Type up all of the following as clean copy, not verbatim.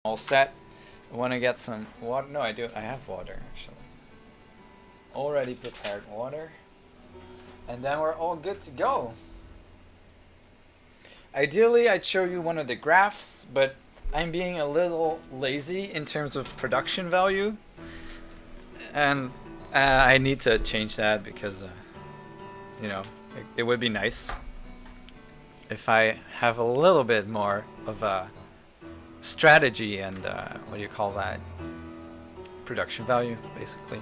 All set. I want to get some water. No, I do. I have water actually. Already prepared water. And then we're all good to go. Ideally, I'd show you one of the graphs, but I'm being a little lazy in terms of production value. And I need to change that because, you know, it would be nice if I have a little bit more of a strategy and what do you call that? Production value, basically.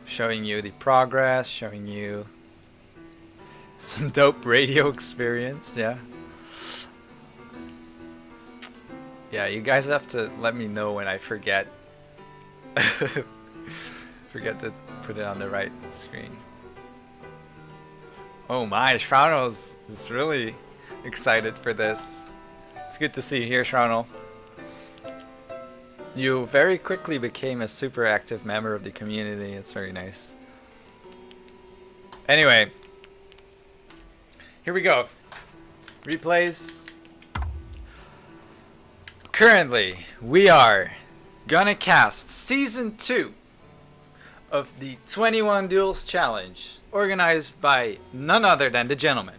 Showing you the progress, showing you some dope radio experience, yeah. Yeah, you guys have to let me know when I forget. Forget to put it on the right screen. Oh my, Shroudle is really excited for this. It's good to see you here, Shroudle. You very quickly became a super active member of the community. It's very nice. Anyway, here we go. Replays. Currently, we are gonna cast Season 2 of the 21 Duels Challenge, organized by none other than the gentleman.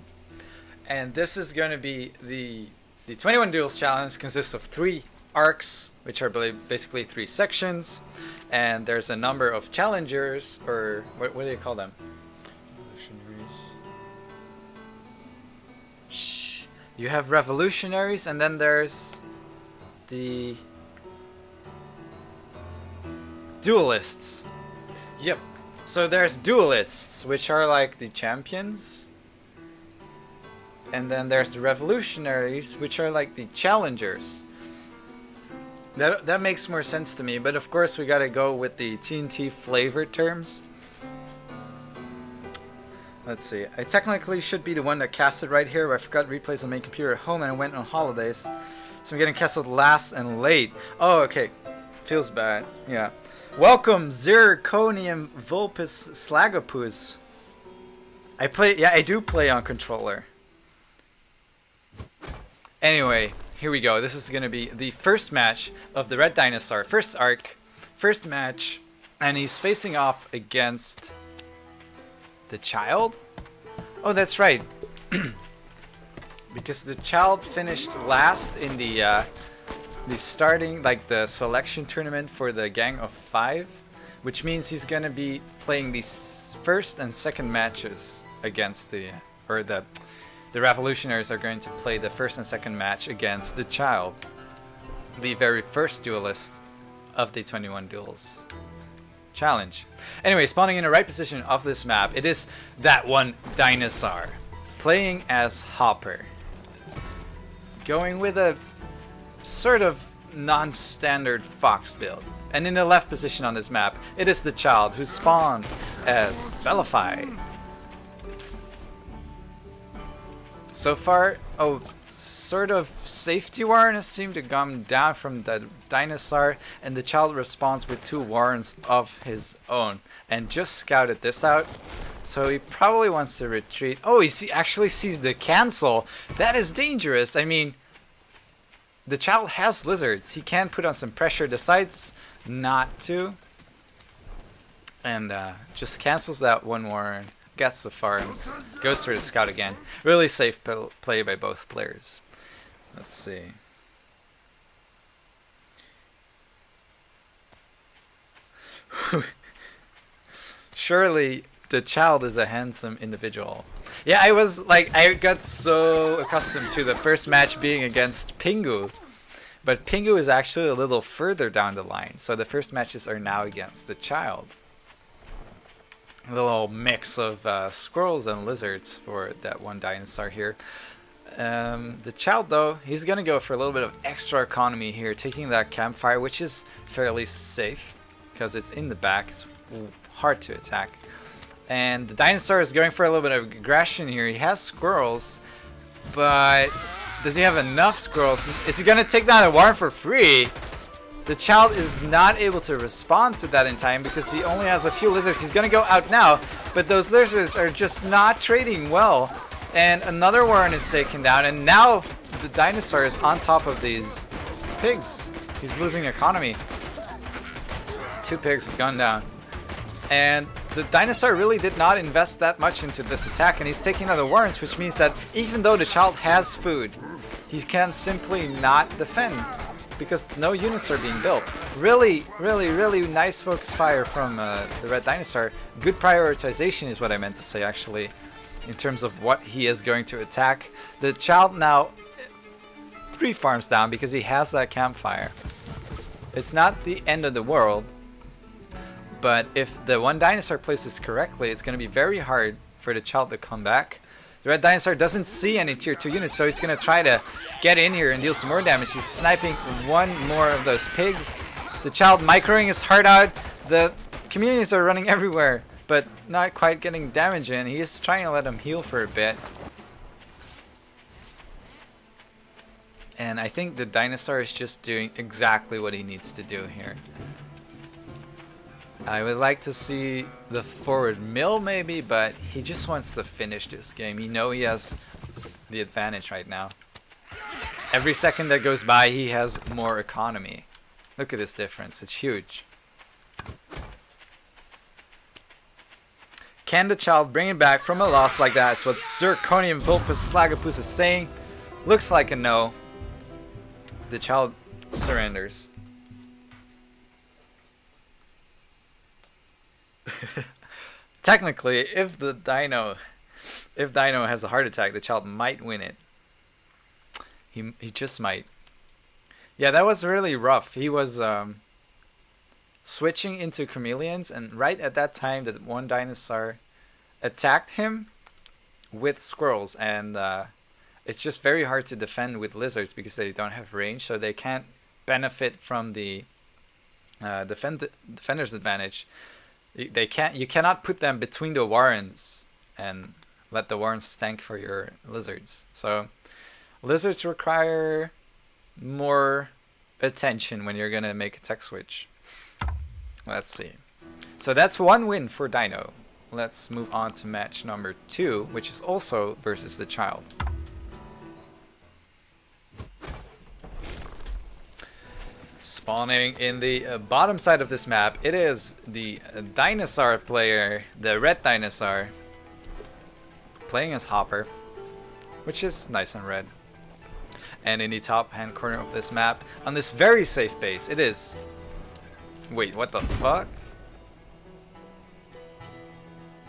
And this is gonna be the 21 Duels Challenge consists of 3 arcs, which are basically 3 sections, and there's a number of challengers, or what do you call them? Revolutionaries. Shh. You have revolutionaries, and then there's the duelists. Yep. So there's duelists, which are like the champions. And then there's the revolutionaries, which are like the challengers. That makes more sense to me, but of course we gotta go with the TNT flavor terms. Let's see. I technically should be the one that cast it right here, but I forgot replays on my computer at home and I went on holidays. So I'm getting casted last and late. Oh, okay. Feels bad. Yeah. Welcome, Zirconium Vulpus Slagopus. I do play on controller. Anyway, here we go. This is going to be the first match of the Red Dinosaur. First arc, first match, and he's facing off against the child? Oh, that's right. Because the child finished last in the starting, like the selection tournament for the Gang of 5, which means he's going to be playing the first and second matches against the revolutionaries are going to play the first and second match against the child, the very first duelist of the 21 Duels Challenge. Anyway, spawning in the right position of this map, it is that one dinosaur, playing as Hopper. Going with a sort of non-standard fox build. And in the left position on this map, it is the child who spawned as Bellify. So far, sort of safety warren seemed to come down from the dinosaur, and the child responds with 2 warrens of his own. And just scouted this out, so he probably wants to retreat. Oh, actually sees the cancel. That is dangerous. I mean, the child has lizards. He can put on some pressure, decides not to, and just cancels that 1 warren. Gets the farms, goes for the scout again. Really safe play by both players. Let's see. Surely the child is a handsome individual. Yeah, I got so accustomed to the first match being against Pingu. But Pingu is actually a little further down the line. So the first matches are now against the child. A little mix of squirrels and lizards for that one dinosaur here. The child, though, he's going to go for a little bit of extra economy here, taking that campfire, which is fairly safe because it's in the back. It's hard to attack. And the dinosaur is going for a little bit of aggression here. He has squirrels, but does he have enough squirrels? Is he going to take down a warren for free? The child is not able to respond to that in time because he only has a few lizards. He's going to go out now, but those lizards are just not trading well. And another warren is taken down, and now the dinosaur is on top of these pigs. He's losing economy. 2 pigs have gone down. And the dinosaur really did not invest that much into this attack, and he's taking other warrants, which means that even though the child has food, he can simply not defend because no units are being built. Really, really, really nice focus fire from the red dinosaur. Good prioritization is what I meant to say, actually, in terms of what he is going to attack. The child now 3 farms down because he has that campfire. It's not the end of the world, but if the one dinosaur plays this correctly, it's going to be very hard for the child to come back. The red dinosaur doesn't see any tier 2 units, so he's going to try to get in here and deal some more damage. He's sniping one more of those pigs. The child microing his heart out. The chameleons are running everywhere, but not quite getting damage in. He's trying to let him heal for a bit. And I think the dinosaur is just doing exactly what he needs to do here. I would like to see the forward mill maybe, but he just wants to finish this game. You know he has the advantage right now. Every second that goes by, he has more economy. Look at this difference. It's huge. Can the child bring it back from a loss like that? It's what Zirconium Vulpus Slagopus is saying. Looks like a no. The child surrenders. Technically, if Dino has a heart attack, the child might win it. He just might. Yeah, that was really rough. He was switching into chameleons, and right at that time that one dinosaur attacked him with squirrels, and it's just very hard to defend with lizards because they don't have range, so they can't benefit from the defender's advantage. You cannot put them between the warrens and let the warrens tank for your lizards. So lizards require more attention when you're gonna make a tech switch. Let's see. So that's 1 win for Dino. Let's move on to match number 2, which is also versus the child. Spawning in the bottom side of this map, it is the dinosaur player, the red dinosaur, playing as Hopper, which is nice and red. And in the top hand corner of this map, on this very safe base, it is... Wait, what the fuck?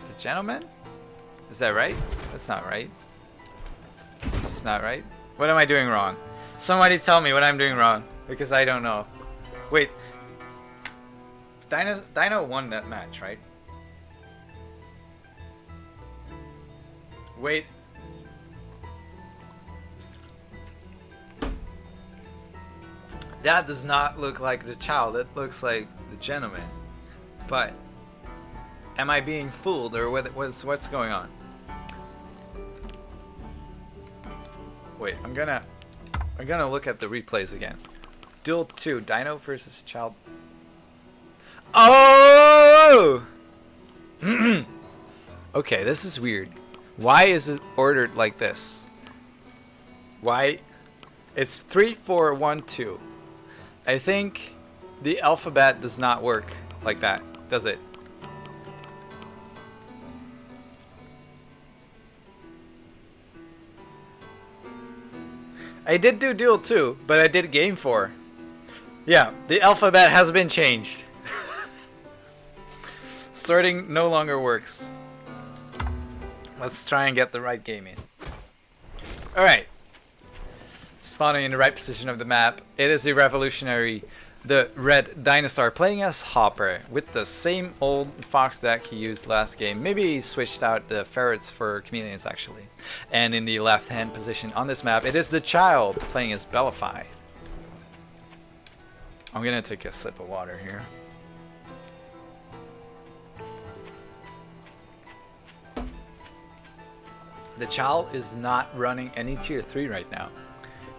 The gentleman? Is that right? That's not right. It's not right. What am I doing wrong? Somebody tell me what I'm doing wrong, because I don't know. Wait. Dino won that match, right? Wait. That does not look like the child. It looks like the gentleman. But am I being fooled, or what's going on? Wait, I'm gonna look at the replays again. Duel 2, Dino versus Child. Oh! Okay, this is weird. Why is it ordered like this? Why? It's 3, 4, 1, 2. I think the alphabet does not work like that, does it? I did do Duel 2, but I did Game 4. Yeah, the alphabet has been changed. Sorting no longer works. Let's try and get the right game in. Alright. Spawning in the right position of the map, it is the revolutionary, the red dinosaur, playing as Hopper with the same old fox deck he used last game. Maybe he switched out the ferrets for chameleons actually. And in the left hand position on this map, it is the child playing as Bellify. I'm gonna take a sip of water here. The child is not running any tier 3 right now.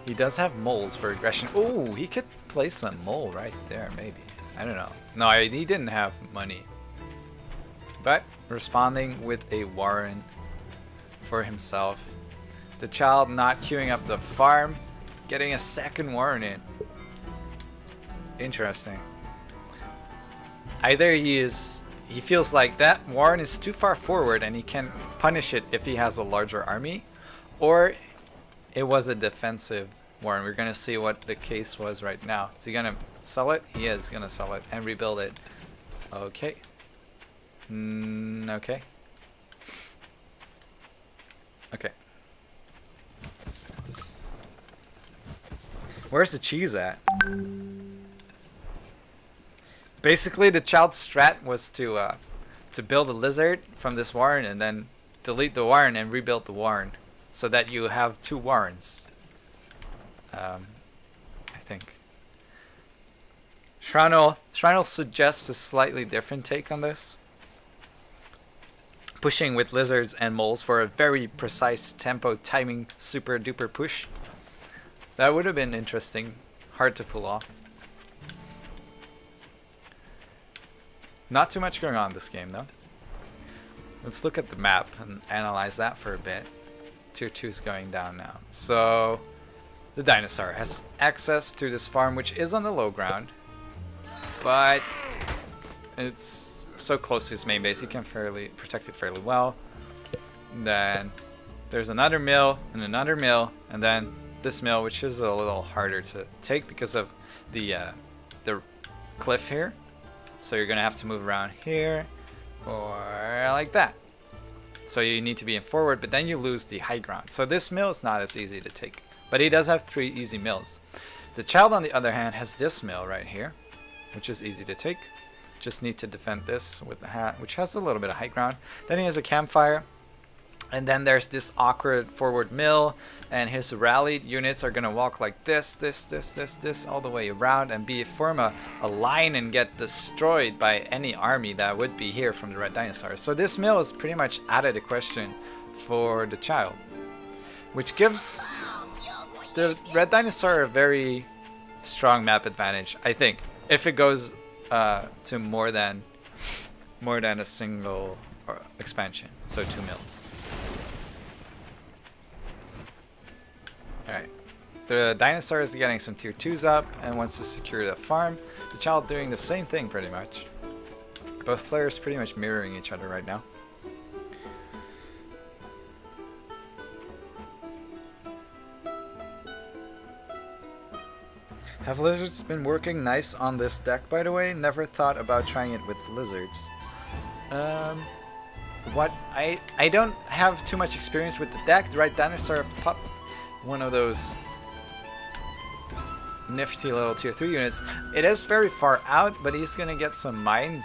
He does have moles for aggression. Oh, he could play some mole right there, maybe. I don't know. No, he didn't have money. But responding with a warren for himself. The child not queuing up the farm, getting a second warren in. Interesting. Either he feels like that Warren is too far forward and he can punish it if he has a larger army, or it was a defensive Warren. We're gonna see what the case was right now. Is he gonna sell it? He is gonna sell it and rebuild it. Okay. Okay. Okay. Where's the cheese at? Basically, the child strat was to build a lizard from this warren and then delete the warren and rebuild the warren, so that you have 2 warrens. I think. Shrino suggests a slightly different take on this. Pushing with lizards and moles for a very precise tempo timing super duper push. That would have been interesting. Hard to pull off. Not too much going on in this game though. Let's look at the map and analyze that for a bit. Tier 2 is going down now. So the dinosaur has access to this farm, which is on the low ground, but it's so close to his main base he can protect it fairly well. And then there's another mill and another mill, and then this mill, which is a little harder to take because of the cliff here. So you're gonna have to move around here or like that. So you need to be in forward, but then you lose the high ground. So this mill is not as easy to take, but he does have 3 easy mills. The child, on the other hand, has this mill right here, which is easy to take. Just need to defend this with the hat, which has a little bit of high ground. Then he has a campfire. And then there's this awkward forward mill, and his rallied units are gonna walk like this, all the way around and form a line and get destroyed by any army that would be here from the red dinosaurs. So this mill is pretty much out of the question for the child, which gives the red dinosaur a very strong map advantage, I think, if it goes to more than a single expansion, so 2 mills. Alright, the dinosaur is getting some tier 2s up and wants to secure the farm. The child doing the same thing pretty much. Both players pretty much mirroring each other right now. Have lizards been working nice on this deck, by the way? Never thought about trying it with lizards. I don't have too much experience with the deck. The right dinosaur popped one of those nifty little tier 3 units. It is very far out, but he's gonna get some mines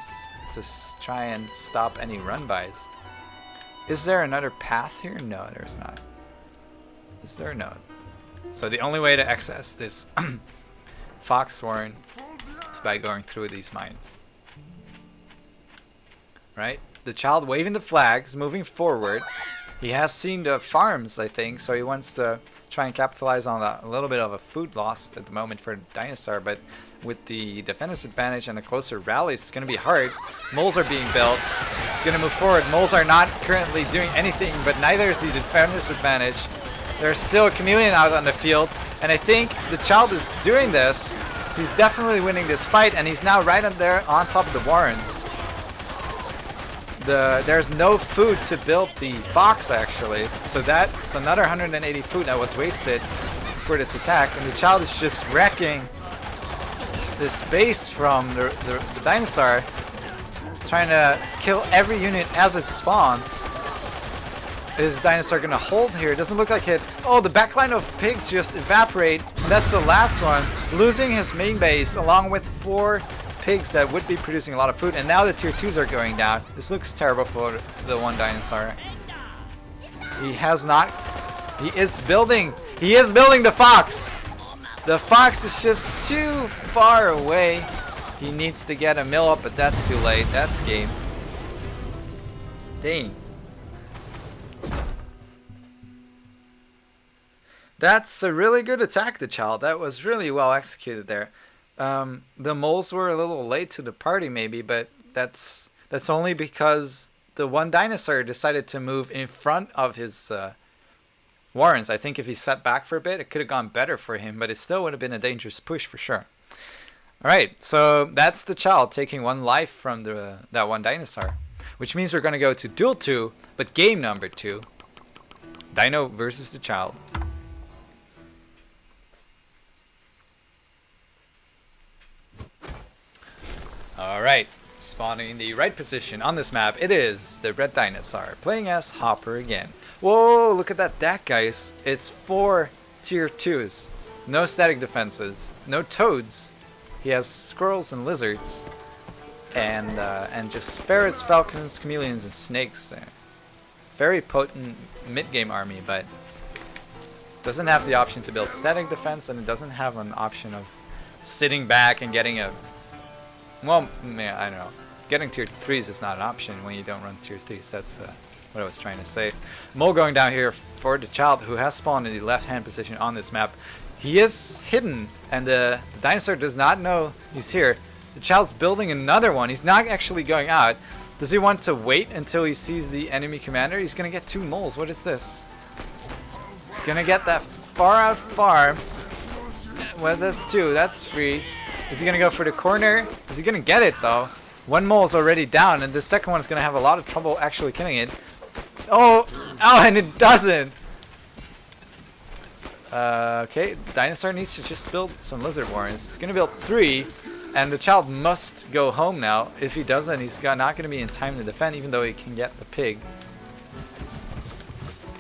to try and stop any run-bys. Is there another path here? No, there's not. Is there? No. So the only way to access this Fox Warren is by going through these mines. Right? The child waving the flags, moving forward. He has seen the farms, I think, so he wants to try and capitalize on a little bit of a food loss at the moment for the dinosaur, but with the defender's advantage and a closer rallies, it's going to be hard. Moles are being built. He's going to move forward. Moles are not currently doing anything, but neither is the defender's advantage. There's still a chameleon out on the field, and I think the child is doing this. He's definitely winning this fight, and he's now right up there on top of the Warrens. There's no food to build the fox, actually, so that's another 180 food that was wasted for this attack, and the child is just wrecking this base from the dinosaur, trying to kill every unit as it spawns. Is dinosaur gonna hold here? It doesn't look like it. Oh, the backline of pigs just evaporate. That's the last one, losing his main base along with 4 pigs that would be producing a lot of food, and now the tier 2s are going down. This looks terrible for the one dinosaur. He is building the fox. The fox is just too far away. He needs to get a mill up, but that's too late. That's game. Dang. That's a really good attack, the child. That was really well executed there. The moles were a little late to the party maybe, but that's only because the one dinosaur decided to move in front of his Warrens. I think if he sat back for a bit, it could have gone better for him, but it still would have been a dangerous push for sure. Alright, so that's the child taking 1 life from that one dinosaur. Which means we're going to go to Duel 2, but game number 2. Dino versus the child. Alright, spawning in the right position on this map, it is the red dinosaur, playing as Hopper again. Whoa, look at that deck, guys. It's 4 tier 2s. No static defenses, no toads. He has squirrels and lizards. And just ferrets, falcons, chameleons, and snakes there. Very potent mid-game army, but doesn't have the option to build static defense, and it doesn't have an option of sitting back and getting a... Well, yeah, I don't know. Getting tier 3s is not an option when you don't run tier 3s. That's what I was trying to say. Mole going down here for the child, who has spawned in the left-hand position on this map. He is hidden, and the dinosaur does not know he's here. The child's building another one. He's not actually going out. Does he want to wait until he sees the enemy commander? He's going to get 2 moles. What is this? He's going to get that far out farm. Well, that's 2. That's free. Is he going to go for the corner? Is he going to get it, though? 1 mole is already down, and the second one is going to have a lot of trouble actually killing it. Oh, and it doesn't. Okay, dinosaur needs to just build some lizard warrens. He's going to build 3, and the child must go home now. If he doesn't, he's not going to be in time to defend, even though he can get the pig.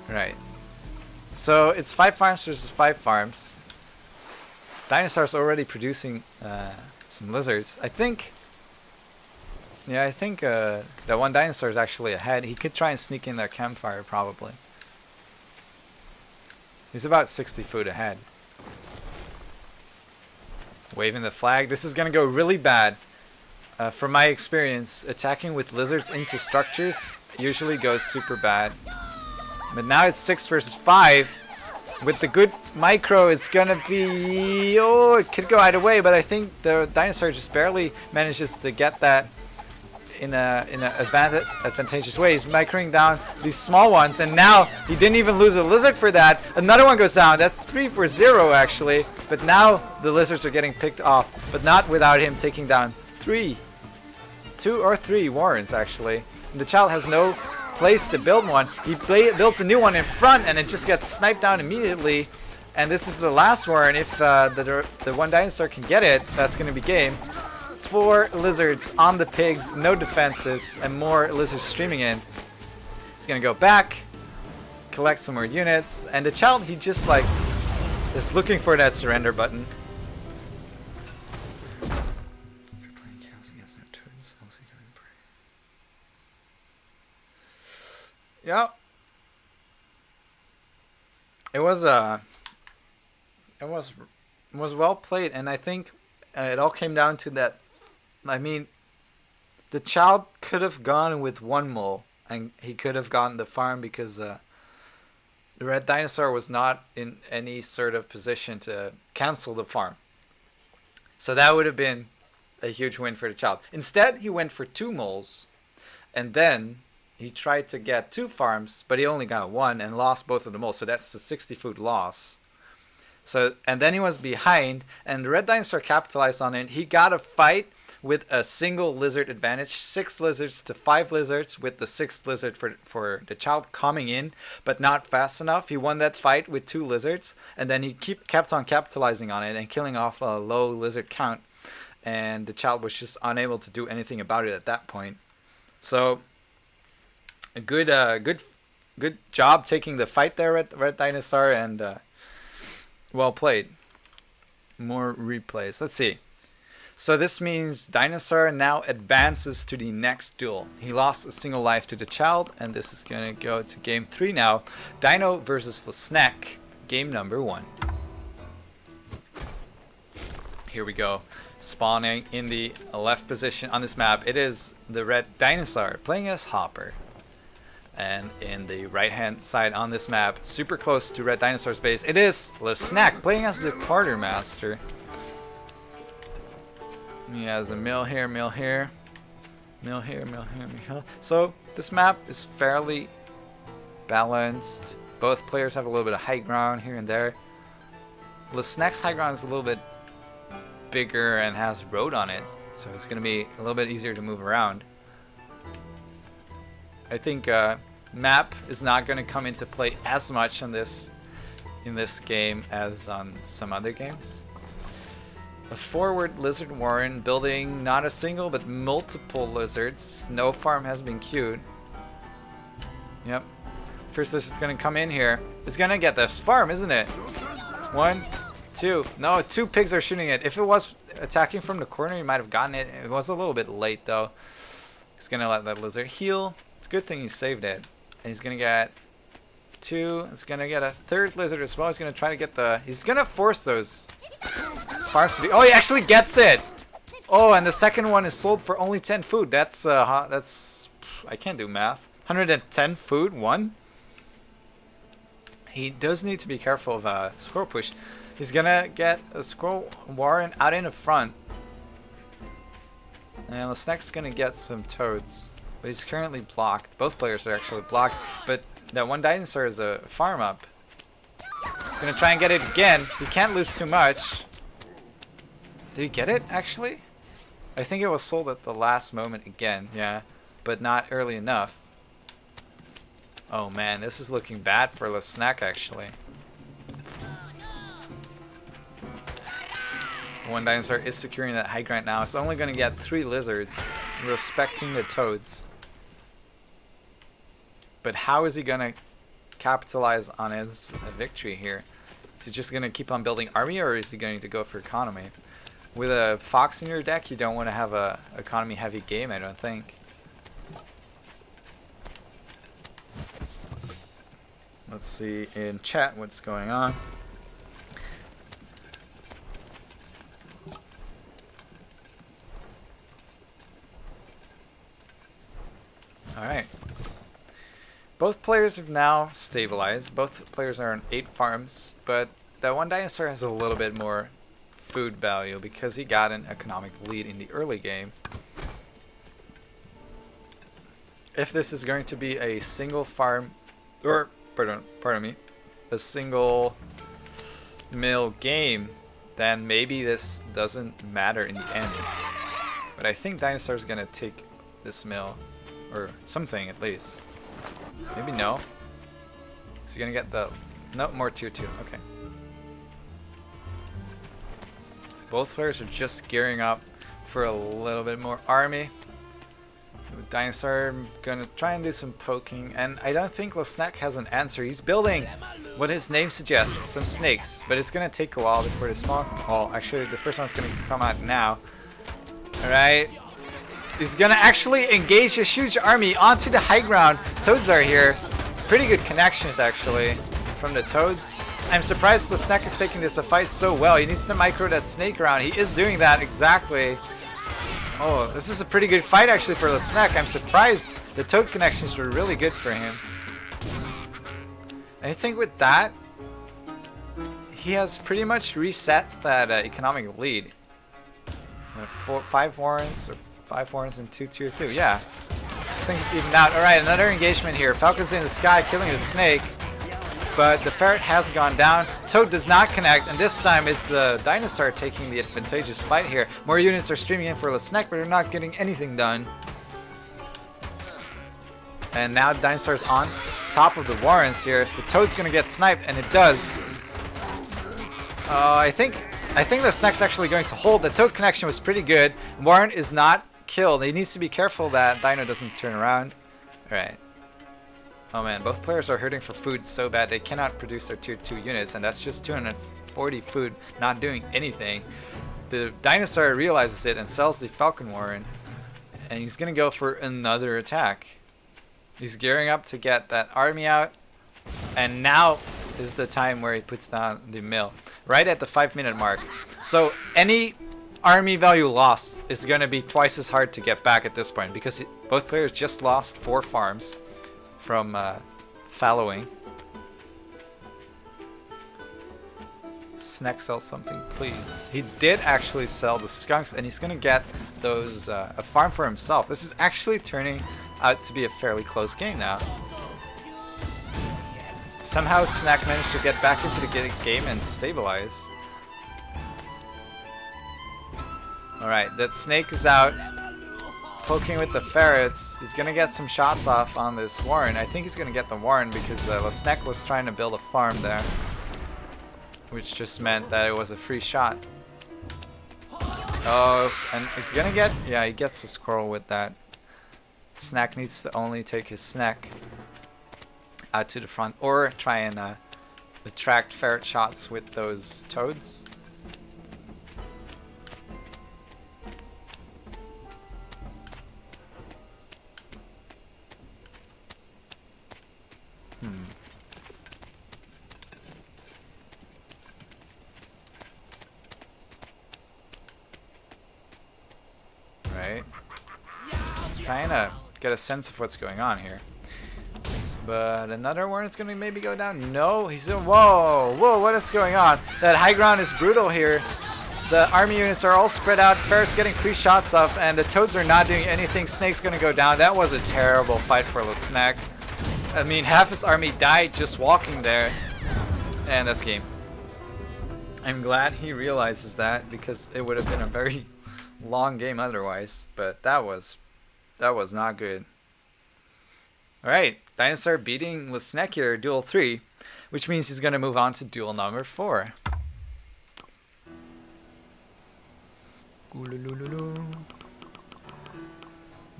Right. So it's 5 farms versus 5 farms. Dinosaur's already producing some lizards. I think that one dinosaur is actually ahead. He could try and sneak in their campfire, probably. He's about 60 foot ahead. Waving the flag. This is going to go really bad. From my experience, attacking with lizards into structures usually goes super bad. But now it's 6 versus 5. With the good micro, it's going to be... Oh, it could go either way, but I think the dinosaur just barely manages to get that in a advantageous way. He's microing down these small ones, and now he didn't even lose a lizard for that. Another one goes down. That's 3 for 0, actually. But now the lizards are getting picked off, but not without him taking down 2 or 3 warrens, actually. And the child has no place to build one. He builds a new one in front, and it just gets sniped down immediately. And this is the last warren. If the one dinosaur can get it, that's going to be game. 4 lizards on the pigs, no defenses, and more lizards streaming in. He's going to go back, collect some more units, and the child, he just like is looking for that surrender button. Yeah. It was well played, and I think it all came down to that. I mean, the child could have gone with 1 mole, and he could have gotten the farm because the red dinosaur was not in any sort of position to cancel the farm. So that would have been a huge win for the child. Instead, he went for 2 moles, and then he tried to get 2 farms, but he only got 1 and lost both of the moles. So that's the 60 foot loss. So, and then he was behind, and the red dinosaur capitalized on it. He got a fight with a single lizard advantage, 6 lizards to 5 lizards, with the 6th lizard for the child coming in, but not fast enough. He won that fight with 2 lizards, and then he kept on capitalizing on it and killing off a low lizard count. And the child was just unable to do anything about it at that point. So a good job taking the fight there at Red Dinosaur, and well played. More replays. Let's see. So this means Dinosaur now advances to the next duel. He lost a single life to the child, and this is going to go to game 3 now. Dino versus the Snack, game number 1. Here we go. Spawning in the left position on this map, it is the red dinosaur playing as Hopper. And in the right hand side on this map, super close to red dinosaur's base, it is the Snack playing as the quartermaster. He has a mill here, mill here, mill here, mill here, mill here. So this map is fairly balanced. Both players have a little bit of high ground here and there. The Snack's high ground is a little bit bigger and has road on it, so it's gonna be a little bit easier to move around. I think map is not gonna come into play as much in this game as on some other games. A forward lizard warren building not a single but multiple lizards. No farm has been queued. Yep. First lizard's gonna come in here. It's gonna get this farm, isn't it? 1, 2. No, 2 pigs are shooting it. If it was attacking from the corner, you might have gotten it. It was a little bit late though. He's gonna let that lizard heal. It's a good thing he saved it. And he's gonna get 2. He's gonna get a 3rd lizard as well. He's gonna try to get the. He's gonna force those farms to be. Oh, he actually gets it. Oh, and the second one is sold for only 10 food. That's I can't do math. 110 food. 1. He does need to be careful of a squirrel push. He's gonna get a squirrel warren out in the front. And the snack's gonna get some toads. But he's currently blocked. Both players are actually blocked. But that one dinosaur is a farm up. He's gonna try and get it again. He can't lose too much. Did he get it, actually? I think it was sold at the last moment again, yeah. But not early enough. Oh man, this is looking bad for the snack, actually. One dinosaur is securing that high ground now. It's only gonna get 3 lizards, respecting the toads. But how is he gonna capitalize on his victory here? Is he just gonna keep on building army, or is he going to go for economy? With a fox in your deck, you don't want to have a economy heavy game, I don't think. Let's see in chat what's going on. Alright. Both players have now stabilized. Both players are on 8 farms, but that one dinosaur has a little bit more food value because he got an economic lead in the early game. If this is going to be a single farm, or pardon me, a single mill game, then maybe this doesn't matter in the end. But I think dinosaur's gonna take this mill, or something at least. Maybe no. Is he gonna get the... No, more tier 2. Okay. Both players are just gearing up for a little bit more army. Dinosaur gonna try and do some poking, and I don't think Lesnack has an answer. He's building what his name suggests, some snakes, but it's gonna take a while before the small... Well, actually, the first one's gonna come out now. Alright. He's gonna actually engage a huge army onto the high ground. Toads are here. Pretty good connections, actually, from the toads. I'm surprised the snack is taking this fight so well. He needs to micro that snake around. He is doing that exactly. Oh, this is a pretty good fight, actually, for the snack. I'm surprised the toad connections were really good for him. I think with that, he has pretty much reset that economic lead. 5 warrens, or 5 warrens and 2 tier 2. Yeah, things even out. All right, another engagement here. Falcon's in the sky, killing the snake, but the ferret has gone down. Toad does not connect, and this time it's the dinosaur taking the advantageous fight here. More units are streaming in for the snack, but they're not getting anything done. And now the dinosaur's on top of the warrens here. The toad's gonna get sniped, and it does. I think the snack's actually going to hold. The toad connection was pretty good. Warren is not killed. He needs to be careful that Dino doesn't turn around. Alright. Oh man, both players are hurting for food so bad they cannot produce their tier 2 units, and that's just 240 food not doing anything. The dinosaur realizes it and sells the Falcon Warren, and he's gonna go for another attack. He's gearing up to get that army out, and now is the time where he puts down the mill, right at the 5-minute mark. So any army value lost is gonna be twice as hard to get back at this point, because both players just lost 4 farms from fallowing. Snack, sell something, please. He did actually sell the skunks, and he's gonna get those a farm for himself. This is actually turning out to be a fairly close game now. Somehow Snack managed to get back into the game and stabilize. Alright, that snake is out poking with the ferrets. He's gonna get some shots off on this warren. I think he's gonna get the warren because Lesnek was trying to build a farm there, which just meant that it was a free shot. Oh, and he's gonna get, yeah, he gets the squirrel with that. Snack needs to only take his snack out to the front or try and attract ferret shots with those toads. Right. Just trying to get a sense of what's going on here. But another one is going to maybe go down. No, he's in. Whoa, whoa, what is going on? That high ground is brutal here. The army units are all spread out. Ferret's getting free shots off, and the toads are not doing anything. Snake's going to go down. That was a terrible fight for Lesnek. I mean, half his army died just walking there. And that's game. I'm glad he realizes that because it would have been a very long game otherwise. But that was not good. Alright, Dinosaur beating Lesnek here, duel 3, which means he's going to move on to duel number 4.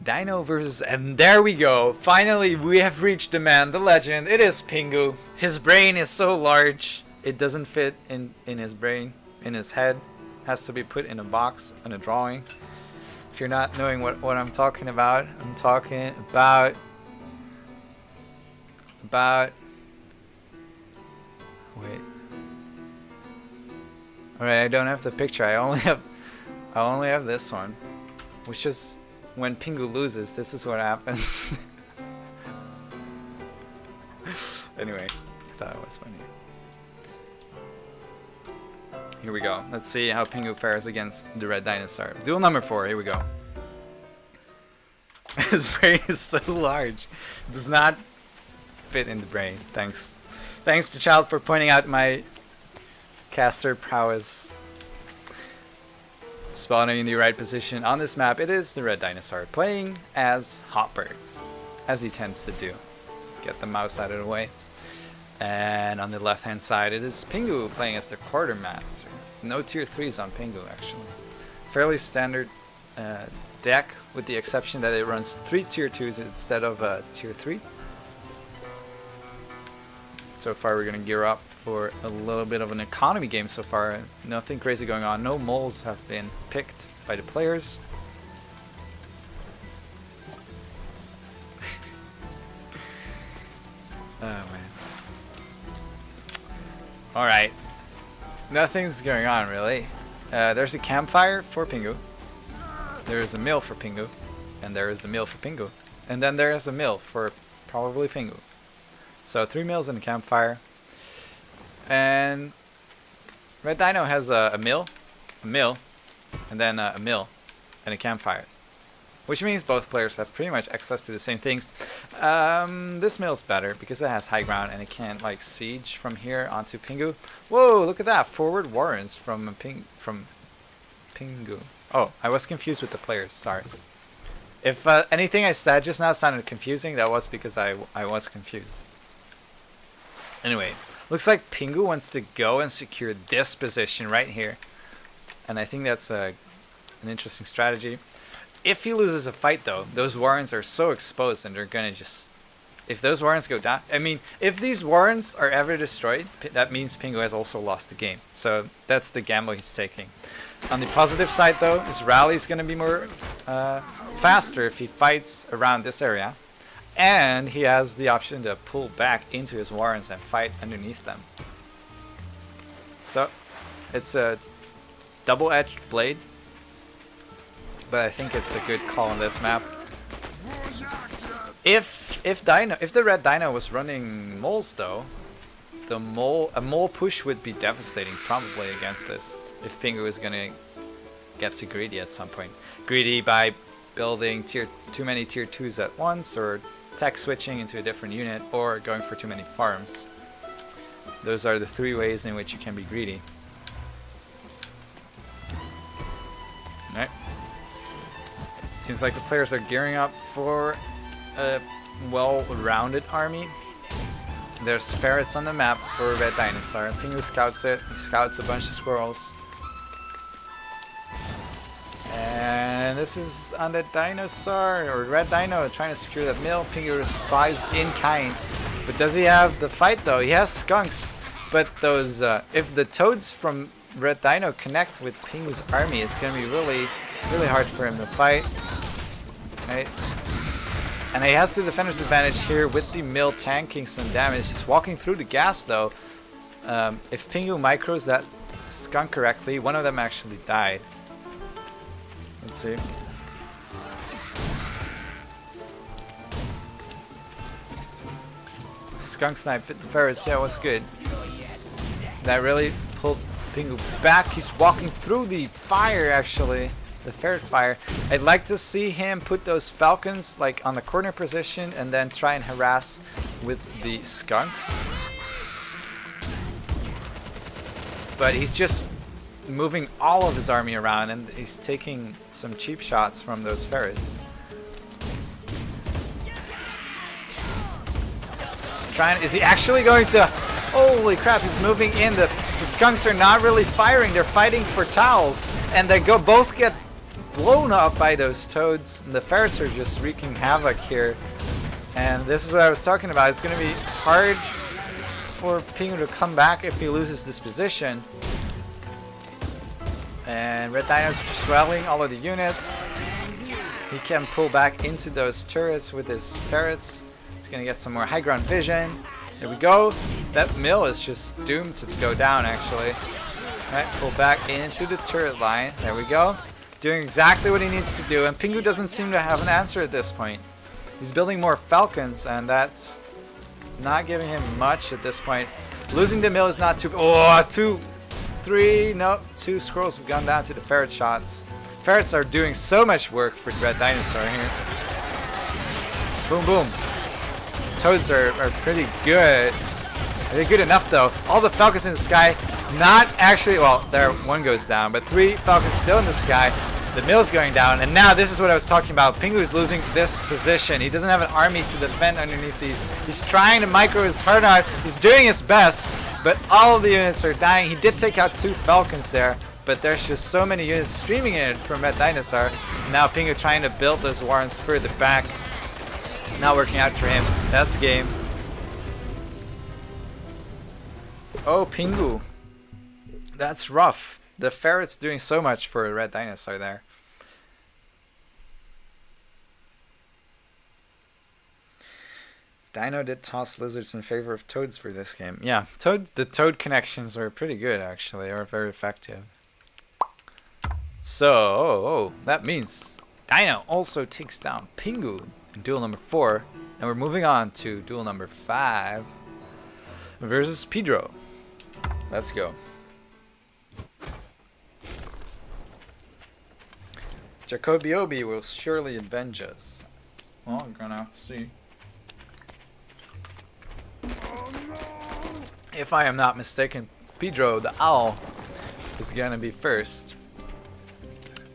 Dino versus, and there we go. Finally, we have reached the man, the legend. It is Pingu. His brain is so large, it doesn't fit in his brain, in his head. Has to be put in a box, in a drawing. If you're not knowing what I'm talking about, I'm talking about wait. Alright, I don't have the picture. I only have this one, which is when Pingu loses. This is what happens. Anyway, I thought it was funny. Here we go. Let's see how Pingu fares against the red dinosaur. Duel number 4. Here we go. His brain is so large. It does not fit in the brain. Thanks to Child for pointing out my caster prowess. Spawning in the right position on this map, it is the red dinosaur playing as Hopper, as he tends to do. Get the mouse out of the way. And on the left hand side it is Pingu playing as the quartermaster. No tier 3s on Pingu actually. Fairly standard deck with the exception that it runs 3 tier 2s instead of tier 3. So far we're going to gear up for a little bit of an economy game so far. Nothing crazy going on. No moles have been picked by the players. Oh man. Alright. Nothing's going on really. There's a campfire for Pingu. There's a mill for Pingu. And there is a mill for Pingu. And then there is a mill for probably Pingu. So 3 mills and a campfire. And Red Dino has a mill, and then a mill, and a campfire. Which means both players have pretty much access to the same things. This mill's better because it has high ground and it can't like siege from here onto Pingu. Whoa, look at that. Forward warrens from Pingu. Oh, I was confused with the players, sorry. If anything I said just now sounded confusing, that was because I was confused. Anyway, looks like Pingu wants to go and secure this position right here. And I think that's an interesting strategy. If he loses a fight though, those warrens are so exposed and they're gonna just... If those warrens go down... I mean, if these warrens are ever destroyed, that means Pingu has also lost the game. So that's the gamble he's taking. On the positive side though, his rally is gonna be more faster if he fights around this area. And he has the option to pull back into his warrens and fight underneath them. So, it's a double-edged blade. But I think it's a good call on this map. If the red dino was running moles though, a mole push would be devastating probably against this. If Pingu is gonna get to greedy at some point. Greedy by building too many tier 2s at once, or tech switching into a different unit, or going for too many farms. Those are the 3 ways in which you can be greedy. Alright. Seems like the players are gearing up for a well-rounded army. There's ferrets on the map for Red Dinosaur. Pingu scouts it. He scouts a bunch of squirrels. And this is on the Dinosaur, or Red Dino, trying to secure that mill. Pingu replies in kind. But does he have the fight though? He has skunks. But those, if the toads from Red Dino connect with Pingu's army, it's going to be really hard for him to fight. Right? And he has the defender's advantage here with the mill tanking some damage. He's walking through the gas though. If Pingu micros that skunk correctly, one of them actually died. Let's see. Skunk snipe fit the ferrets. Yeah, it was good. That really pulled Pingu back. He's walking through the fire actually. The ferret fire. I'd like to see him put those falcons like on the corner position and then try and harass with the skunks. But he's just moving all of his army around and he's taking some cheap shots from those ferrets. He's trying. Is he actually going to? Holy crap! He's moving in. The skunks are not really firing. They're fighting for towels, and they both get blown up by those toads. And the ferrets are just wreaking havoc here. And this is what I was talking about. It's going to be hard for Pingu to come back if he loses this position. And Red Dino's just rallying all of the units. He can pull back into those turrets with his ferrets. He's going to get some more high ground vision. There we go. That mill is just doomed to go down actually. Alright, pull back into the turret line. There we go. Doing exactly what he needs to do. And Pingu doesn't seem to have an answer at this point. He's building more falcons and that's not giving him much at this point. Losing the mill is not too... Oh, two squirrels have gone down to the ferret shots. Ferrets are doing so much work for Red Dinosaur here. Boom, boom. Toads are pretty good. Are they good enough though? All the falcons in the sky, not actually, well, there one goes down, but 3 falcons still in the sky. The mill's going down, and now this is what I was talking about. Pingu is losing this position. He doesn't have an army to defend underneath these. He's trying to micro his heart out. He's doing his best, but all of the units are dying. He did take out 2 falcons there, but there's just so many units streaming in from Red Dinosaur. Now Pingu trying to build those warrens further back. Not working out for him. That's game. Oh, Pingu. That's rough. The ferret's doing so much for a Red Dinosaur there. Dino did toss lizards in favor of toads for this game. Yeah, the toad connections are pretty good actually, or very effective. So, that means Dino also takes down Pingu in duel number 4. And we're moving on to duel number 5 versus Pedro. Let's go. Jacobiobi will surely avenge us. Well, I'm gonna have to see. If I am not mistaken, Pedro the Owl is gonna be first.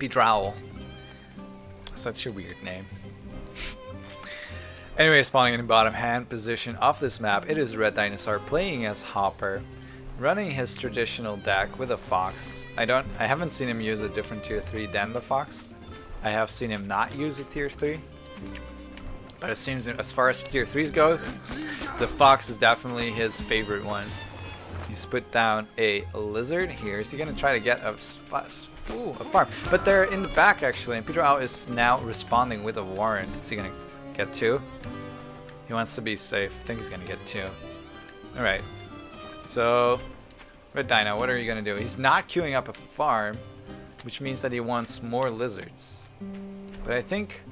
Pedro Owl. Such a weird name. Anyway, spawning in the bottom hand position of this map, it is Red Dinosaur playing as Hopper, running his traditional deck with a Fox. I haven't seen him use a different tier 3 than the Fox. I have seen him not use a tier 3. But it seems as far as tier 3s goes, the Fox is definitely his favorite one. He's put down a lizard here. Is he going to try to get a farm? But they're in the back actually, and Pedro Owl is now responding with a warren. Is he going to get 2? He wants to be safe. I think he's going to get 2. Alright. So, Red Dino, what are you going to do? He's not queuing up a farm, which means that he wants more lizards. But I think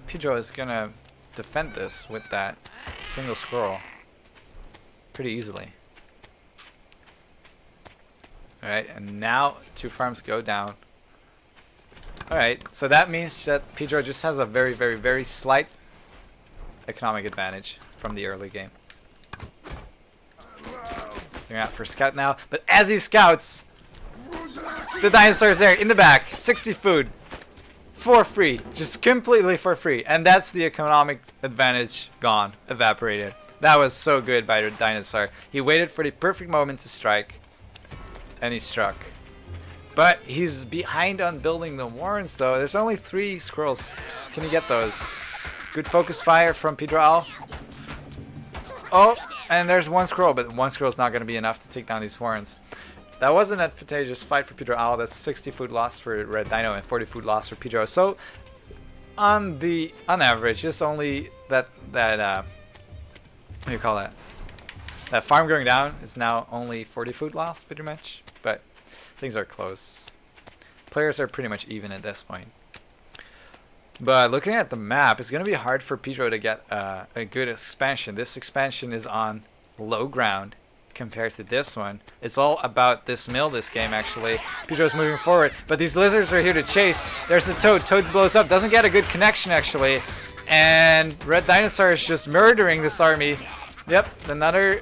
Pedro is going to defend this with that single squirrel pretty easily. Alright, and now 2 farms go down. Alright, so that means that Pedro just has a very, very, very slight economic advantage from the early game. They're out for scout now, but as he scouts, the dinosaur is there in the back. 60 food. for free, just completely for free. And that's the economic advantage gone, evaporated. That was so good by the dinosaur. He waited for the perfect moment to strike, and he struck. But he's behind on building the warrens though. There's only 3 squirrels. Can he get those? Good focus fire from Pedro Al. Oh, and there's 1 squirrel, but 1 squirrel's not going to be enough to take down these warrens. That was an advantageous fight for Pedro Al. That's 60 food loss for Red Dino and 40 food loss for Pedro. So on average, it's only that what do you call that? That farm going down is now only 40 food loss pretty much, but things are close. Players are pretty much even at this point. But looking at the map, it's going to be hard for Pedro to get a good expansion. This expansion is on low ground compared to this one. It's all about this mill this game actually. Pedro's moving forward, but these lizards are here to chase. There's the Toad. Toad blows up, doesn't get a good connection actually. And Red Dinosaur is just murdering this army. Yep, another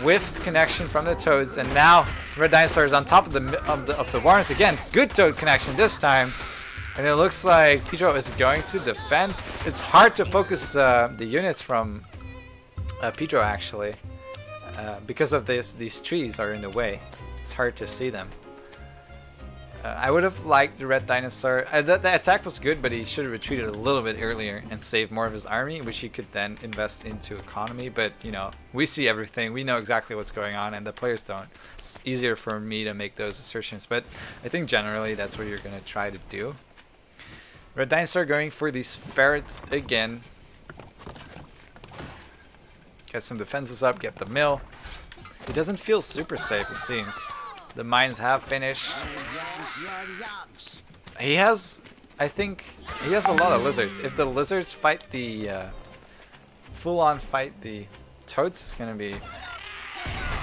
whiffed connection from the Toads, and now Red Dinosaur is on top of the warrens again. Good Toad connection this time, and it looks like Pedro is going to defend. It's hard to focus the units from Pedro actually, because of these trees are in the way. It's hard to see them. I would have liked the Red Dinosaur. The attack was good, but he should have retreated a little bit earlier and saved more of his army, which he could then invest into economy. But, you know, we see everything. We know exactly what's going on, and the players don't. It's easier for me to make those assertions, but I think generally that's what you're going to try to do. Red Dinosaur going for these ferrets again. Get some defenses up, get the mill. He doesn't feel super safe, it seems. The mines have finished. He has, I think, he has a lot of lizards. If the lizards fight the, full-on fight the Toads, it's gonna be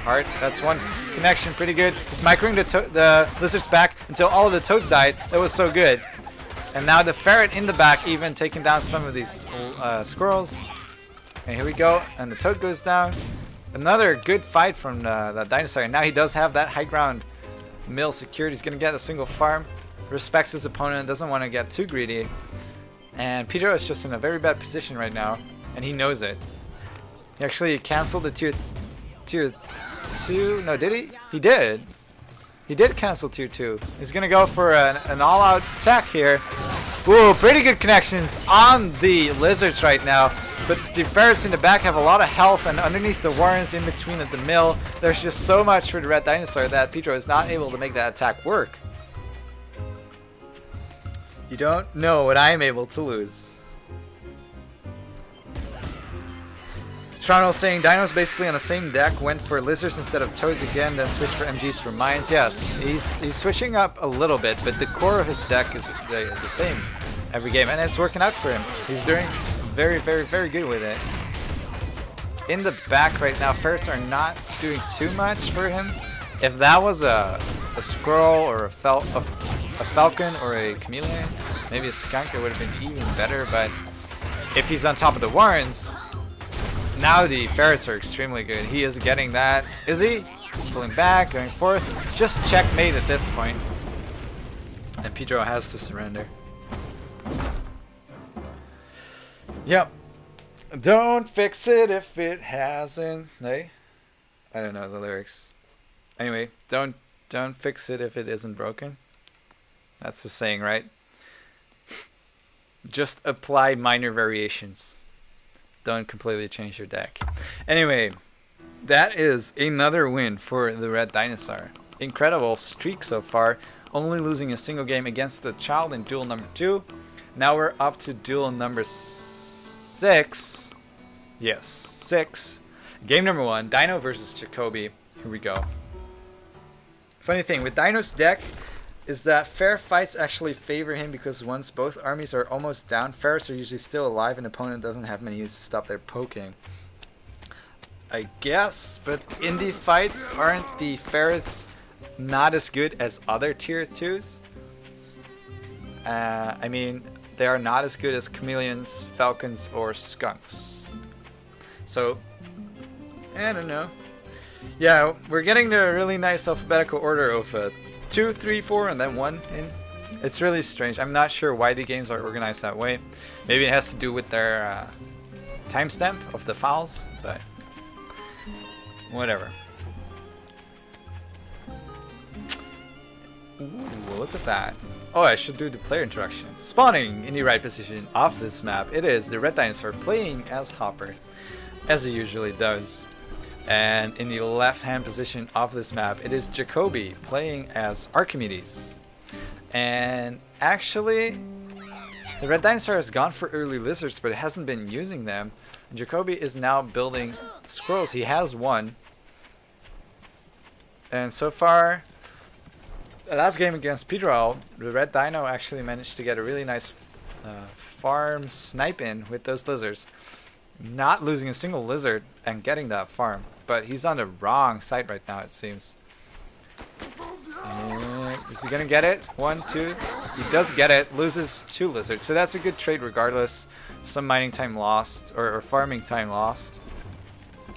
hard. That's 1 connection, pretty good. He's microing the lizards back until all of the Toads died. That was so good. And now the ferret in the back even taking down some of these squirrels. And here we go, and the Toad goes down. Another good fight from the dinosaur. And now he does have that high ground mill secured. He's going to get a single farm. Respects his opponent. Doesn't want to get too greedy. And Pedro is just in a very bad position right now. And he knows it. He actually canceled the tier 2. No, did he? He did. He did cancel tier 2. He's going to go for an all-out attack here. Ooh, pretty good connections on the lizards right now. But the ferrets in the back have a lot of health, and underneath the warrens in between the mill, there's just so much for the Red Dinosaur that Pedro is not able to make that attack work. You don't know what I am able to lose. Toronto saying Dino's basically on the same deck, went for lizards instead of Toads again, then switched for MGs for mines. Yes, he's switching up a little bit, but the core of his deck is the same every game, and it's working out for him. He's doing very, very, very good with it. In the back right now, ferrets are not doing too much for him. If that was a squirrel or a falcon or a chameleon, maybe a skunk, it would have been even better. But if he's on top of the warrens, now the ferrets are extremely good. He is getting that. Is he? Pulling back, going forth. Just checkmate at this point. And Pedro has to surrender. Yep. Don't fix it if it hasn't. Hey? I don't know the lyrics. Anyway, don't fix it if it isn't broken. That's the saying, right? Just apply minor variations. Don't completely change your deck. Anyway, that is another win for the Red Dinosaur. Incredible streak so far. Only losing a single game against the child in duel number 2. Now we're up to duel number 6. Yes, 6. Game number 1, Dino versus Jacoby. Here we go. Funny thing with Dino's deck is that fair fights actually favor him because once both armies are almost down, ferrets are usually still alive and opponent doesn't have many use to stop their poking. I guess, but in the fights, aren't the ferrets not as good as other tier 2s? I mean, they are not as good as chameleons, falcons, or skunks. So, I don't know. Yeah, we're getting the really nice alphabetical order of 2, 3, 4, and then 1 in It's really strange. I'm not sure why the games are organized that way. Maybe it has to do with their timestamp of the files, but whatever. Ooh, look at that. Oh, I should do the player introductions. Spawning in the right position off this map, it is the Red Dinosaur playing as Hopper, as he usually does. And in the left-hand position of this map, it is Jacoby playing as Archimedes. And actually, the Red Dinosaur has gone for early lizards, but it hasn't been using them. And Jacoby is now building squirrels. He has one. And so far, the last game against Pedro, the Red Dino actually managed to get a really nice farm snipe in with those lizards. Not losing a single lizard and getting that farm. But he's on the wrong side right now, it seems. Is he gonna get it? 1, 2. He does get it. Loses 2 lizards. So that's a good trade regardless. Some mining time lost, or farming time lost,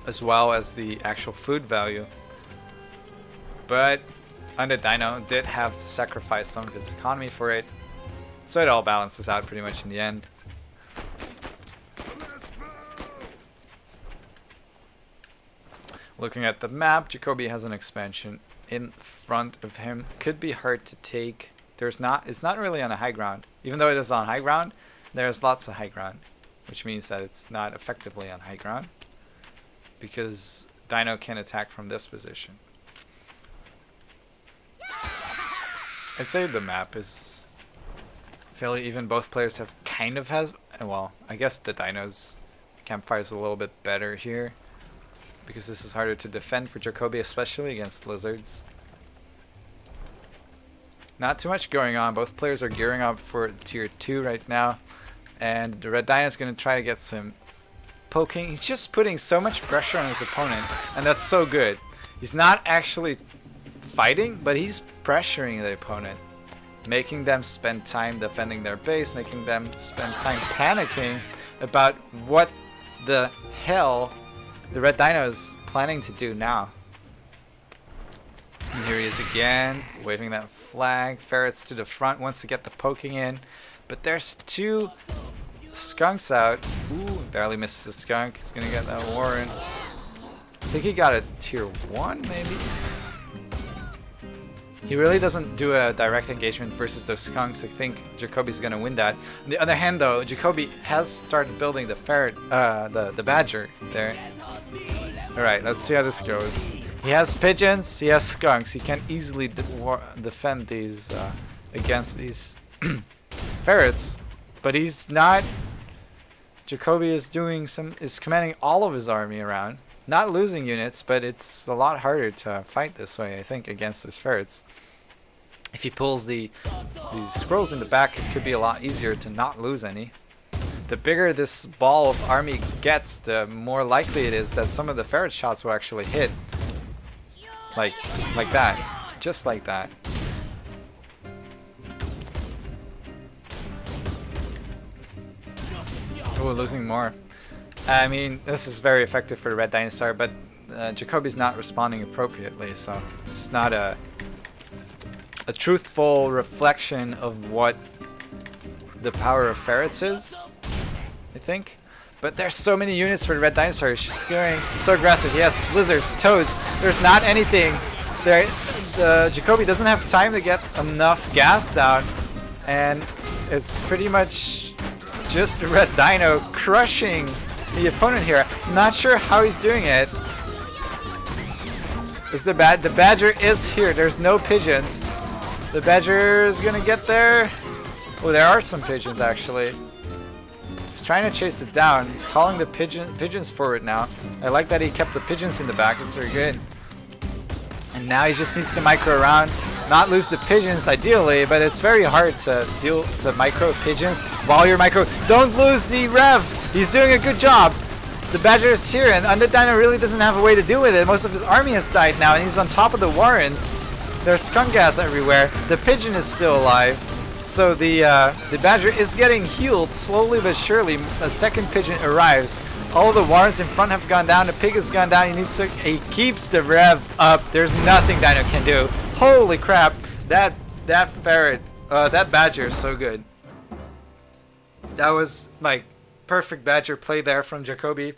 as well as the actual food value. But the Dino did have to sacrifice some of his economy for it. So it all balances out pretty much in the end. Looking at the map, Jacoby has an expansion in front of him. Could be hard to take. It's not really on a high ground. Even though it is on high ground, there's lots of high ground, which means that it's not effectively on high ground because Dino can attack from this position. I'd say the map is fairly even. Both players have well, I guess the Dino's campfire is a little bit better here, because this is harder to defend for Jacoby, especially against lizards. Not too much going on. Both players are gearing up for tier 2 right now. And the Red Dino is going to try to get some poking. He's just putting so much pressure on his opponent. And that's so good. He's not actually fighting, but he's pressuring the opponent. Making them spend time defending their base. Making them spend time panicking about what the hell the Red Dino is planning to do now. And here he is again, waving that flag. Ferrets to the front, wants to get the poking in. But there's 2 skunks out. Ooh, barely misses the skunk. He's gonna get that warren. I think he got a tier 1 maybe. He really doesn't do a direct engagement versus those skunks. I think Jacoby's gonna win that. On the other hand though, Jacoby has started building the ferret, the badger there. Alright, let's see how this goes. He has pigeons, he has skunks. He can easily defend these against these ferrets, but he's not. Jacoby is commanding all of his army around, not losing units, but it's a lot harder to fight this way, I think, against his ferrets. If he pulls these squirrels in the back, it could be a lot easier to not lose any. The bigger this ball of army gets, the more likely it is that some of the ferret shots will actually hit. Like that. Just like that. Oh, losing more. I mean, this is very effective for the Red Dinosaur, but Jacoby's not responding appropriately, so this is not a truthful reflection of what the power of ferrets is, I think. But there's so many units for the Red Dinosaur. He's just going so aggressive. He has lizards, toads. There's not anything there. The Jacoby doesn't have time to get enough gas down, and it's pretty much just the Red Dino crushing the opponent here. I'm not sure how he's doing it. The badger is here. There's no pigeons. The badger is gonna get there. Oh, there are some pigeons actually. He's trying to chase it down. He's calling the pigeons forward now. I like that he kept the pigeons in the back. It's very good. And now he just needs to micro around. Not lose the pigeons ideally, but it's very hard to micro pigeons while you're micro. Don't lose the rev. He's doing a good job. The badger is here, and Dino really doesn't have a way to deal with it. Most of his army has died now, and he's on top of the warrens. There's skunk gas everywhere. The pigeon is still alive. So the badger is getting healed slowly but surely. A second pigeon arrives. All the warrens in front have gone down. The pig has gone down. He keeps the rev up. There's nothing Dino can do. Holy crap! That ferret. That Badger is so good. That was like perfect Badger play there from Jacoby.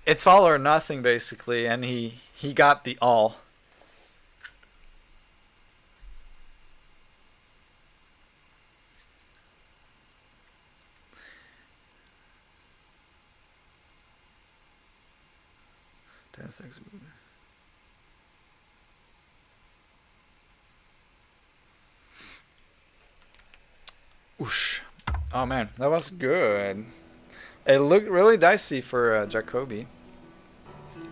It's all or nothing basically, and he got the all. Oosh. Oh man, that was good. It looked really dicey for Jacoby,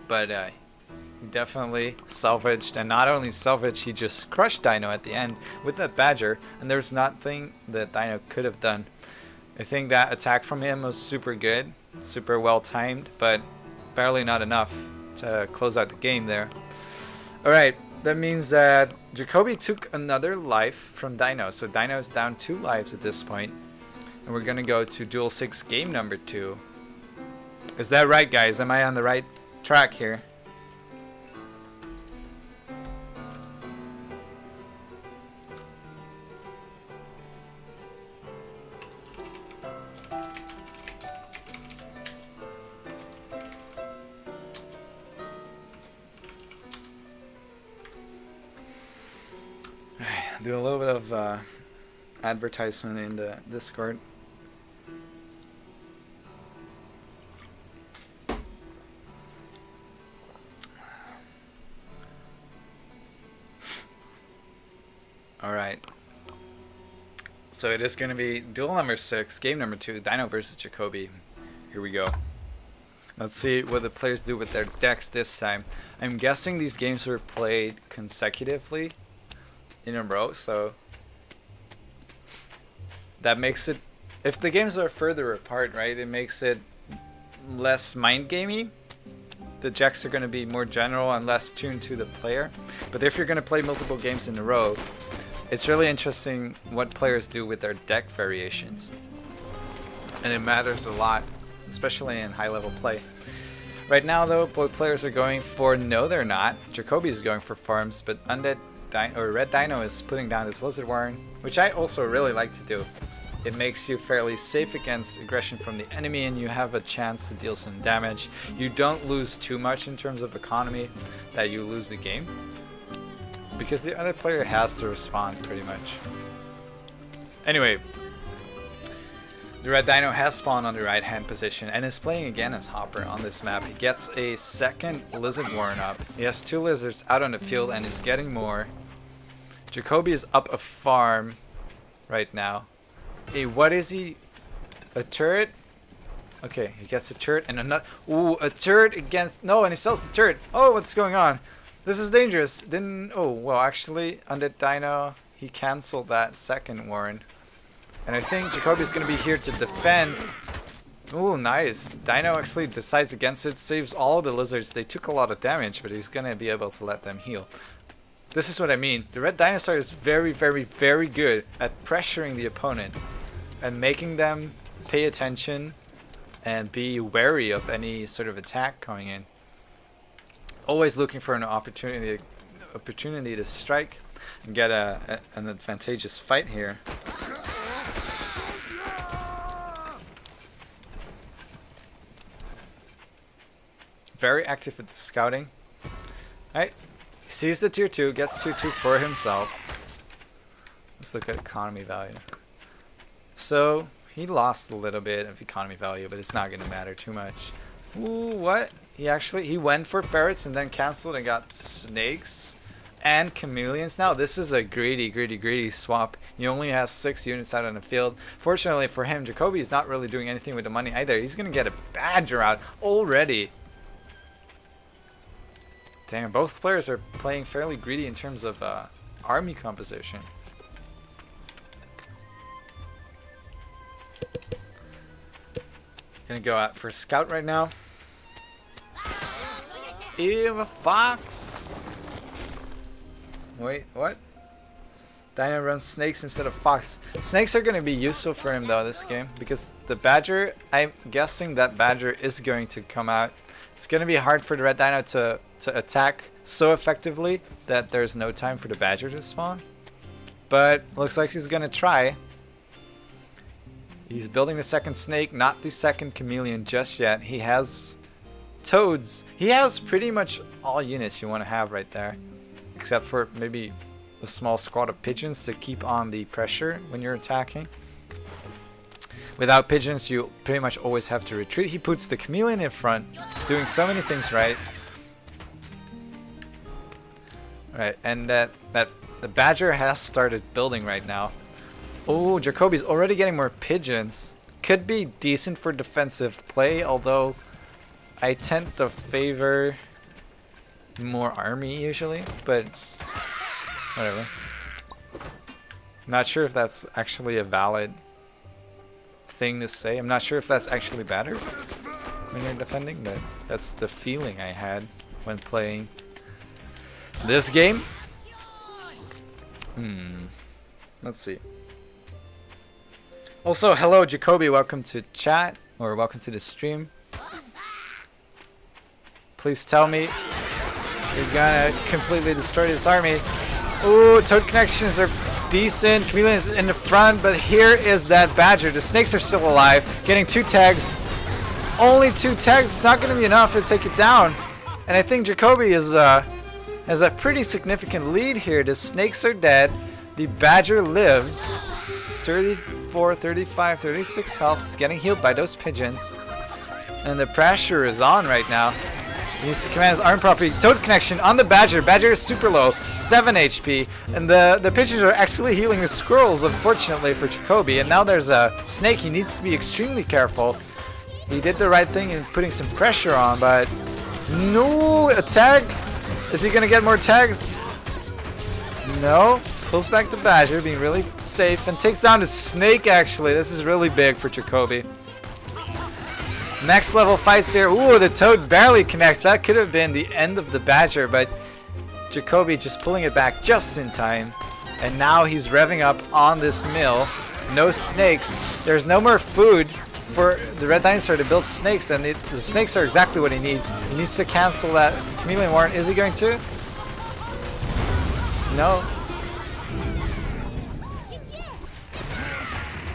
but he definitely salvaged, and not only salvaged, he just crushed Dino at the end with that Badger, and there's nothing that Dino could have done. I think that attack from him was super good, super well timed, but barely not enough to close out the game there. Alright, that means that Jacoby took another life from Dino, so Dino's down 2 lives at this point. And we're gonna go to Duel 6 game number 2. Is that right, guys? Am I on the right track here? Do a little bit of advertisement in the Discord. Alright. So it is going to be duel number 6, game number 2, Dino versus Jacoby. Here we go. Let's see what the players do with their decks this time. I'm guessing these games were played consecutively in a row, so that makes it, if the games are further apart, right, it makes it less mind gamey. The decks are going to be more general and less tuned to the player. But if you're going to play multiple games in a row, it's really interesting what players do with their deck variations, and it matters a lot, especially in high level play. Right now though, both players are going for, no they're not, Jacoby is going for farms, but Red Dino is putting down this Lizard Warren, which I also really like to do. It makes you fairly safe against aggression from the enemy, and you have a chance to deal some damage. You don't lose too much in terms of economy that you lose the game, because the other player has to respond pretty much. Anyway, the Red Dino has spawned on the right hand position and is playing again as Hopper on this map. He gets a second Lizard Warren up. He has 2 lizards out on the field and is getting more. Jacoby is up a farm right now. Hey, what is he? A turret? Okay, he gets a turret and another. Ooh, a turret against. No, and he sells the turret. Oh, what's going on? This is dangerous. Didn't. Oh, well, actually, Undead Dino, he canceled that second Warren. And I think Jacoby's going to be here to defend. Ooh, nice. Dino actually decides against it, saves all the lizards. They took a lot of damage, but he's going to be able to let them heal. This is what I mean. The Red Dinosaur is very, very, very good at pressuring the opponent and making them pay attention and be wary of any sort of attack coming in. Always looking for an opportunity to strike and get an advantageous fight here. Very active with the scouting. Alright, he sees the tier 2, gets tier 2 for himself. Let's look at economy value. So he lost a little bit of economy value, but it's not going to matter too much. Ooh, what? He went for ferrets and then canceled and got snakes and chameleons. Now this is a greedy swap. He only has 6 units out on the field. Fortunately for him, Jacoby is not really doing anything with the money either. He's going to get a badger out already. Damn, both players are playing fairly greedy in terms of army composition. Gonna go out for scout right now. Ew, a fox. Wait, what? Dino runs snakes instead of fox. Snakes are gonna be useful for him though this game, because the badger, I'm guessing that badger is going to come out. It's gonna be hard for the Red Dino to attack so effectively that there's no time for the badger to spawn. but looks like he's gonna try. He's building the second snake, not the second chameleon just yet. He has toads. He has pretty much all units you want to have right there, except for maybe a small squad of pigeons to keep on the pressure when you're attacking. Without pigeons, you pretty much always have to retreat. He puts the chameleon in front, doing so many things right. Right, and the badger has started building right now. Oh, Jacoby's already getting more pigeons. Could be decent for defensive play, although I tend to favor more army usually, but whatever. Not sure if that's actually a valid thing to say. I'm not sure if that's actually better when you're defending, but that's the feeling I had when playing this game. Let's see. Also, hello Jacoby, welcome to chat, or welcome to the stream. Please tell me you're gonna completely destroy this army. Ooh, toad connections are decent. Chameleon is in the front, but here is that badger. The snakes are still alive, getting 2 tags. Only 2 tags is not gonna be enough to take it down. And I think Jacoby is has a pretty significant lead here. The snakes are dead. The badger lives. 34, 35, 36 health. Is getting healed by those pigeons. And the pressure is on right now. He needs to command his arm properly. Toad connection on the badger. Badger is super low, 7 HP. And the pigeons are actually healing the squirrels, unfortunately, for Jacoby. And now there's a snake. He needs to be extremely careful. He did the right thing in putting some pressure on, but no, a tag. Is he gonna get more tags? No. Pulls back the badger, being really safe, and takes down the snake. Actually, this is really big for Jacoby. Next level fights here. Ooh, the toad barely connects. That could have been the end of the badger, but Jacoby just pulling it back just in time. And now he's revving up on this mill. No snakes. There's no more food for the red dinosaur to build snakes, and the snakes are exactly what he needs. He needs to cancel that chameleon warrant. Is he going to? No.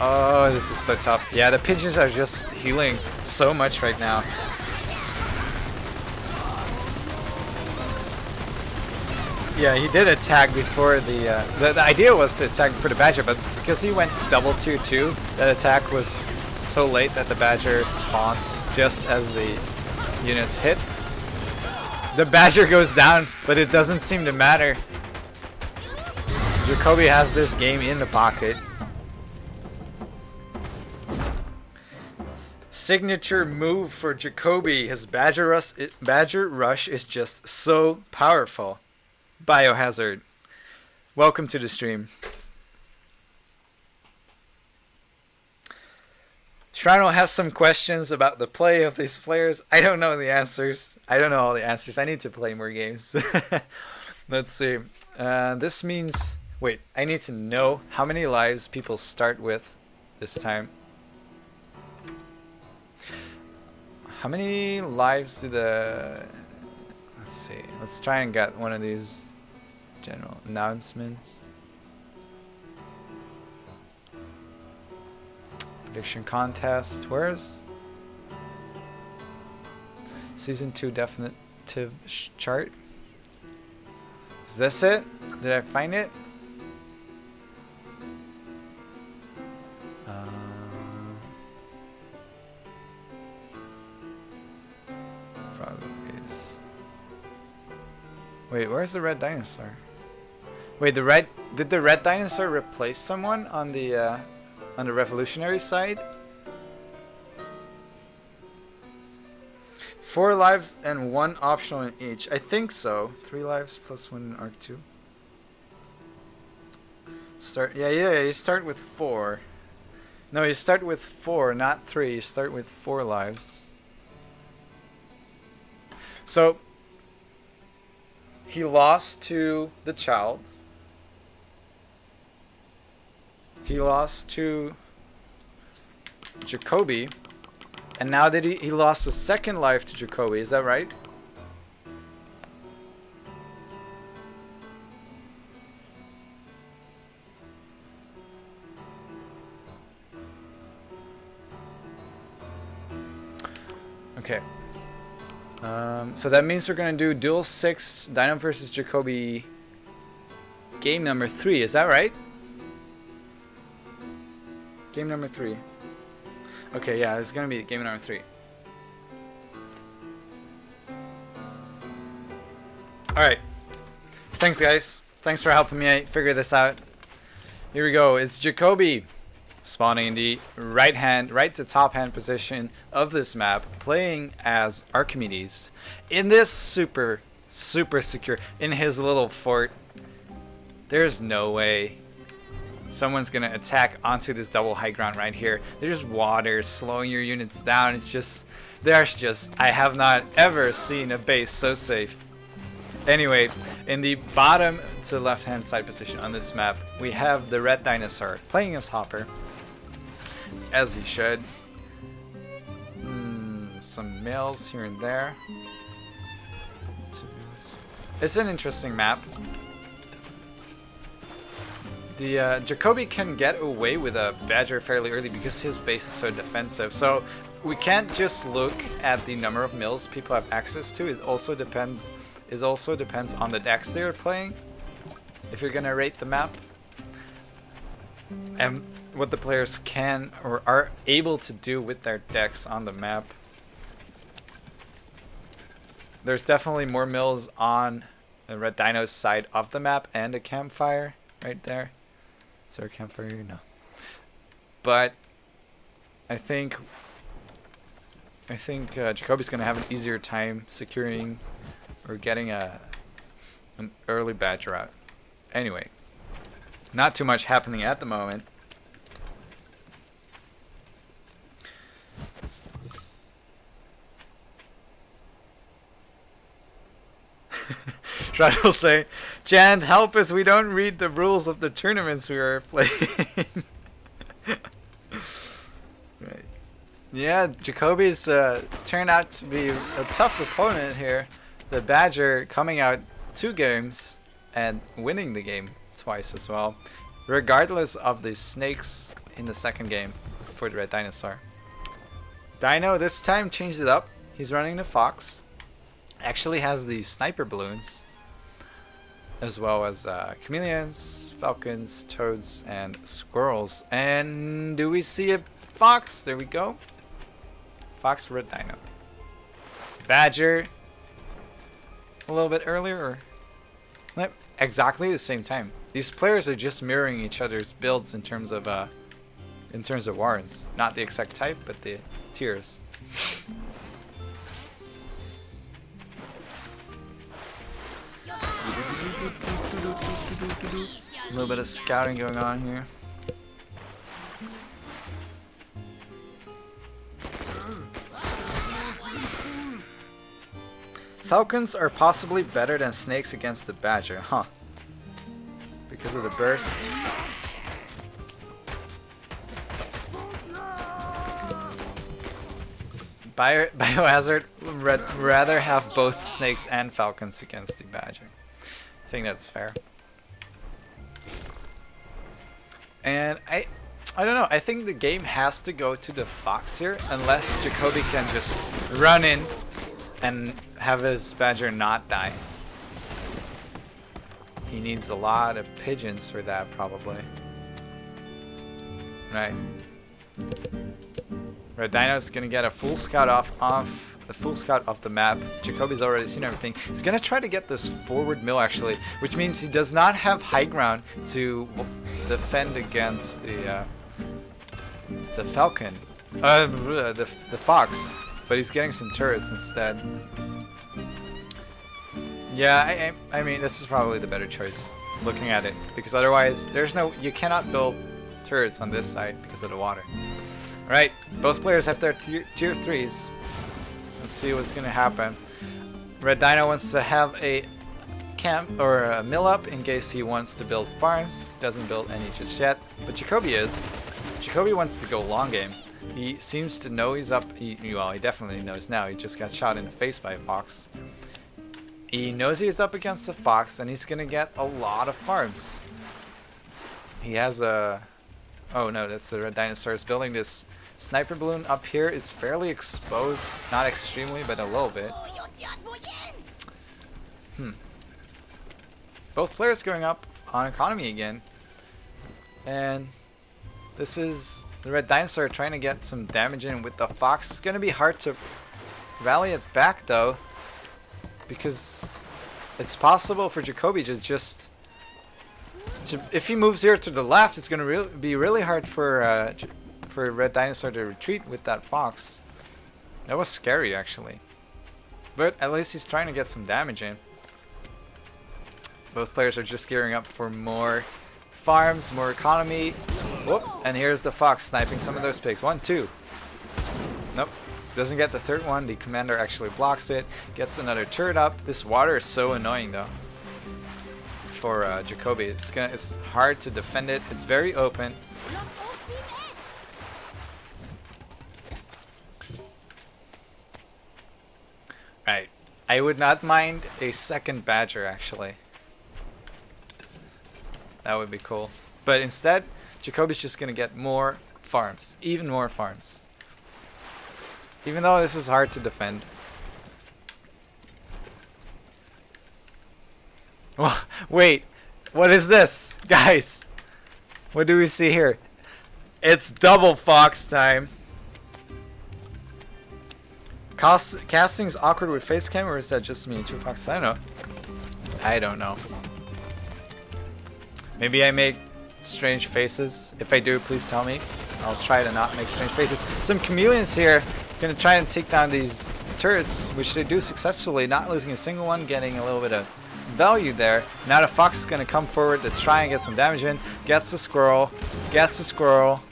Oh, this is so tough. Yeah, the pigeons are just healing so much right now. Yeah, he did attack before the idea was to attack for the badger, but because he went double 2-2, that attack was so late that the badger spawned just as the units hit. The badger goes down, but it doesn't seem to matter. Jacoby has this game in the pocket. Signature move for Jacoby. His Badger Rush is just so powerful. Biohazard. Welcome to the stream. Shrino has some questions about the play of these players. I don't know the answers. I don't know all the answers. I need to play more games. Let's see. This means... Wait, I need to know how many lives people start with this time. How many lives do the... Let's see. Let's try and get one of these general announcements. Prediction contest. Where's... Season 2 definitive chart? Is this it? Did I find it? Wait, where's the red dinosaur? Wait, did the red dinosaur replace someone on the revolutionary side? 4 lives and 1 optional in each. I think so. 3 lives plus 1 in Arc 2. Yeah, you start with 4. No, you start with 4, not 3. You start with 4 lives. So he lost to the child. He lost to Jacoby. And now that he lost a second life to Jacoby. Is that right? Okay. So that means we're gonna do Duel 6 Dino versus Jacoby game number 3. Is that right? Game number 3. Okay, yeah, it's gonna be game number 3. Alright. Thanks, guys. Thanks for helping me figure this out. Here we go. It's Jacoby spawning in the right to top hand position of this map, playing as Archimedes in this super secure, in his little fort. There's no way someone's gonna attack onto this double high ground right here. There's water slowing your units down. It's just, I have not ever seen a base so safe. Anyway, in the bottom to left hand side position on this map, we have the red dinosaur playing as Hopper, as he should. Some males here and there. It's an interesting map. The Jacoby can get away with a Badger fairly early because his base is so defensive. So we can't just look at the number of mills people have access to. It also depends on the decks they're playing, if you're gonna rate the map, and what the players can or are able to do with their decks on the map. There's definitely more mills on the Red Dino's side of the map and a campfire right there. Is there a campfire here? No. But I think Jacoby's gonna have an easier time securing or getting an early Badger out. Anyway, not too much happening at the moment. Shad will say, Jan, help us, we don't read the rules of the tournaments we are playing. Right. Yeah, Jacoby's turned out to be a tough opponent here. The Badger coming out 2 games and winning the game twice as well, regardless of the snakes in the second game for the Red Dinosaur. Dino this time changed it up. He's running the Fox. Actually has the sniper balloons, as well as chameleons, falcons, toads, and squirrels. And do we see a fox? There we go. Fox for Red Dino. Badger a little bit earlier, or exactly the same time. These players are just mirroring each other's builds in terms of warrants, not the exact type, but the tiers. A little bit of scouting going on here. Falcons are possibly better than snakes against the Badger, huh? Because of the burst. Biohazard would rather have both snakes and falcons against the Badger. I think that's fair. And I don't know, I think the game has to go to the Fox here, unless Jacoby can just run in and have his Badger not die. He needs a lot of pigeons for that, probably. Right. Red Dino's gonna get a full scout off the map. Jacoby's already seen everything. He's gonna try to get this forward mill actually, which means he does not have high ground to defend against the falcon, the fox. But he's getting some turrets instead. Yeah, I mean, this is probably the better choice, looking at it, because otherwise you cannot build turrets on this side because of the water. Alright, both players have their tier 3s. Let's see what's gonna happen. Red Dino wants to have a camp or a mill up in case he wants to build farms. Doesn't build any just yet, but Jacoby is. Jacoby wants to go long game. He seems to know he's up. Well, he definitely knows now. He just got shot in the face by a fox. He knows he's up against a fox, and he's gonna get a lot of farms. He has a... Oh no, that's the Red Dinosaur is building this Sniper balloon up here is fairly exposed. Not extremely, but a little bit. Both players going up on economy again. And this is the Red Dinosaur trying to get some damage in with the Fox. It's going to be hard to rally it back though, because it's possible for Jacoby to just... if he moves here to the left, it's going to be really hard for Red Dinosaur to retreat with that Fox. That was scary actually. But at least he's trying to get some damage in. Both players are just gearing up for more farms, more economy. Whoop, and here's the Fox sniping some of those pigs. 1, 2. Nope. Doesn't get the third one. The commander actually blocks it. Gets another turret up. This water is so annoying though. For Jacoby. It's hard to defend it. It's very open. Right. I would not mind a second Badger actually. That would be cool. But instead, Jacoby's just going to get more farms. Even more farms. Even though this is hard to defend. Wait. What is this? Guys. What do we see here? It's double Fox time. Casting's awkward with face cam, or is that just me and 2 Foxes? I don't know. Maybe I make strange faces. If I do, please tell me. I'll try to not make strange faces. Some chameleons here gonna try and take down these turrets, which they do successfully, not losing a single one, getting a little bit of value there. Now the Fox is gonna come forward to try and get some damage in. Gets the squirrel. Gets the squirrel.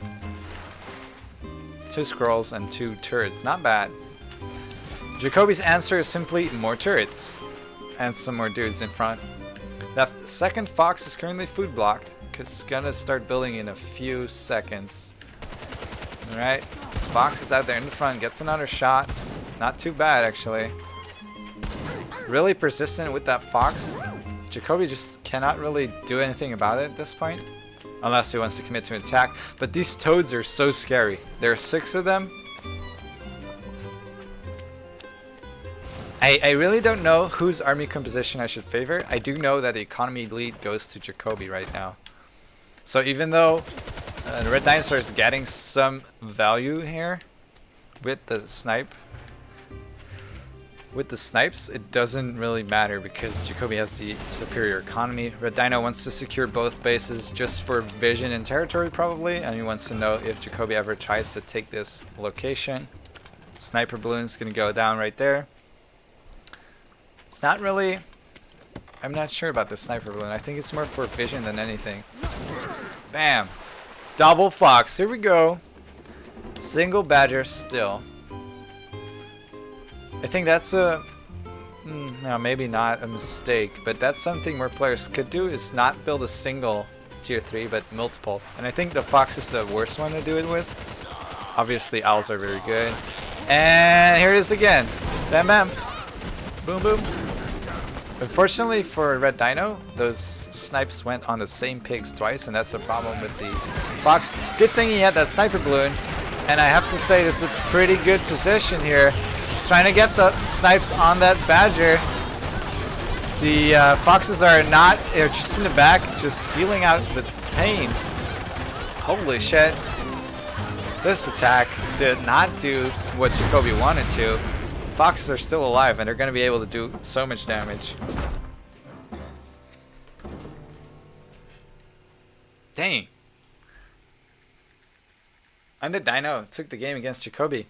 2 squirrels and 2 turrets. Not bad. Jacoby's answer is simply more turrets. And some more dudes in front. That second Fox is currently food blocked, because it's gonna start building in a few seconds. Alright, Fox is out there in the front, gets another shot. Not too bad actually. Really persistent with that Fox. Jacoby just cannot really do anything about it at this point. Unless he wants to commit to an attack. But these toads are so scary. There are 6 of them. I really don't know whose army composition I should favor. I do know that the economy lead goes to Jacoby right now. So even though the Red Dinosaur is getting some value here with the snipes, it doesn't really matter because Jacoby has the superior economy. Red Dino wants to secure both bases just for vision and territory probably, and he wants to know if Jacoby ever tries to take this location. Sniper balloon's gonna go down right there. It's not really... I'm not sure about the sniper balloon. I think it's more for vision than anything. Bam! Double Fox. Here we go. Single Badger still. I think that's a... no, maybe not a mistake, but that's something more players could do, is not build a single tier 3, but multiple. And I think the Fox is the worst one to do it with. Obviously, owls are very good. And here it is again. Bam, bam. Boom, boom. Unfortunately for Red Dino, those snipes went on the same pigs twice, and that's the problem with the Fox. Good thing he had that sniper balloon, and I have to say this is a pretty good position here. Trying to get the snipes on that Badger. The Foxes are not, they're just in the back, just dealing out the pain. Holy shit. This attack did not do what Jacoby wanted to. Foxes are still alive and they're going to be able to do so much damage. Dang. And the Dino took the game against Jacoby.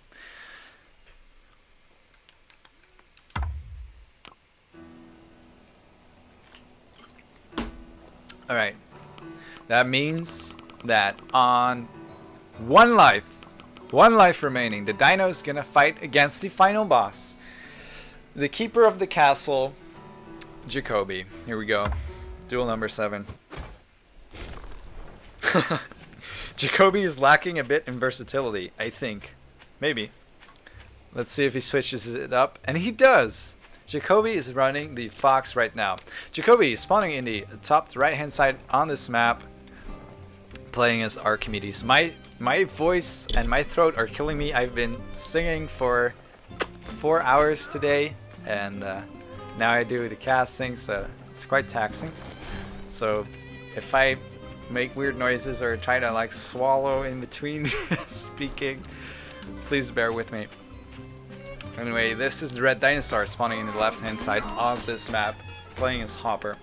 Alright. That means that on one life remaining, the Dino is gonna fight against the final boss, the keeper of the castle, Jacoby. Here we go. Duel number 7. Jacoby is lacking a bit in versatility, I think. Maybe. Let's see if he switches it up. And he does! Jacoby is running the Fox right now. Jacoby is spawning in the top right hand side on this map, playing as Archimedes. My My voice and my throat are killing me. I've been singing for 4 hours today, and now I do the casting, so it's quite taxing. So if I make weird noises or try to like swallow in between speaking, please bear with me. Anyway, this is the red dinosaur spawning in the left hand side of this map, playing as Hopper.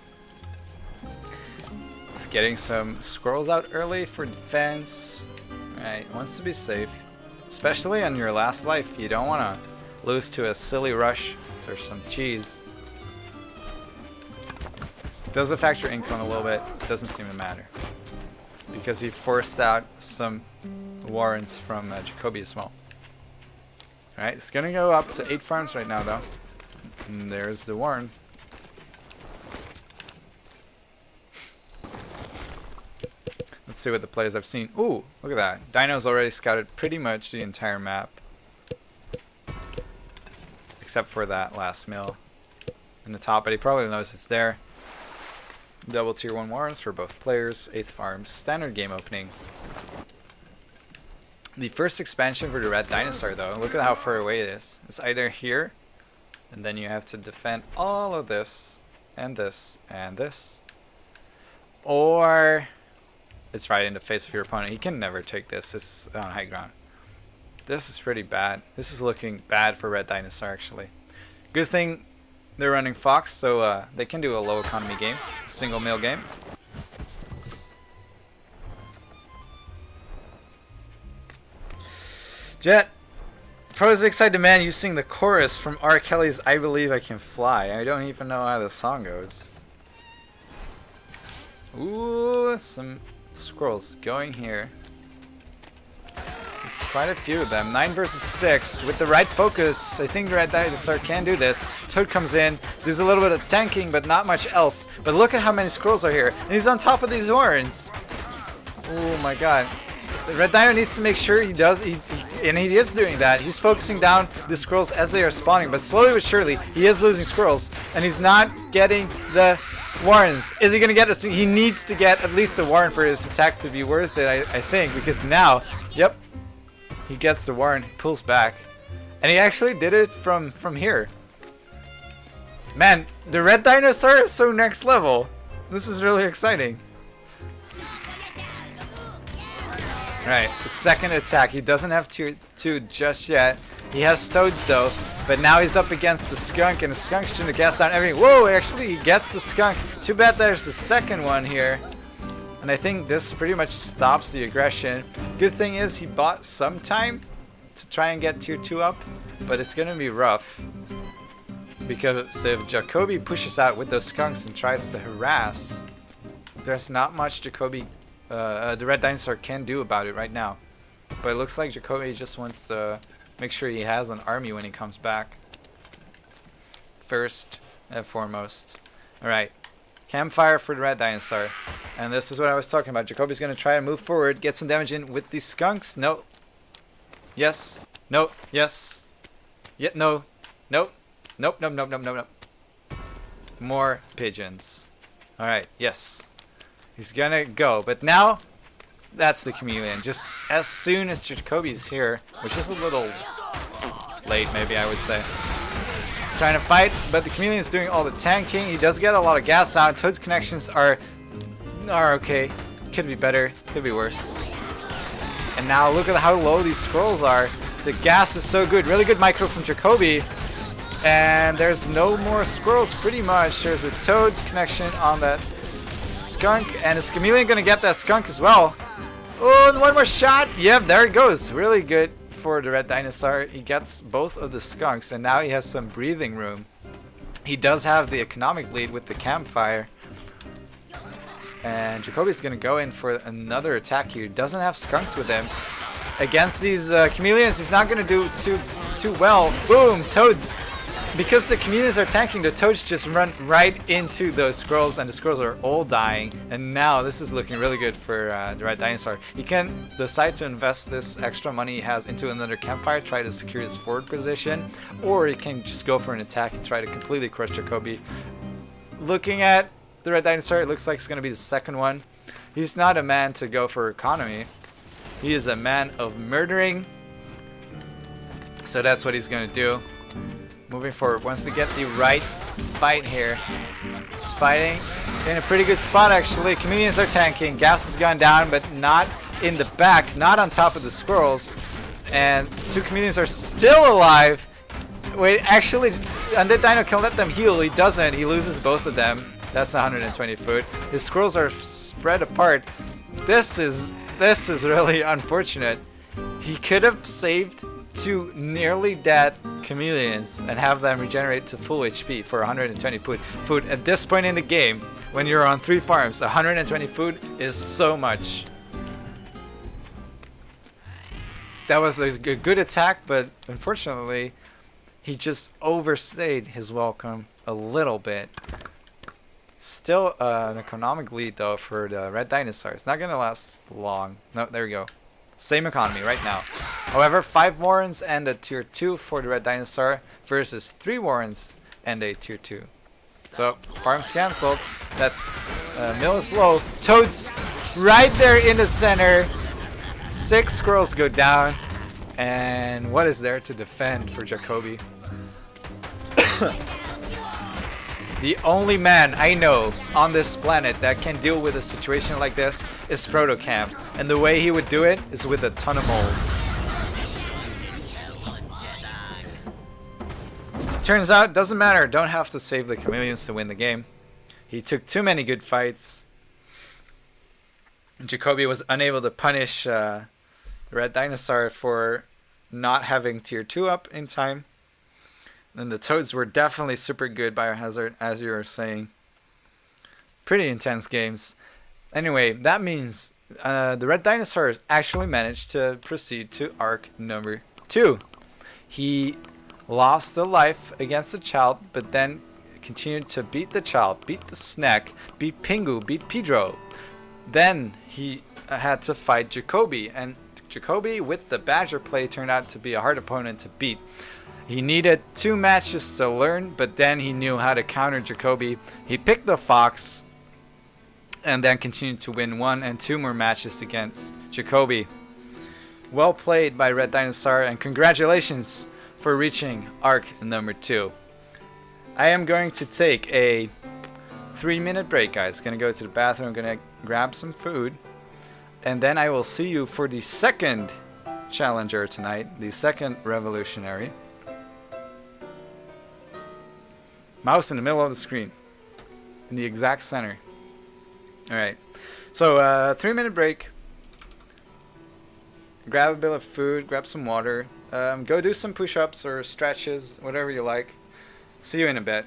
It's getting some squirrels out early for defense. Alright, wants to be safe, especially on your last life. You don't want to lose to a silly rush or some cheese. Does affect your income a little bit, doesn't seem to matter, because he forced out some warrants from Jacoby as well. Alright, it's gonna go up to 8 farms right now though. And there's the warren. Let's see what the plays I've seen. Ooh, look at that. Dino's already scouted pretty much the entire map, except for that last mill in the top, but he probably knows it's there. Double tier 1 warrants for both players, 8th farms, standard game openings. The first expansion for the red dinosaur though, look at how far away it is. It's either here, and then you have to defend all of this, and this, and this, or it's right in the face of your opponent. He can never take this. This is on high ground. This is pretty bad. This is looking bad for red dinosaur actually. Good thing they're running Fox, so they can do a low economy game, a single mill game. Jet, pros excited man, you sing the chorus from R. Kelly's I Believe I Can Fly. I don't even know how the song goes. Ooh, some squirrels going here. There's quite a few of them. 9 versus 6. With the right focus, I think the red dinosaur can do this. Toad comes in. There's a little bit of tanking, but not much else. But look at how many squirrels are here. And he's on top of these horns. Oh my god. The red dino needs to make sure he does, and he is doing that. He's focusing down the squirrels as they are spawning, but slowly but surely, he is losing squirrels, and he's not getting the warrens. Is he going to get this? He needs to get at least a warren for his attack to be worth it, I think, because now, yep, he gets the warren, pulls back, and he actually did it from here. Man, the red dinosaur is so next level. This is really exciting. Right, the second attack. He doesn't have tier 2 just yet. He has toads though, but now he's up against the skunk, and the skunk's trying to gas down everything. Whoa, actually he gets the skunk. Too bad there's the second one here. And I think this pretty much stops the aggression. Good thing is he bought some time to try and get tier 2 up, but it's gonna be rough. Because if Jacoby pushes out with those skunks and tries to harass, there's not much Jacoby the red dinosaur can do about it right now. But it looks like Jacoby just wants to make sure he has an army when he comes back. First and foremost. Alright. Campfire for the red dinosaur. And this is what I was talking about. Jacoby's going to try to move forward, get some damage in with these skunks. No. Yes. No. Yes. Yet no. Nope. Nope. Nope. Nope. Nope. Nope. Nope. More pigeons. Alright. Yes. He's gonna go, but now that's the chameleon. Just as soon as Jacoby's here, which is a little late, maybe I would say. He's trying to fight, but the chameleon's doing all the tanking. He does get a lot of gas out. Toad's connections are okay. Could be better, could be worse. And now look at how low these squirrels are. The gas is so good. Really good micro from Jacoby. And there's no more squirrels pretty much. There's a toad connection on that skunk, and is chameleon gonna get that skunk as well? Oh, and one more shot. Yep, there it goes. Really good for the red dinosaur. He gets both of the skunks, and now he has some breathing room. He does have the economic lead with the campfire, and Jacoby's gonna go in for another attack here. Doesn't have skunks with him against these chameleons. He's not gonna do too well. Boom, toads. Because the chameleons are tanking, the toads just run right into those squirrels, and the squirrels are all dying. And now this is looking really good for the red dinosaur. He can decide to invest this extra money he has into another campfire, try to secure his forward position, or he can just go for an attack and try to completely crush Jacoby. Looking at the red dinosaur, it looks like it's going to be the second one. He's not a man to go for economy. He is a man of murdering. So that's what he's going to do. Moving forward, wants to get the right fight here. He's fighting in a pretty good spot actually. Chameleons are tanking. Gas has gone down, but not in the back, not on top of the squirrels. And 2 chameleons are still alive. Wait, actually, Undead Dino can let them heal. He doesn't. He loses both of them. That's 120 food. His squirrels are spread apart. This is really unfortunate. He could have saved 2 nearly dead chameleons and have them regenerate to full HP for 120 food. At this point in the game, when you're on 3 farms, 120 food is so much. That was a good attack, but unfortunately, he just overstayed his welcome a little bit. Still an economic lead though for the red dinosaur. It's not gonna last long. No, there we go. Same economy right now. However, 5 warrens and a tier 2 for the red dinosaur versus 3 warrens and a tier 2. So farms cancelled. That mill is low. Toads right there in the center. 6 squirrels go down. And what is there to defend for Jacoby? The only man I know on this planet that can deal with a situation like this is Protocam. And the way he would do it is with a ton of moles. Turns out, doesn't matter. Don't have to save the chameleons to win the game. He took too many good fights. Jacoby was unable to punish the red dinosaur for not having tier 2 up in time. And the toads were definitely super good biohazard, as you were saying. Pretty intense games. Anyway, that means the red dinosaurs actually managed to proceed to arc number 2. He lost a life against the child, but then continued to beat the child, beat the snack, beat Pingu, beat Pedro. Then he had to fight Jacoby, and Jacoby with the Badger play turned out to be a hard opponent to beat. He needed 2 matches to learn, but then he knew how to counter Jacoby. He picked the Fox and then continued to win 1 and 2 more matches against Jacoby. Well played by Red Dinosaur, and congratulations for reaching arc number 2. I am going to take a 3-minute break, guys. Gonna go to the bathroom, gonna grab some food, and then I will see you for the second challenger tonight, the second revolutionary. Mouse in the middle of the screen, in the exact center. Alright, so 3-minute break. Grab a bit of food, grab some water, go do some push-ups or stretches, whatever you like. See you in a bit.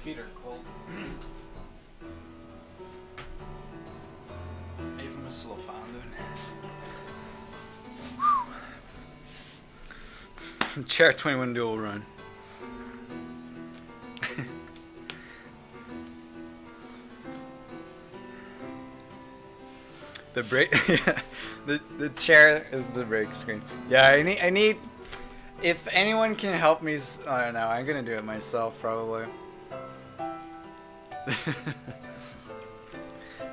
feet are cold. Even med slå fan du. Chair 21 dual run. The break, yeah, the chair is the break screen. Yeah, I need. If anyone can help me, I don't know. I'm gonna do it myself probably.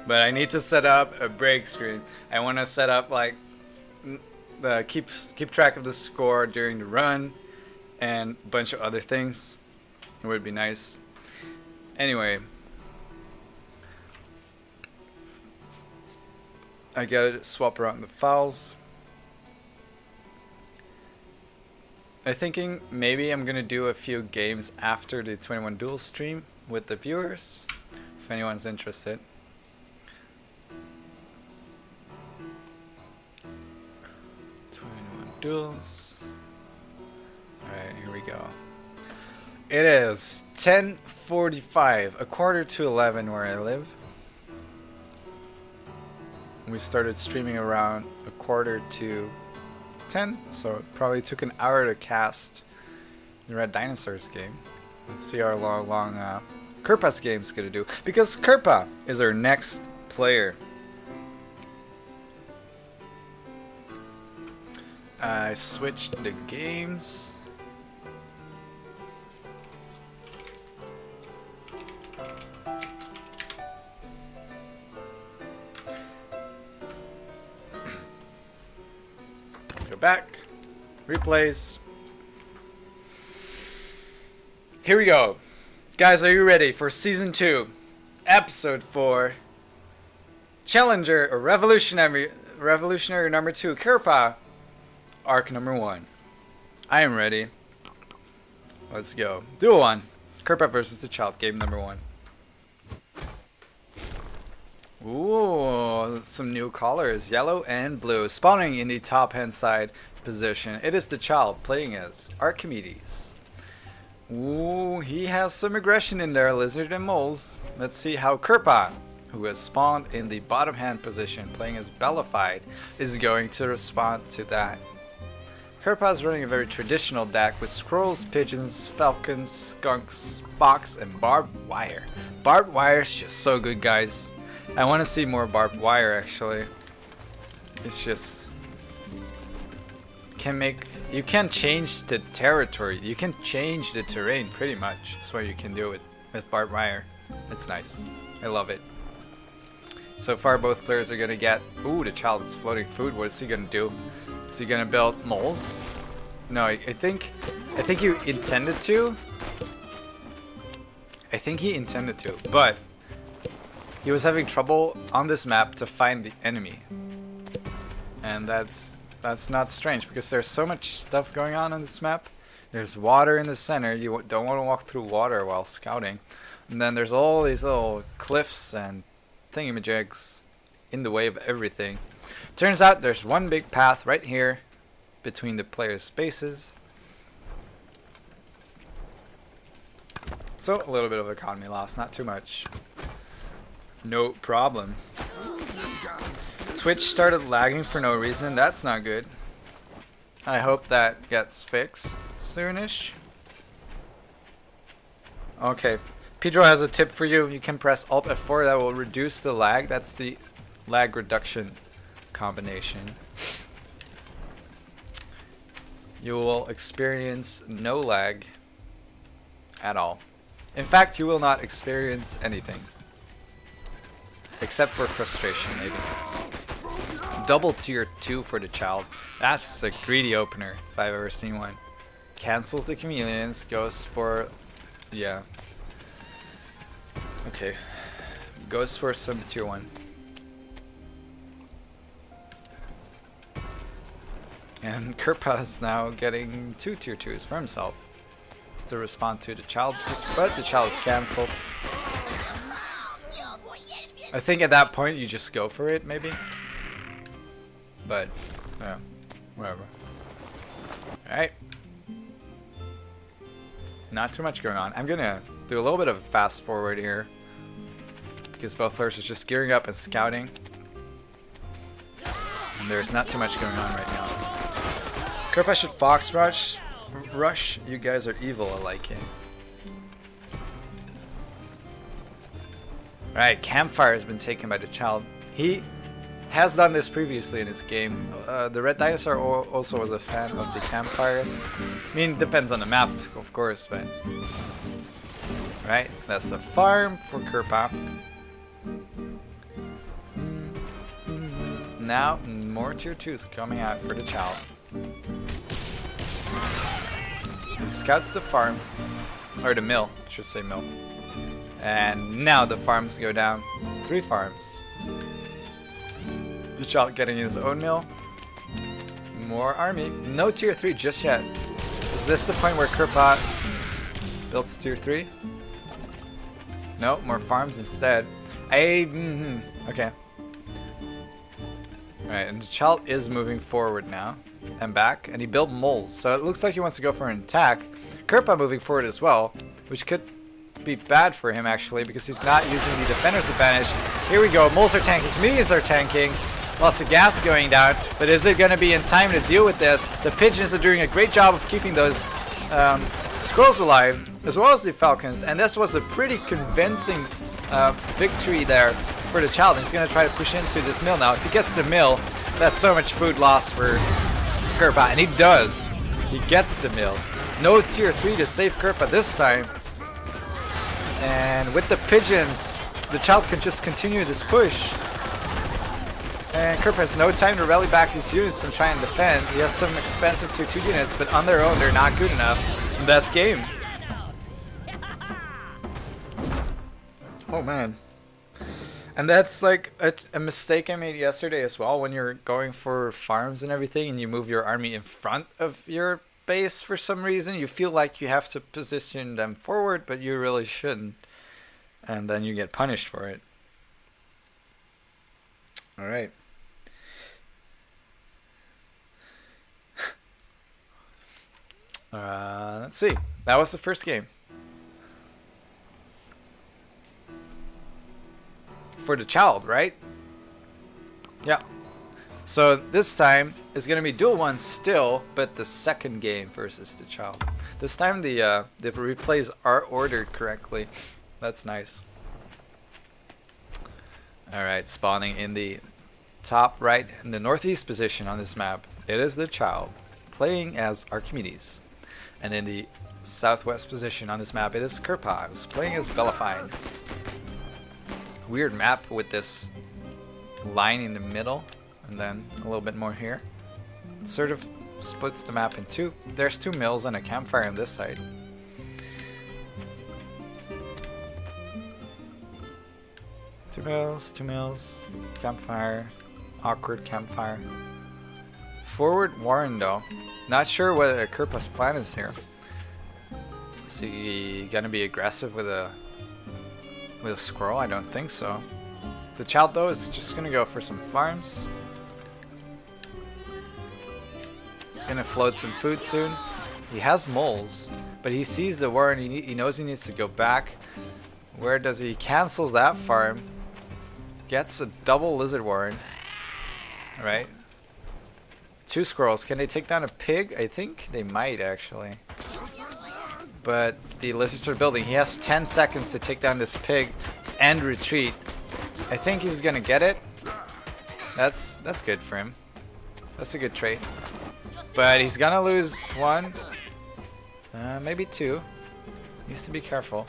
But I need to set up a break screen. I want to set up like the keep track of the score during the run, and a bunch of other things. It would be nice. Anyway. I gotta swap around the files. I'm thinking maybe I'm gonna do a few games after the 21 Duels stream with the viewers, if anyone's interested. Duels. Alright, here we go. It is 10:45, a quarter to 11 where I live. We started streaming around a quarter to 10, so it probably took an hour to cast the Red Dinosaurs game. Let's see how long Kerpa's game's gonna do, because Kerpa is our next player. I switched the games. Go back. Replays. Here we go. Guys, are you ready for Season 2, Episode 4, Challenger or Revolutionary number 2, Kerpa, Arc number 1. I am ready. Let's go. Duel 1. Kerpa versus the Child, game number 1. Ooh, some new colors, yellow and blue, spawning in the top hand side position. It is the Child playing as Archimedes. Ooh, he has some aggression in there, lizard and moles. Let's see how Kerpa, who has spawned in the bottom hand position, playing as Bellified, is going to respond to that. Kerpa is running a very traditional deck with squirrels, pigeons, falcons, skunks, fox, and barbed wire. Barbed wire is just so good, guys. I want to see more barbed wire, actually. It's just... You can change the territory. You can change the terrain, pretty much. That's what you can do with barbed wire. It's nice. I love it. So far, both players are going to get... Ooh, the Child is floating food. What is he going to do? Is he gonna build moles? No, I think you intended to. I think he intended to, but he was having trouble on this map to find the enemy, and that's not strange because there's so much stuff going on this map. There's water in the center. You don't want to walk through water while scouting, and then there's all these little cliffs and thingamajigs in the way of everything. Turns out there's one big path right here between the players' spaces. So a little bit of economy loss, not too much. No problem. Twitch started lagging for no reason. That's not good. I hope that gets fixed soonish. Okay. Pedro has a tip for you. You can press Alt F4. That will reduce the lag. That's the lag reduction combination. You will experience no lag at all. In fact, you will not experience anything except for frustration, maybe. Double tier 2 for the Child. That's a greedy opener if I've ever seen one. Cancels the chameleons, goes for... yeah. Okay. Goes for some tier 1. And Kerpa's now getting 2 tier 2s for himself to respond to the Child's, but the Child is cancelled. I think at that point you just go for it, maybe. But, yeah, whatever. Alright. Not too much going on. I'm gonna do a little bit of a fast forward here because both players are just gearing up and scouting. And there's not too much going on right now. Kerpa should Fox Rush. You guys are evil, I like it. Right, Campfire has been taken by the child. He has done this previously in his game. The Red Dinosaur also was a fan of the Campfires. I mean, depends on the map, of course, but... Right, that's the farm for Kerpa. Now, more tier 2s coming out for the child. He scouts the farm, or the mill, I should say mill. And now the farms go down. 3 farms. The child getting his own mill. More army. No tier 3 just yet. Is this the point where Kerpa builds tier 3? No, more farms instead. Okay. Alright, and the child is moving forward now. And back. And he built moles. So it looks like he wants to go for an attack. Kerpa moving forward as well. Which could be bad for him actually because he's not using the defender's advantage. Here we go. Moles are tanking. Comedians are tanking. Lots of gas going down. But is it going to be in time to deal with this? The pigeons are doing a great job of keeping those squirrels alive as well as the falcons. And this was a pretty convincing victory there for the child. He's going to try to push into this mill now. If he gets the mill, that's so much food lost for Kerpa. And he does. He gets the mill. No tier 3 to save Kerpa this time. And with the pigeons, the child can just continue this push. And Kerpa has no time to rally back his units and try and defend. He has some expensive tier 2 units, but on their own, they're not good enough. And that's game. Oh man. And that's like a mistake I made yesterday as well. When you're going for farms and everything and you move your army in front of your base for some reason, you feel like you have to position them forward, but you really shouldn't. And then you get punished for it. Alright. Let's see. That was the first game. For the child, right? Yeah. So this time is going to be Duel 1 still, but the second game versus the child. This time the replays are ordered correctly. That's nice. Alright, spawning in the top right in the northeast position on this map. It is the child playing as Archimedes. And in the southwest position on this map, it is Kerpa, who's playing as Belafine. Weird map with this line in the middle. And then a little bit more here. It sort of splits the map in two. There's 2 mills and a campfire on this side. Two mills, campfire, awkward campfire. Forward Warren though. Not sure what Kerpa's plan is here. Is he gonna be aggressive with a scroll? I don't think so. The child though is just gonna go for some farms. He's gonna float some food soon. He has moles, but he sees the warren. He knows he needs to go back. Where does he? He cancels that farm. Gets a double lizard warren. Alright. 2 squirrels. Can they take down a pig? I think they might actually. But the lizards are building. He has 10 seconds to take down this pig and retreat. I think he's gonna get it. That's good for him. That's a good trait. But he's gonna lose 1. Maybe 2. Needs to be careful.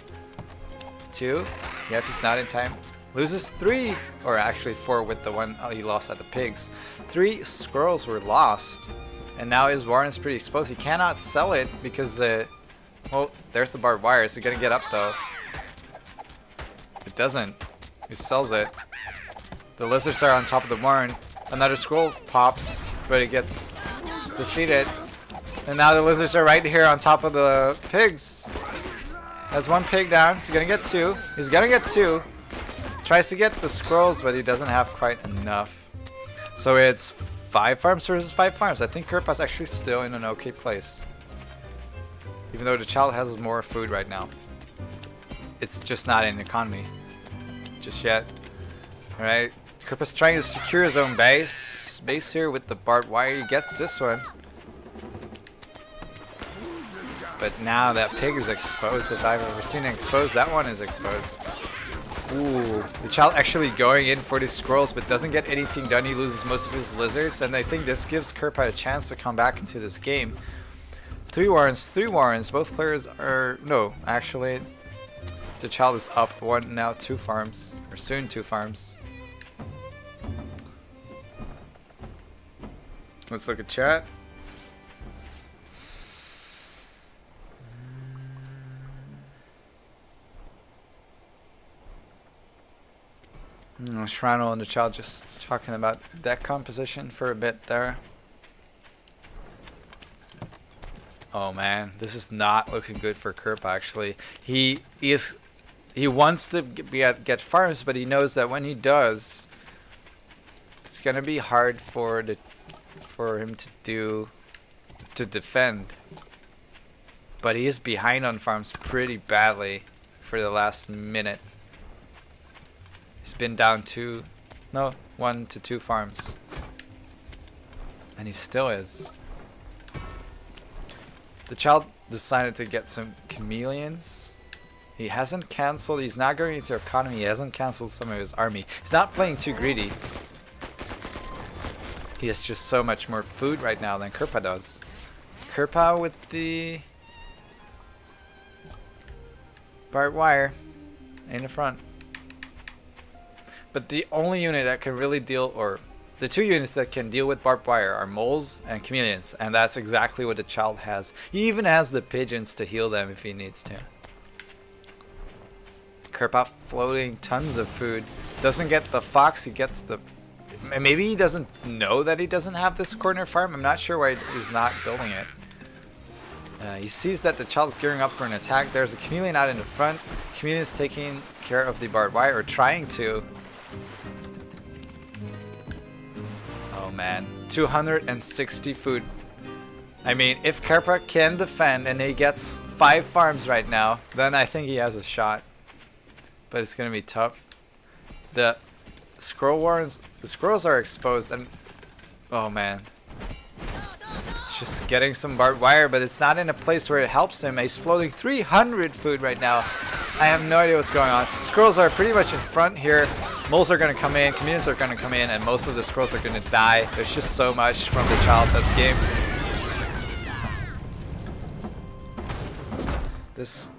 2. Yeah, if he's not in time. Loses 3. Or actually 4 with the one he lost at the pigs. 3 squirrels were lost. And now his warren is pretty exposed. He cannot sell it because well, there's the barbed wire. Is it gonna get up though? It doesn't. He sells it. The lizards are on top of the warren. Another squirrel pops, but it gets defeated. And now the lizards are right here on top of the pigs. Has 1 pig down. He's gonna get 2. He's gonna get 2. Tries to get the squirrels, but he doesn't have quite enough. So it's 5 farms versus 5 farms. I think Kerpa's actually still in an okay place. Even though the child has more food right now. it's just not in economy just yet. Alright, Kirpa's trying to secure his own base here with the barbed wire. He gets this one. But now that pig is exposed. If I've ever seen it exposed, that one is exposed. Ooh, the child actually going in for these squirrels, but doesn't get anything done. He loses most of his lizards, and I think this gives Kirpa a chance to come back into this game. 3 warrens. Both players are... No, actually, the child is up 1 now, 2 farms. Or soon 2 farms. Let's look at chat. Shrino and the child just talking about deck composition for a bit there. Oh man, this is not looking good for Kirpa actually. He wants to get farms, but he knows that when he does, it's gonna be hard for him to defend. But he is behind on farms pretty badly for the last minute. He's been down 1 to 2 farms. And he still is. The child decided to get some chameleons. He hasn't cancelled, he's not going into economy, he hasn't cancelled some of his army. He's not playing too greedy. He has just so much more food right now than Kirpa does. Kirpa with the barbed wire in the front. But the only unit that can really deal, or the 2 units that can deal with barbed wire are moles and chameleons, and that's exactly what the child has. He even has the pigeons to heal them if he needs to. Kirpa floating tons of food. Doesn't get the fox, he gets the... Maybe he doesn't know that he doesn't have this corner farm. I'm not sure why he's not building it. He sees that the child's gearing up for an attack. There's a chameleon out in the front. Chameleon is taking care of the barbed wire, or trying to. Oh man, 260 food. I mean, if Kirpa can defend and he gets 5 farms right now, then I think he has a shot. But it's gonna be tough. The squirrels are exposed, and oh man, it's just getting some barbed wire, but it's not in a place where it helps him. He's floating 300 food right now. I have no idea what's going on. Squirrels are pretty much in front here. Moles are going to come in, chameleons are going to come in, and most of the squirrels are going to die. There's just so much from the child that's game.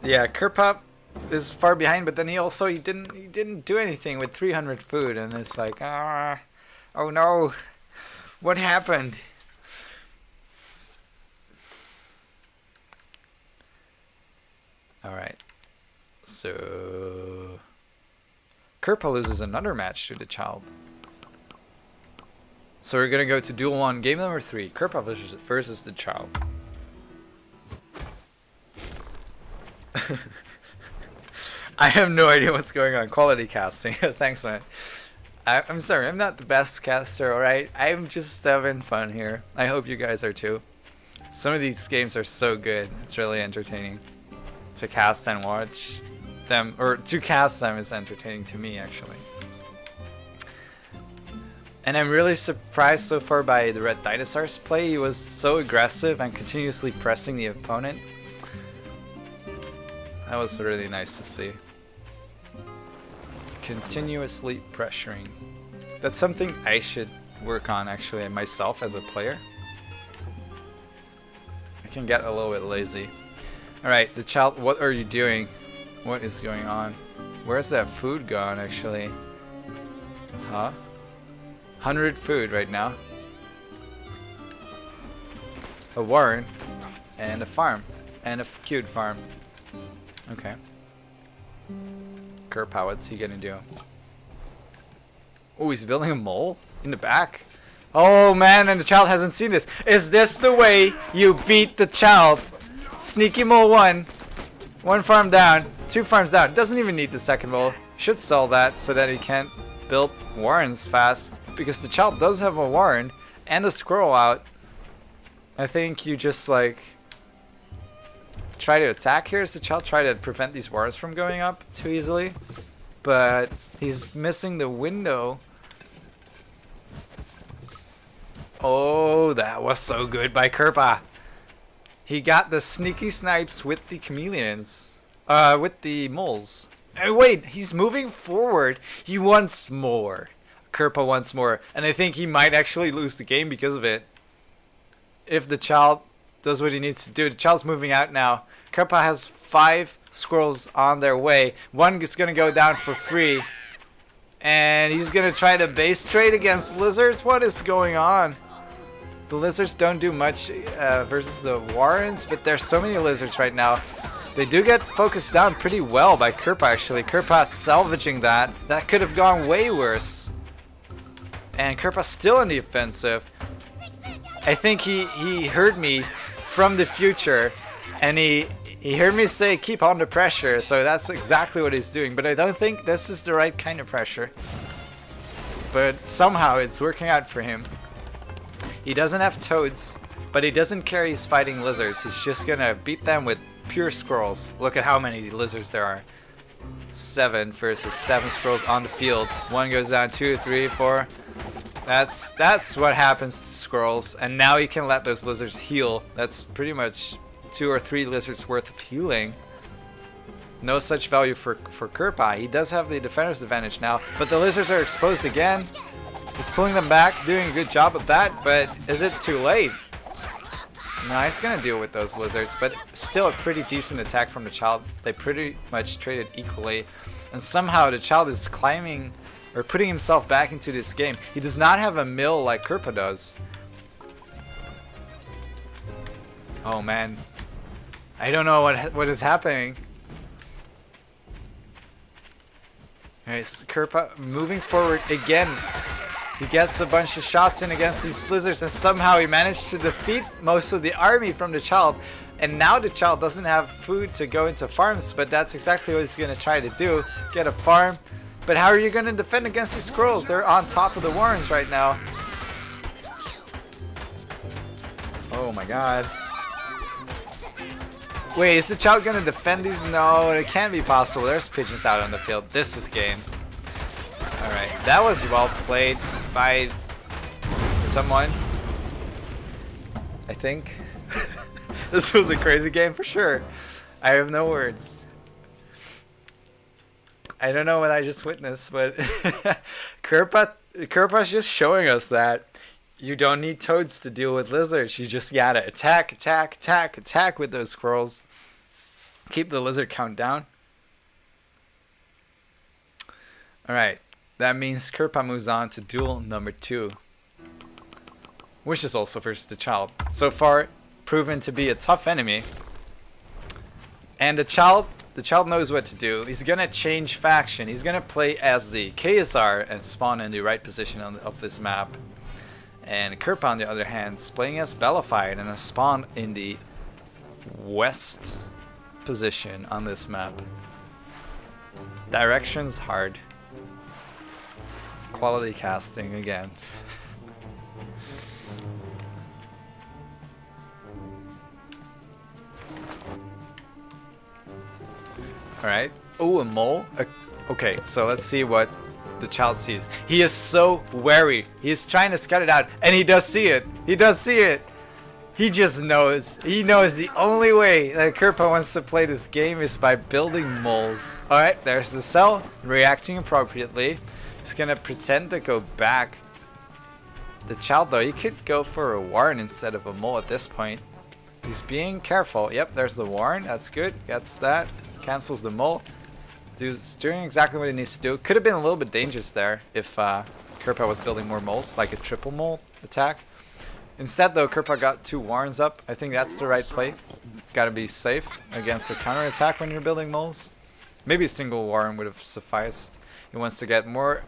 Yeah, Kirpa is far behind, but then he didn't do anything with 300 food, and it's like, oh no, what happened? All right, so Kirpa loses another match to the child. So we're gonna go to Duel 1, game number 3, Kirpa versus the child. I have no idea what's going on. Quality casting. Thanks, man. I'm sorry, I'm not the best caster, alright? I'm just having fun here. I hope you guys are too. Some of these games are so good. It's really entertaining to cast and watch them, or to cast them is entertaining to me, actually. And I'm really surprised so far by the Red Dinosaur's play. He was so aggressive and continuously pressing the opponent. That was really nice to see. Continuously pressuring. That's something I should work on, actually, myself as a player. I can get a little bit lazy. Alright, the child, what are you doing? What is going on? Where's that food gone, actually? Huh? 100 food right now. A warren. And a farm. And a cute farm. Okay. Kirpa, what's he gonna do? Oh, he's building a mole in the back. Oh man, and the child hasn't seen this. Is this the way you beat the child? Sneaky mole 1. 1 farm down. 2 farms down. Doesn't even need the second mole. Should sell that so that he can't build warrens fast. Because the child does have a warren and a squirrel out. I think you just like try to attack here? Does the child try to prevent these wards from going up too easily? But he's missing the window. Oh, that was so good by Kerpa. He got the sneaky snipes with the chameleons. With the moles. And wait, he's moving forward. He wants more. Kerpa wants more. And I think he might actually lose the game because of it. If the child does what he needs to do. The child's moving out now. Kerpa has 5 squirrels on their way. One is going to go down for free. And he's going to try to base trade against lizards. What is going on? The lizards don't do much versus the Warrens, but there's so many lizards right now. They do get focused down pretty well by Kerpa, actually. Kerpa salvaging that. That could have gone way worse. And Kerpa's still in the offensive. I think he heard me from the future, and he heard me say keep under pressure, so that's exactly what he's doing. But I don't think this is the right kind of pressure. But somehow it's working out for him. He doesn't have toads, but he doesn't care he's fighting lizards. He's just gonna beat them with pure squirrels. Look at how many lizards there are. 7 versus 7 squirrels on the field. 1 goes down, 2, 3, 4. That's what happens to squirrels. And now you can let those lizards heal. That's pretty much 2 or 3 lizards worth of healing. No such value for Kerpa. He does have the defender's advantage now, but the lizards are exposed again. He's pulling them back, doing a good job of that, but is it too late? No, he's gonna deal with those lizards, but still a pretty decent attack from the child. They pretty much traded equally, and somehow the child is climbing or putting himself back into this game. He does not have a mill like Kerpa does. Oh man, I don't know what is happening. Alright, so Kerpa moving forward again. He gets a bunch of shots in against these lizards, and somehow he managed to defeat most of the army from the child. And now the child doesn't have food to go into farms, but that's exactly what he's going to try to do. Get a farm. But how are you going to defend against these squirrels? They're on top of the Warrens right now. Oh my god. Wait, is the child going to defend these? No, it can't be possible. There's pigeons out on the field. This is game. Alright, that was well played by someone, I think. This was a crazy game for sure. I have no words. I don't know what I just witnessed, but Kerpa's just showing us that you don't need toads to deal with lizards. You just gotta attack, attack, attack, attack with those squirrels. Keep the lizard count down. Alright, that means Kerpa moves on to duel number 2, which is also versus the child. So far, proven to be a tough enemy. And the child knows what to do. He's gonna change faction. He's gonna play as the KSR and spawn in the right position of this map. And Kerpa, on the other hand, is playing as Bellified and a spawn in the west position on this map. Directions hard. Quality casting again. Alright. Oh, a mole? Okay, so let's see what the child sees. He is so wary. He is trying to scout it out, and he does see it. He does see it. He just knows. He knows the only way that Kerpa wants to play this game is by building moles. Alright, there's the cell, reacting appropriately. He's gonna pretend to go back. The child, though, he could go for a warren instead of a mole at this point. He's being careful. Yep, there's the warren. That's good. Gets that. Cancels the mole. Dude's doing exactly what he needs to do. Could have been a little bit dangerous there if Kerpa was building more moles, like a triple mole attack. Instead, though, Kerpa got 2 warrens up. I think that's the right play. Gotta be safe against a counter attack when you're building moles. Maybe a single warren would have sufficed. He wants to get more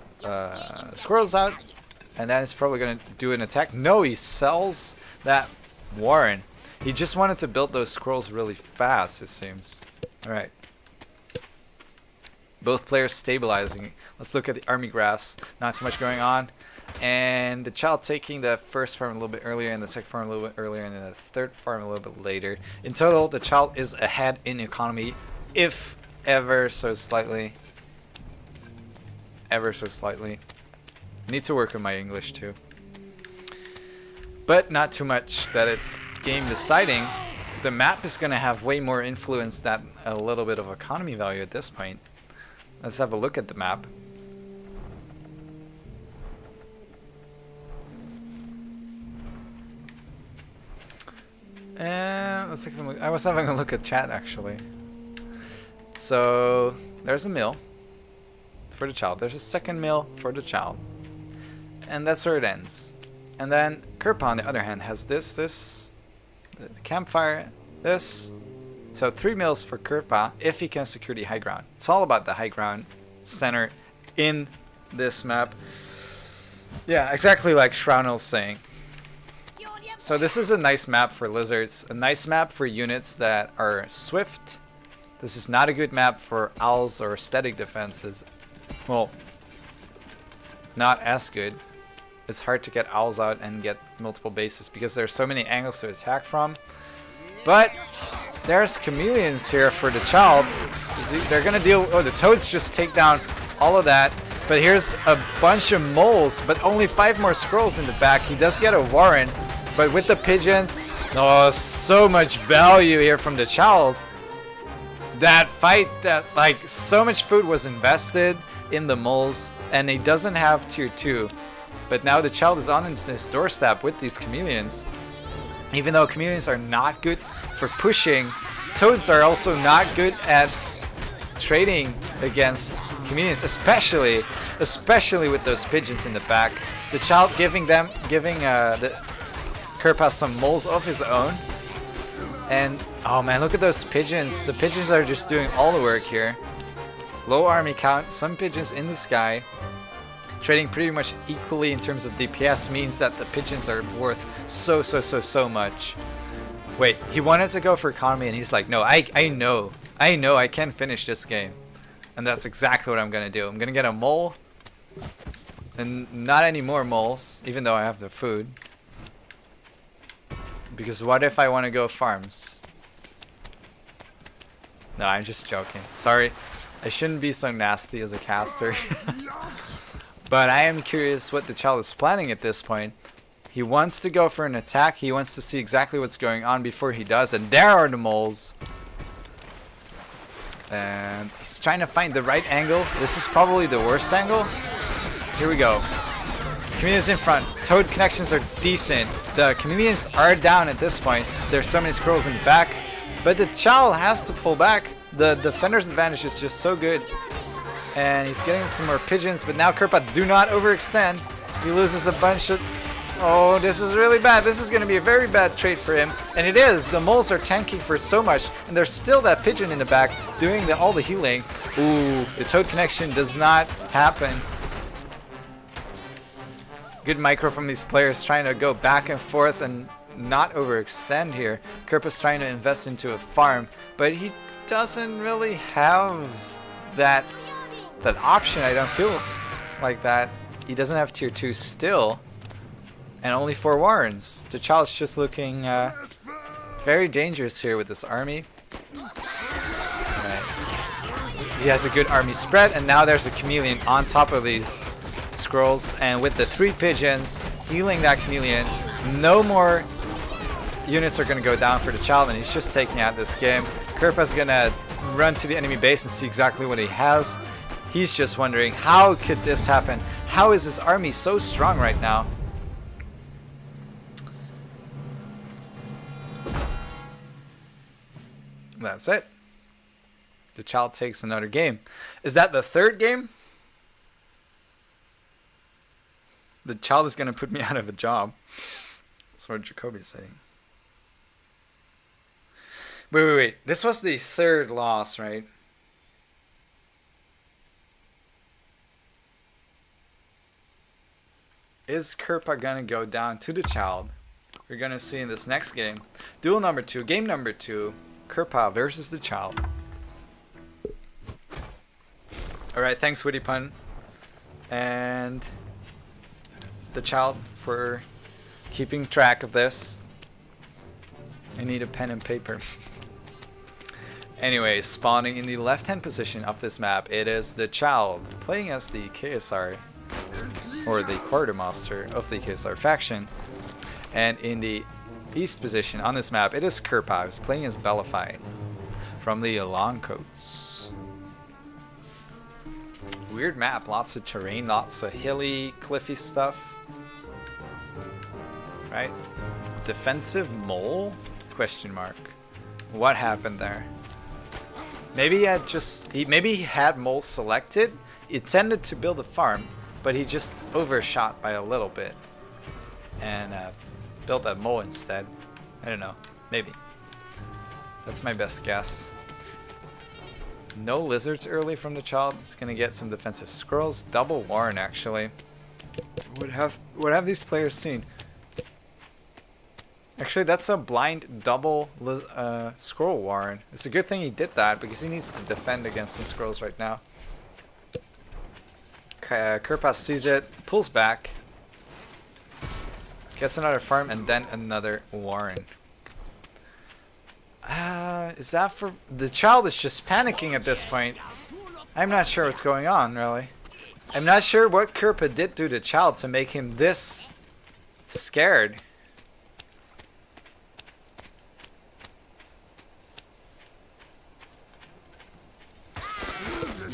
squirrels out, and then he's probably gonna do an attack. No, he sells that warren. He just wanted to build those squirrels really fast, it seems. Alright. Both players stabilizing. Let's look at the army graphs. Not too much going on. And the child taking the first farm a little bit earlier, and the second farm a little bit earlier, and then the third farm a little bit later. In total, the child is ahead in economy, if ever so slightly. Ever so slightly. Need to work on my English too. But not too much that it's game deciding. The map is going to have way more influence than a little bit of economy value at this point. Let's have a look at the map. And let's take a look. I was having a look at chat actually. So there's a mill for the child. There's a second mill for the child. And that's where it ends. And then Kirpa on the other hand has this, the campfire, this. So 3 mills for Kirpa if he can secure the high ground. It's all about the high ground center in this map. Yeah, exactly like Shrownel's saying. So this is a nice map for lizards, a nice map for units that are swift. This is not a good map for owls or static defenses. Well, not as good. It's hard to get owls out and get multiple bases because there's so many angles to attack from. But there's chameleons here for the child. They're gonna deal. Oh, the toads just take down all of that. But here's a bunch of moles, but only 5 more scrolls in the back. He does get a warren, but with the pigeons, oh, so much value here from the child. That fight, that like so much food was invested in the moles, and he doesn't have tier 2. But now the child is on his doorstep with these chameleons. Even though chameleons are not good for pushing, toads are also not good at trading against chameleons, especially with those pigeons in the back. The child giving the Kirpa some moles of his own. And oh man, look at those pigeons. The pigeons are just doing all the work here. Low army count, some pigeons in the sky. Trading pretty much equally in terms of DPS means that the pigeons are worth so much. Wait, he wanted to go for economy and he's like, no, I know I can finish this game. And that's exactly what I'm gonna do. I'm gonna get a mole. And not any more moles, even though I have the food. Because what if I want to go farms? No, I'm just joking. Sorry, I shouldn't be so nasty as a caster. But I am curious what the child is planning at this point. He wants to go for an attack. He wants to see exactly what's going on before he does. And there are the moles. And he's trying to find the right angle. This is probably the worst angle. Here we go. Chameleons in front. Toad connections are decent. The chameleons are down at this point. There's so many scrolls in the back. But the child has to pull back. The defender's advantage is just so good. And he's getting some more pigeons, but now Kirpa, do not overextend. He loses a bunch of... Oh, this is really bad. This is going to be a very bad trade for him. And it is. The moles are tanking for so much. And there's still that pigeon in the back doing all the healing. Ooh, the toad connection does not happen. Good micro from these players trying to go back and forth and not overextend here. Kirpa's trying to invest into a farm, but he doesn't really have that option. I don't feel like that. He doesn't have tier 2 still, and only 4 warrens. The child's just looking very dangerous here with this army. Right. He has a good army spread, and now there's a chameleon on top of these scrolls, and with the 3 pigeons healing that chameleon, no more units are going to go down for the child, and he's just taking out this game. Kirpa's going to run to the enemy base and see exactly what he has. He's just wondering, how could this happen? How is his army so strong right now? That's it. The child takes another game. Is that the 3rd game? The child is going to put me out of a job. That's what Jacoby's saying. Wait. This was the 3rd loss, right? Is Kirpa gonna go down to the child? We're gonna see in this next game. Duel number 2, game number 2. Kirpa versus the child. Alright, thanks Witty Pun. And the child for keeping track of this. I need a pen and paper. Anyway, spawning in the left-hand position of this map, it is the child playing as the KSR, or the quartermaster of the KSR faction. And in the east position on this map, it is Kerpa, who's playing as Bellify from the Longcoats. Weird map, lots of terrain, lots of hilly, cliffy stuff. Right? Defensive mole? Question mark. What happened there? Maybe he had mole selected. He tended to build a farm, but he just overshot by a little bit and built a mole instead. I don't know. Maybe. That's my best guess. No lizards early from the child. He's gonna get some defensive squirrels. Double Warren actually. What have these players seen? Actually, that's a blind double squirrel Warren. It's a good thing he did that because he needs to defend against some squirrels right now. Kerpas sees it, pulls back, gets another farm, and then another Warren. Is that for... The child is just panicking at this point. I'm not sure what's going on, really. I'm not sure what Kerpa did to the child to make him this scared.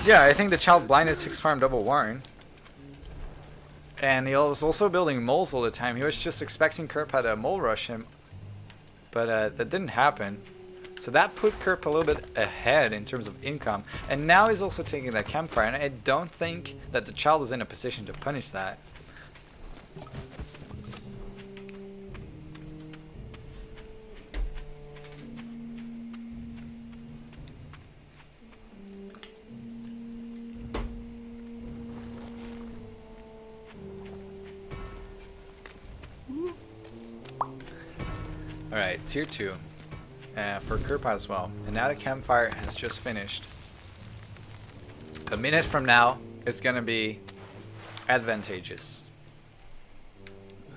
Yeah, I think the child blinded 6 farm double Warren. And he was also building moles all the time. He was just expecting Kerpa to mole rush him. But that didn't happen. So that put Kerp a little bit ahead in terms of income. And now he's also taking that campfire. And I don't think that the child is in a position to punish that. Alright, tier 2 for Kerpa as well. And now the campfire has just finished. A minute from now is going to be advantageous.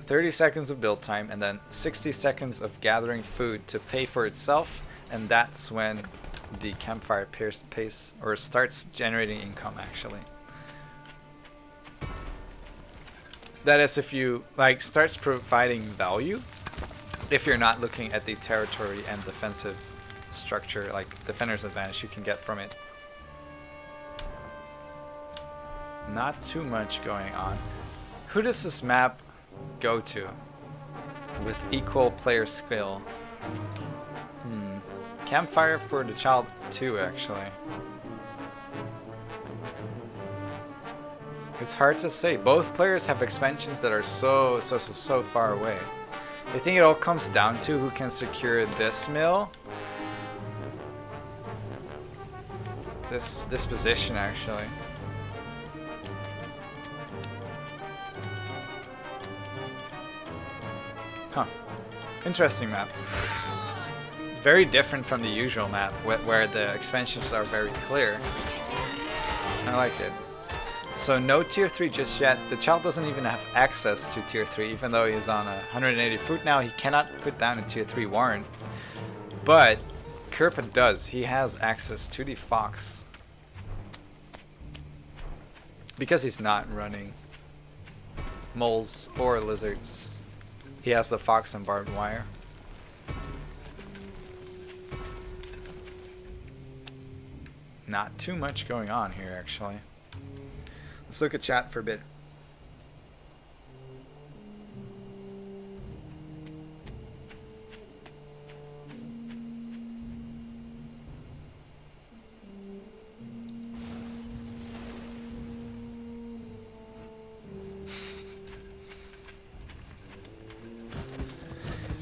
30 seconds of build time and then 60 seconds of gathering food to pay for itself. And that's when the campfire pays or starts generating income actually. That is if you starts providing value. If you're not looking at the territory and defensive structure, like defender's advantage you can get from it. Not too much going on. Who does this map go to with equal player skill? Campfire for the child too, actually. It's hard to say. Both players have expansions that are so far away. I think it all comes down to who can secure this mill. This position actually. Huh. Interesting map. It's very different from the usual map where the expansions are very clear. I like it. So no tier 3 just yet. The child doesn't even have access to tier 3, even though he's on 180 foot now. He cannot put down a tier 3 Warren. But Kerpa does. He has access to the fox. Because he's not running moles or lizards. He has the fox and barbed wire. Not too much going on here actually. Let's look at chat for a bit.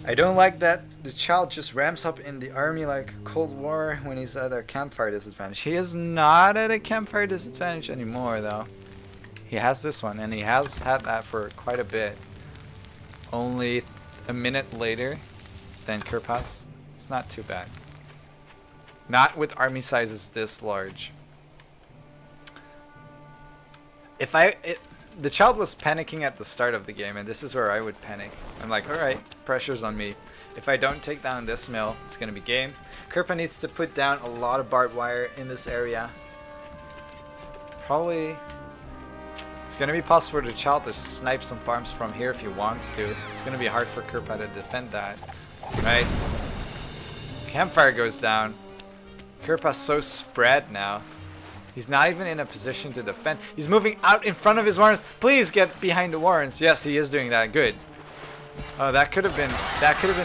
I don't like that the child just ramps up in the army like Cold War when he's at a campfire disadvantage. He is not at a campfire disadvantage anymore though. He has this one, and he has had that for quite a bit. Only a minute later than Kerpas. It's not too bad. Not with army sizes this large. The child was panicking at the start of the game, and this is where I would panic. I'm like, alright, pressure's on me. If I don't take down this mill, it's gonna be game. Kirpa needs to put down a lot of barbed wire in this area. Probably it's gonna be possible for the child to snipe some farms from here if he wants to. It's gonna be hard for Kirpa to defend that. Right? Campfire goes down. Kirpa's so spread now. He's not even in a position to defend. He's moving out in front of his warrens. Please get behind the warrens. Yes, he is doing that. Good. Oh, that could have been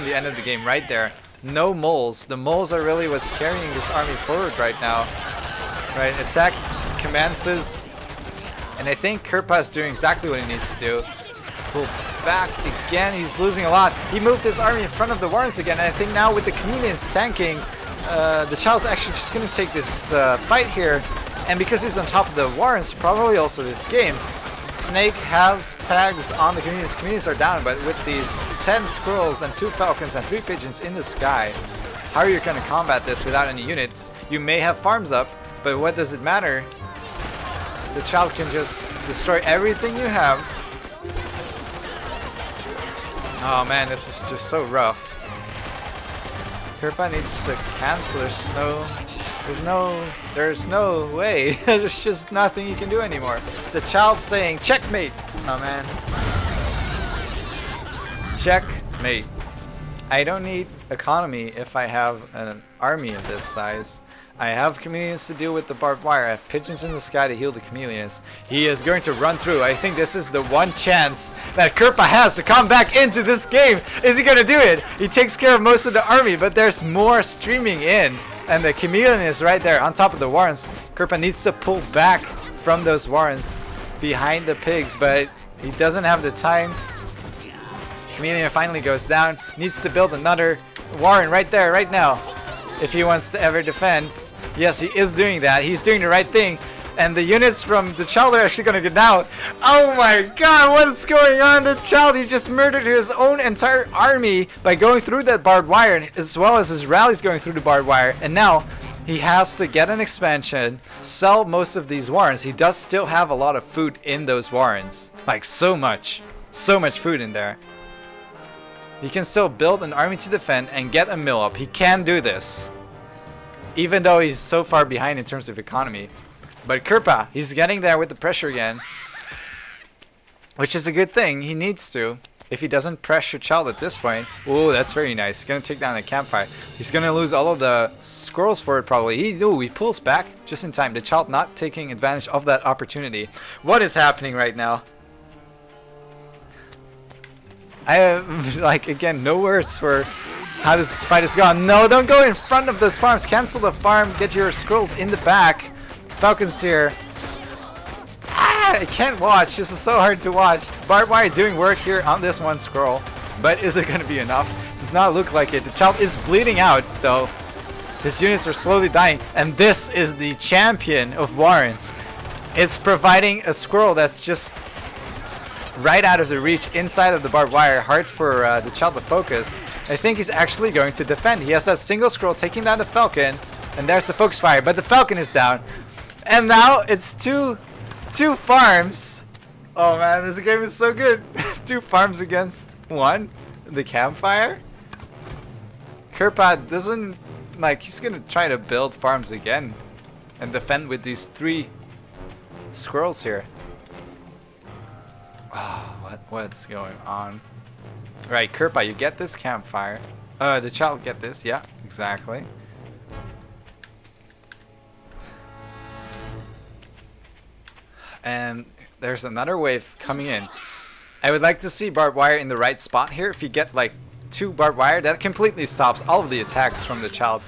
the end of the game right there. No moles. The moles are really what's carrying this army forward right now. Right, attack commences. And I think Kirpa is doing exactly what he needs to do. Pull back again. He's losing a lot. He moved his army in front of the warrens again. And I think now with the chameleons tanking, the child's actually just going to take this fight here. And because he's on top of the warrens, probably also this game, Snake has tags on the chameleons. Chameleons are down, but with these 10 squirrels and 2 falcons and 3 pigeons in the sky, how are you going to combat this without any units? You may have farms up, but what does it matter? The child can just destroy everything you have. Oh man, this is just so rough. Kirpa needs to cancel. There's no way. There's just nothing you can do anymore. The child's saying checkmate. Oh man. Checkmate. I don't need economy if I have an army of this size. I have chameleons to deal with the barbed wire. I have pigeons in the sky to heal the chameleons. He is going to run through. I think this is the one chance that Kirpa has to come back into this game. Is he going to do it? He takes care of most of the army, but there's more streaming in. And the chameleon is right there on top of the warrens. Kirpa needs to pull back from those warrens behind the pigs, but he doesn't have the time. Chameleon finally goes down. Needs to build another warren right there, right now, if he wants to ever defend. Yes, he is doing that. He's doing the right thing. And the units from the child are actually going to get out. Oh my god, what's going on? The child, he just murdered his own entire army by going through that barbed wire, as well as his rallies going through the barbed wire. And now he has to get an expansion, sell most of these warrens. He does still have a lot of food in those warrens. Like so much food in there. He can still build an army to defend and get a mill up. He can do this. Even though he's so far behind in terms of economy. But Kirpa, he's getting there with the pressure again. Which is a good thing. He needs to. If he doesn't pressure Child at this point. Ooh, that's very nice. He's going to take down the campfire. He's going to lose all of the squirrels for it probably. He pulls back just in time. The Child not taking advantage of that opportunity. What is happening right now? I have, like, again, no words for how this fight is gone. No, don't go in front of those farms. Cancel the farm. Get your squirrels in the back. Falcons here. I can't watch. This is so hard to watch. Barbed wire doing work here on this one squirrel. But is it going to be enough? Does not look like it. The child is bleeding out, though. His units are slowly dying. And this is the champion of warrens. It's providing a squirrel that's just right out of the reach inside of the barbed wire. Hard for the child to focus. I think he's actually going to defend. He has that single squirrel taking down the falcon. And there's the focus fire. But the falcon is down. And now it's two farms. Oh man, this game is so good. 2 farms against 1. The campfire. Kirpa doesn't, like, he's gonna try to build farms again and defend with these 3 squirrels here. Oh, what's going on? Right, Kirpa, you get this campfire. The child get this. Yeah, exactly. And there's another wave coming in. I would like to see barbed wire in the right spot here. If you get like 2 barbed wire, that completely stops all of the attacks from the child.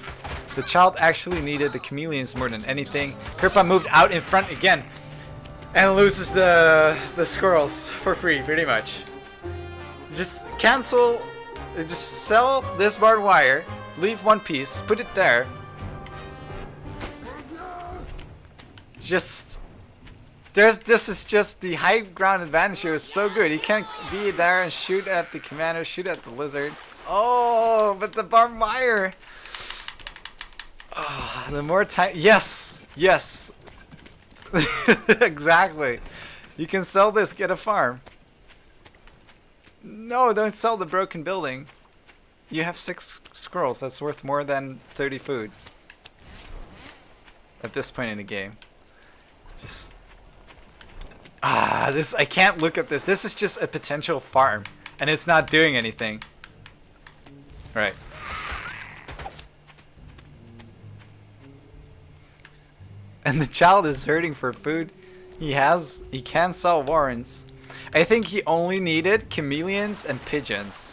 The child actually needed the chameleons more than anything. Kirpa moved out in front again and loses the squirrels for free, pretty much. Just cancel, just sell this barbed wire, leave 1 piece, put it there. This is just the high ground advantage here is so good. He can't be there and shoot at the commander, shoot at the lizard. Oh, but the barbed wire. Oh, the more time. Yes. Exactly. You can sell this, get a farm. No, don't sell the broken building. You have 6 scrolls. That's worth more than 30 food. At this point in the game. Just... this, I can't look at this. This is just a potential farm. And it's not doing anything. Right. And the child is hurting for food. He can sell warrants. I think he only needed chameleons and pigeons.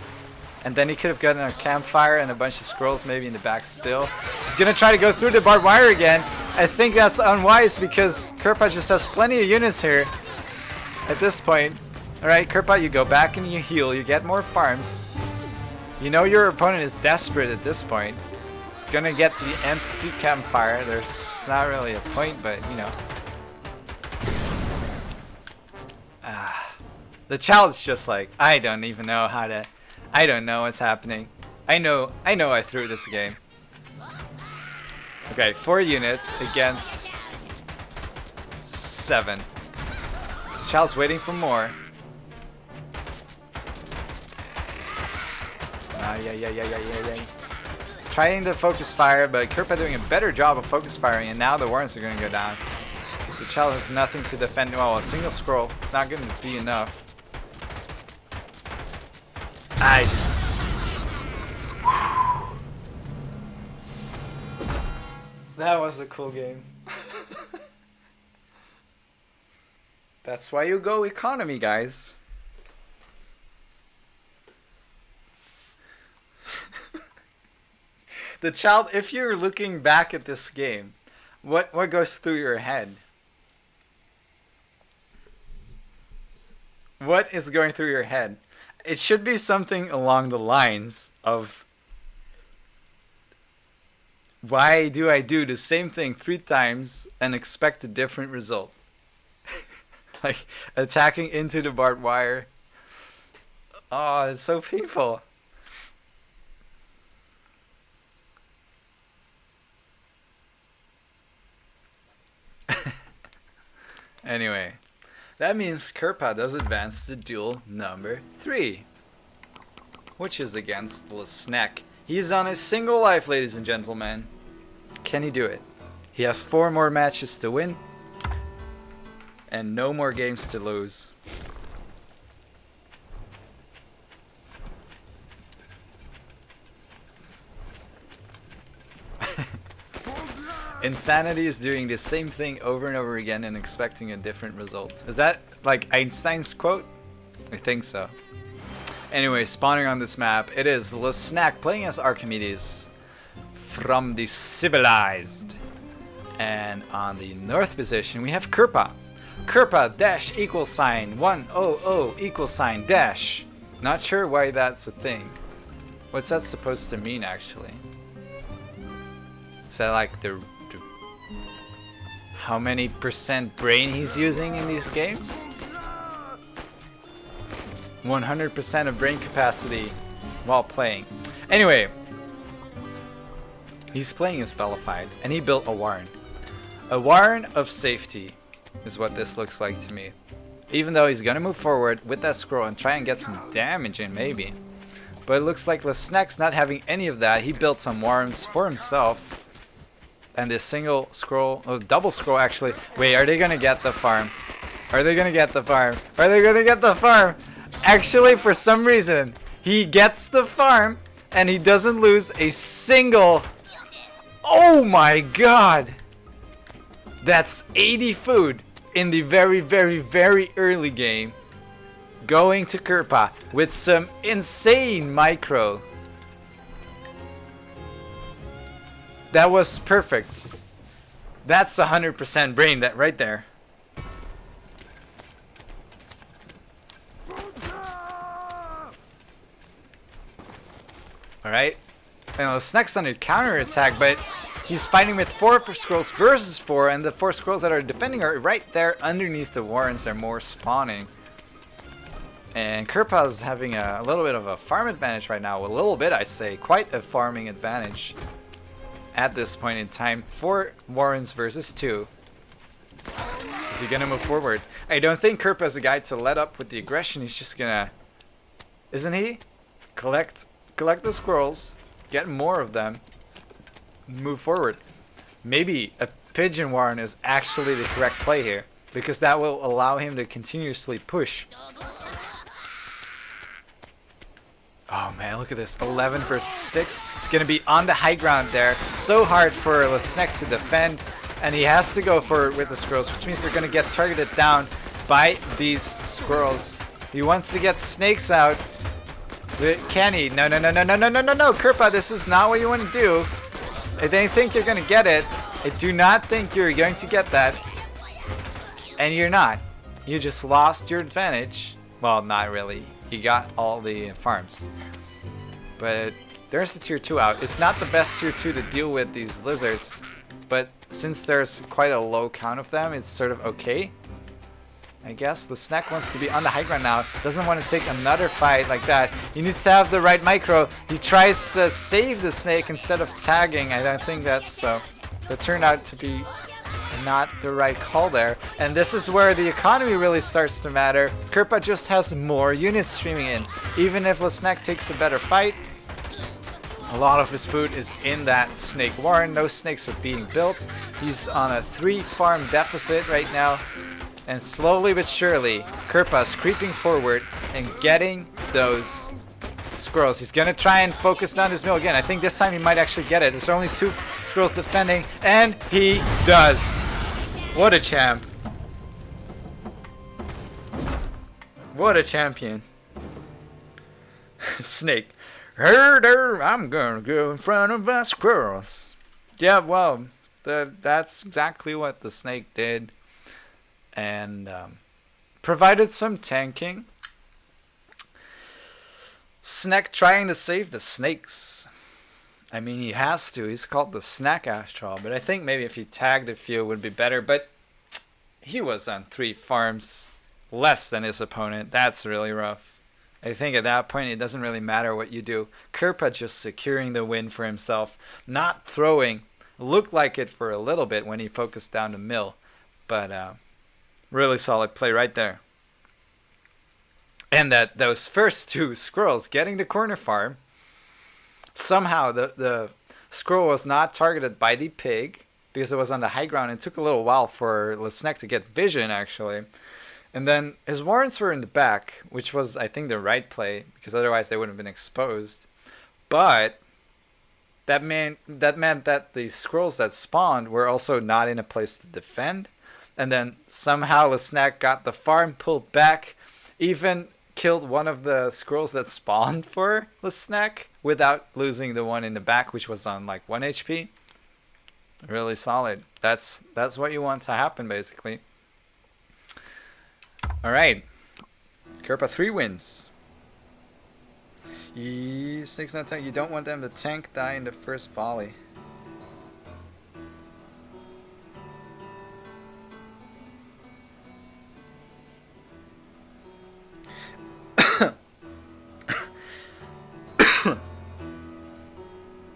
And then he could have gotten a campfire and a bunch of scrolls maybe in the back still. He's gonna try to go through the barbed wire again. I think that's unwise because Kirpa just has plenty of units here at this point. Alright, Kirpa, you go back and you heal. You get more farms. You know your opponent is desperate at this point. Gonna get the empty campfire. There's not really a point, but you know. The child's just like, I don't even know how to... I don't know what's happening. I know I threw this game. Okay, 4 units against 7. The child's waiting for more. Yeah. Trying to focus fire, but Kirpa doing a better job of focus firing, and now the warrants are going to go down. The child has nothing to defend. Well, a single scroll. It's not going to be enough. I just... That was a cool game. That's why you go economy, guys. The child, if you're looking back at this game, what goes through your head? What is going through your head? It should be something along the lines of, why do I do the same thing 3 times and expect a different result? Like attacking into the barbed wire. Oh, it's so painful. Anyway, that means Kirpa does advance to duel number 3, which is against Lesnek. He's on a single life, ladies and gentlemen. Can he do it? He has 4 more matches to win and no more games to lose. Insanity is doing the same thing over and over again and expecting a different result. Is that like Einstein's quote? I think so. Anyway, spawning on this map, it is Lesnek playing as Archimedes from the Civilized. And on the north position, we have Kirpa. Kirpa dash equal sign 100 equal sign dash. Not sure why that's a thing. What's that supposed to mean actually? Is that like the how many % brain he's using in these games? 100% of brain capacity while playing. Anyway, he's playing as Bellified, and he built a warren. A warren of safety is what this looks like to me. Even though he's gonna move forward with that scroll and try and get some damage in maybe. But it looks like Lesnek's not having any of that. He built some warrens for himself. And this single scroll, oh, double scroll actually. Wait, are they gonna get the farm? Are they gonna get the farm? Are they gonna get the farm? Actually, for some reason, he gets the farm and he doesn't lose a single. Oh my god! That's 80 food in the very, very, very early game. Going to Kirpa with some insane micro. That was perfect. That's 100% brain that right there. Alright. And Lesnek's under counter attack, but he's fighting with 4 scrolls versus 4, and the 4 scrolls that are defending are right there underneath the warrens. They're more spawning. And Kirpa's having a little bit of a farm advantage right now. A little bit, I say. Quite a farming advantage. At this point in time, 4 warrens versus 2. Is he gonna move forward? I don't think Kirpa's a guy to let up with the aggression. He's just gonna, isn't he? Collect the squirrels, get more of them, move forward. Maybe a pigeon warren is actually the correct play here, because that will allow him to continuously push. Oh man, look at this. 11 versus 6. It's going to be on the high ground there. So hard for Lesnek to defend. And he has to go for it with the squirrels, which means they're going to get targeted down by these squirrels. He wants to get snakes out. Can he? No. Kirpa, this is not what you want to do. I don't think you're going to get it. I do not think you're going to get that. And you're not. You just lost your advantage. Well, not really. You got all the farms. But there's the tier 2 out. It's not the best tier 2 to deal with these lizards. But since there's quite a low count of them, it's sort of okay. I guess the snack wants to be on the high ground now. Doesn't want to take another fight like that. He needs to have the right micro. He tries to save the snake instead of tagging. I don't think that's so. That turned out to be not the right call there. And this is where the economy really starts to matter. Kirpa just has more units streaming in. Even if Lesnek takes a better fight, a lot of his food is in that snake warren. No snakes are being built. He's on a 3 farm deficit right now. And slowly but surely, Kirpa's creeping forward and getting those squirrels. He's going to try and focus down his mill again. I think this time he might actually get it. There's only 2 squirrels defending, and he does. What a champ. What a champion. Snake. Herder, I'm going to go in front of the squirrels. Yeah, well, that's exactly what the snake did. And provided some tanking. Snack trying to save the snakes. I mean, he has to. He's called the snack after all. But I think maybe if he tagged a few it would be better. But he was on 3 farms less than his opponent. That's really rough. I think at that point it doesn't really matter what you do. Kirpa just securing the win for himself. Not throwing. Looked like it for a little bit when he focused down the mill. But really solid play right there. And that those first 2 squirrels getting the corner farm, somehow the squirrel was not targeted by the pig because it was on the high ground. It took a little while for Lesnek to get vision, actually. And then his warrants were in the back, which was, I think, the right play, because otherwise they would have been exposed. But that meant that the squirrels that spawned were also not in a place to defend. And then somehow Lesnek got the farm pulled back, even killed one of the squirrels that spawned for Lesnek without losing the one in the back, which was on like 1 HP. Really solid. That's what you want to happen, basically. All right, Kirpa 3 wins. Snake's not tank. You don't want them to tank die in the first volley.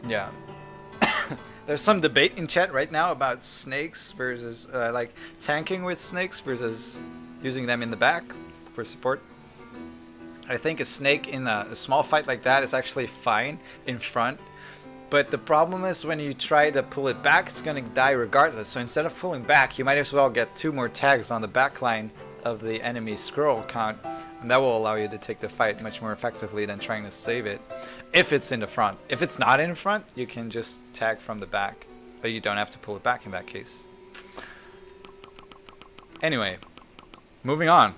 Yeah. There's some debate in chat right now about snakes versus like tanking with snakes versus using them in the back for support. I think a snake in a small fight like that is actually fine in front. But the problem is when you try to pull it back, it's going to die regardless. So instead of pulling back, you might as well get 2 more tags on the back line of the enemy squirrel count. And that will allow you to take the fight much more effectively than trying to save it. If it's in the front. If it's not in the front, you can just tag from the back. But you don't have to pull it back in that case. Anyway, moving on.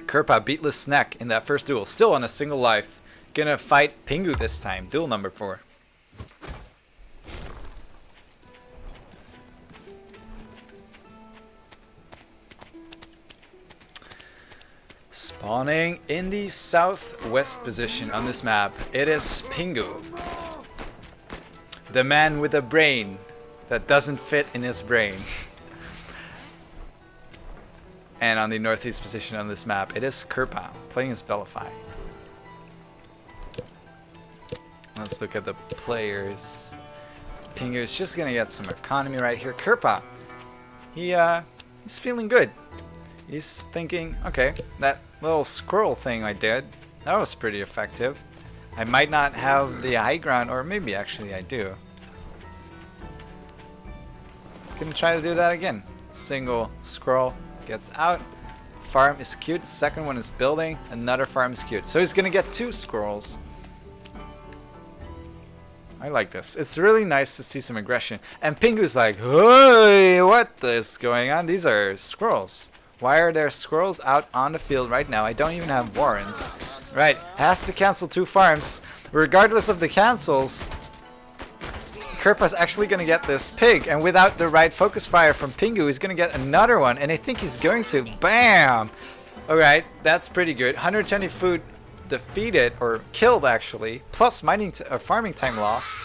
Kirpa beat Lesnek in that first duel. Still on a single life. Gonna fight Pingu this time. Duel number 4. Spawning in the southwest position on this map, it is Pingu. The man with a brain that doesn't fit in his brain. And on the northeast position on this map, it is Kirpa playing as Bellify. Let's look at the players. Pingu is just gonna get some economy right here. Kirpa, he He's feeling good. He's thinking, okay, that little squirrel thing I did, that was pretty effective. I might not have the high ground, or maybe actually I do. Gonna try to do that again. Single squirrel gets out. Farm is cute. Second one is building. Another farm is cute. So he's gonna get 2 squirrels. I like this. It's really nice to see some aggression. And Pingu's like, hey, what is going on? These are squirrels. Why are there squirrels out on the field right now? I don't even have warrens. Right, has to cancel 2 farms. Regardless of the cancels, Kirpa's actually going to get this pig. And without the right focus fire from Pingu, he's going to get another one. And I think he's going to. Bam! Alright, that's pretty good. 120 food defeated, or killed actually, plus farming time lost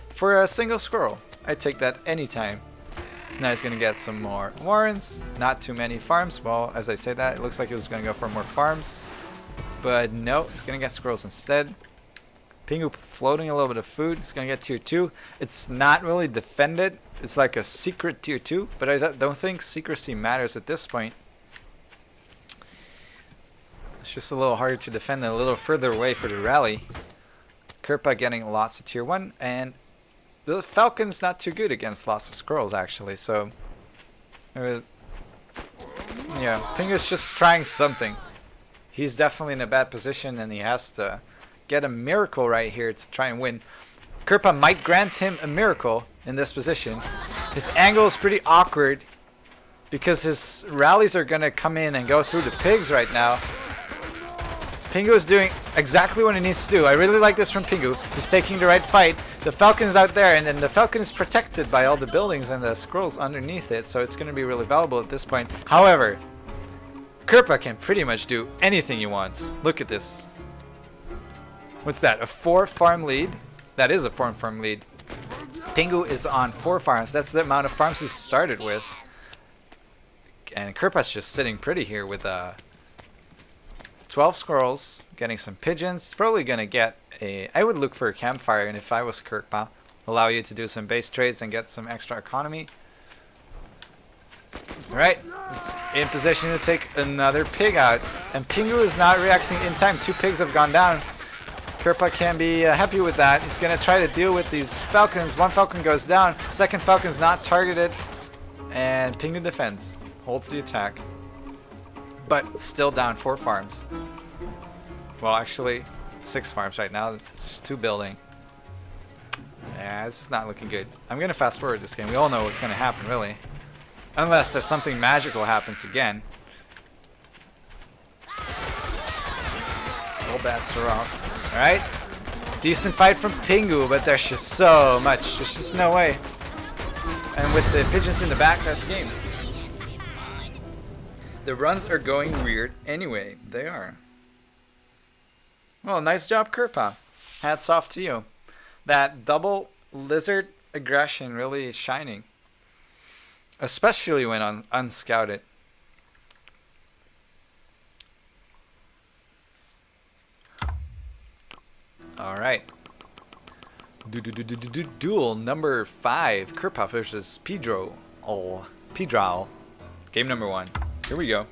for a single squirrel. I take that anytime. Now he's gonna get some more warrens. Not too many farms. Well, as I say that, it looks like he was gonna go for more farms, but no, he's gonna get squirrels instead. Pingu floating a little bit of food. He's gonna get tier 2. It's not really defended. It's like a secret tier 2, but I don't think secrecy matters at this point. It's just a little harder to defend and a little further away for the rally. Kirpa getting lots of tier 1, and the Falcon's not too good against lots of squirrels actually, so yeah, Pingu's just trying something. He's definitely in a bad position and he has to get a miracle right here to try and win. Kirpa might grant him a miracle in this position. His angle is pretty awkward because his rallies are gonna come in and go through the pigs right now. Pingu is doing exactly what he needs to do. I really like this from Pingu. He's taking the right fight. The Falcon is out there, and then the Falcon is protected by all the buildings and the squirrels underneath it, so it's going to be really valuable at this point. However, Kirpa can pretty much do anything he wants. Look at this. What's that? A 4 farm lead? That is a 4 farm lead. Pingu is on 4 farms. That's the amount of farms he started with. And Kirpa's just sitting pretty here with 12 squirrels, getting some pigeons. Probably gonna get a. I would look for a campfire, and if I was Kirpa, allow you to do some base trades and get some extra economy. Alright, in position to take another pig out, and Pingu is not reacting in time. 2 pigs have gone down. Kirpa can be happy with that. He's gonna try to deal with these falcons. 1 falcon goes down, second falcon's not targeted, and Pingu defends, holds the attack. But still down 4 farms. Well, actually, 6 farms right now. It's 2 building. Yeah, this is not looking good. I'm going to fast forward this game. We all know what's going to happen, really. Unless there's something magical happens again. All bats are off. Alright. Decent fight from Pingu, but there's just so much. There's just no way. And with the pigeons in the back, that's game. The runs are going weird anyway. They are. Well, nice job, Kirpa. Hats off to you. That double lizard aggression really is shining. Especially when unscouted. Alright. Duel number 5. Kirpa versus Pedro. Oh, Pedro. Game number 1. Here we go.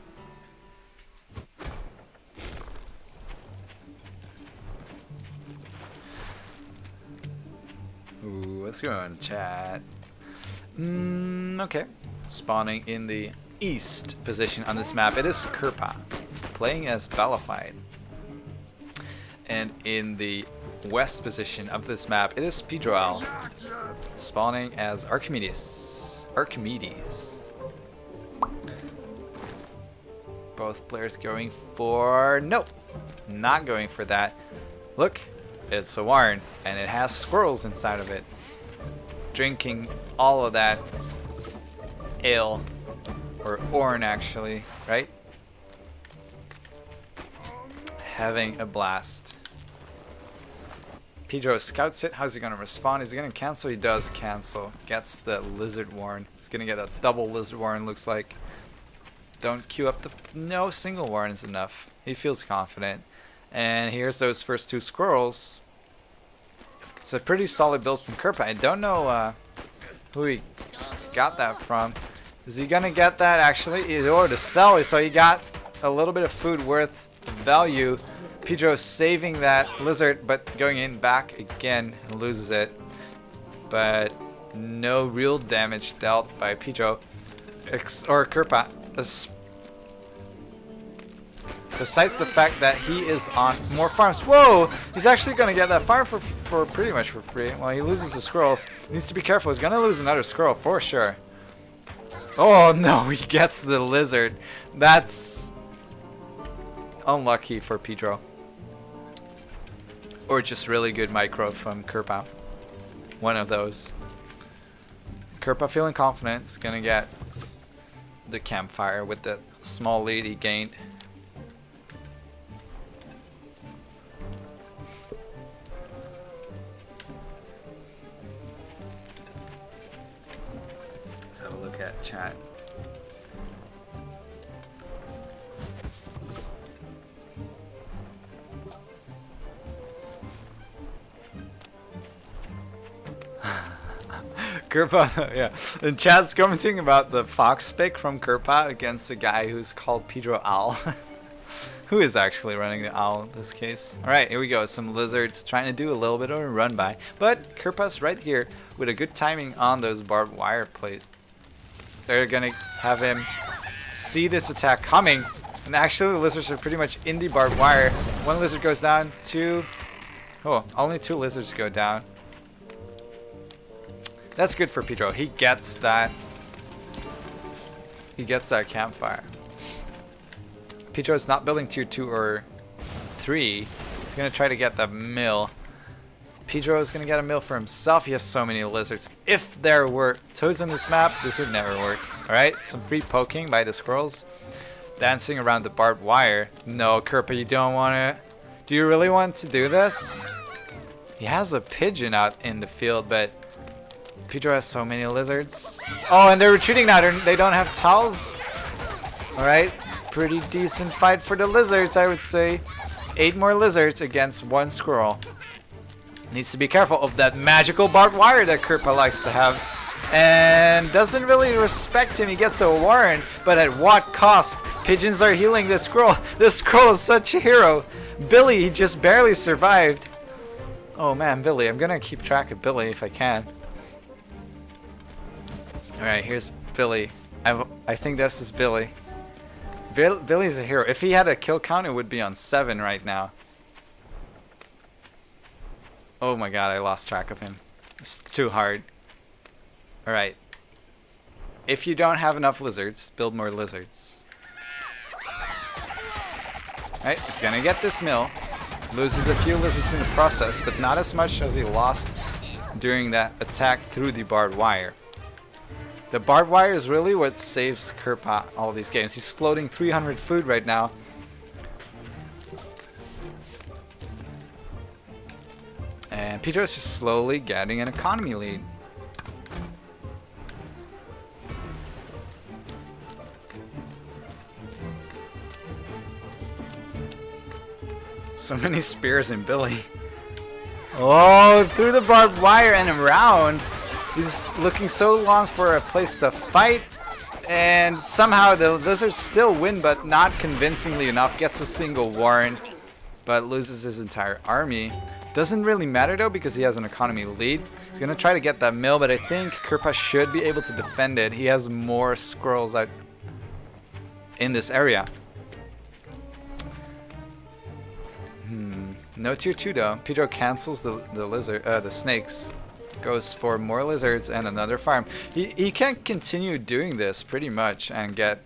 Ooh, let's go on chat. Okay. Spawning in the east position on this map, it is Kirpa, playing as Balified. And in the west position of this map, it is Pedro, spawning as Archimedes. Both players going for... Nope, not going for that. Look, it's a warren, and it has squirrels inside of it. Drinking all of that ale, or Orn actually, right? Having a blast. Pedro scouts it. How's he going to respond? Is he going to cancel? He does cancel. Gets the lizard warren. He's going to get a double lizard warren, looks like. Don't queue up the... No, single warren is enough. He feels confident. And here's those first 2 squirrels. It's a pretty solid build from Kirpa. I don't know who he got that from. Is he gonna get that actually? Or to sell, so he got a little bit of food worth value. Pedro saving that lizard, but going in back again, loses it. But no real damage dealt by Pedro or Kirpa. Besides the fact that he is on more farms. Whoa! He's actually gonna get that farm for pretty much for free. Well, he loses the squirrels. He needs to be careful. He's gonna lose another squirrel for sure. Oh no, he gets the lizard. That's unlucky for Pedro. Or just really good micro from Kirpa. One of those. Kirpa feeling confident. Is gonna get the campfire with the small lead he gained. Let's have a look at chat. Kirpa, yeah. And chat's commenting about the fox pick from Kirpa against a guy who's called Pedro Owl. Who is actually running the owl in this case? Alright, here we go. Some lizards trying to do a little bit of a run by. But Kirpa's right here with a good timing on those barbed wire plate. They're gonna have him see this attack coming. And actually the lizards are pretty much in the barbed wire. One lizard goes down, two. Oh, only two lizards go down. That's good for Pedro. He gets that. He gets that campfire. Pedro's not building tier 2 or 3. He's going to try to get the mill. Pedro is going to get a mill for himself. He has so many lizards. If there were toads on this map, this would never work. Alright, some free poking by the squirrels. Dancing around the barbed wire. No, Kirpa, you don't want to. Do you really want to do this? He has a pigeon out in the field, but Pedro has so many lizards. Oh, and they're retreating now. They don't have towels. Alright. Pretty decent fight for the lizards, I would say. 8 more lizards against 1 squirrel. Needs to be careful of that magical barbed wire that Kirpa likes to have. And doesn't really respect him. He gets a warren, but at what cost? Pigeons are healing this squirrel. This squirrel is such a hero. Billy, he just barely survived. Oh man, Billy. I'm gonna keep track of Billy if I can. Alright, here's Billy. I think this is Billy. Billy's a hero. If he had a kill count, it would be on 7 right now. Oh my god, I lost track of him. It's too hard. Alright. If you don't have enough lizards, build more lizards. Alright, he's gonna get this mill. Loses a few lizards in the process, but not as much as he lost during that attack through the barbed wire. The barbed wire is really what saves Kirpa all these games. He's floating 300 food right now. And Pedro's just slowly getting an economy lead. So many spears in Billy. Oh, through the barbed wire and around. He's looking so long for a place to fight, and somehow the lizards still win, but not convincingly enough. Gets a single warren, but loses his entire army. Doesn't really matter though, because he has an economy lead. He's gonna try to get that mill, but I think Kirpa should be able to defend it. He has more squirrels out in this area. No tier 2 though. Pedro cancels the snakes. Goes for more lizards and another farm. He can continue doing this pretty much and get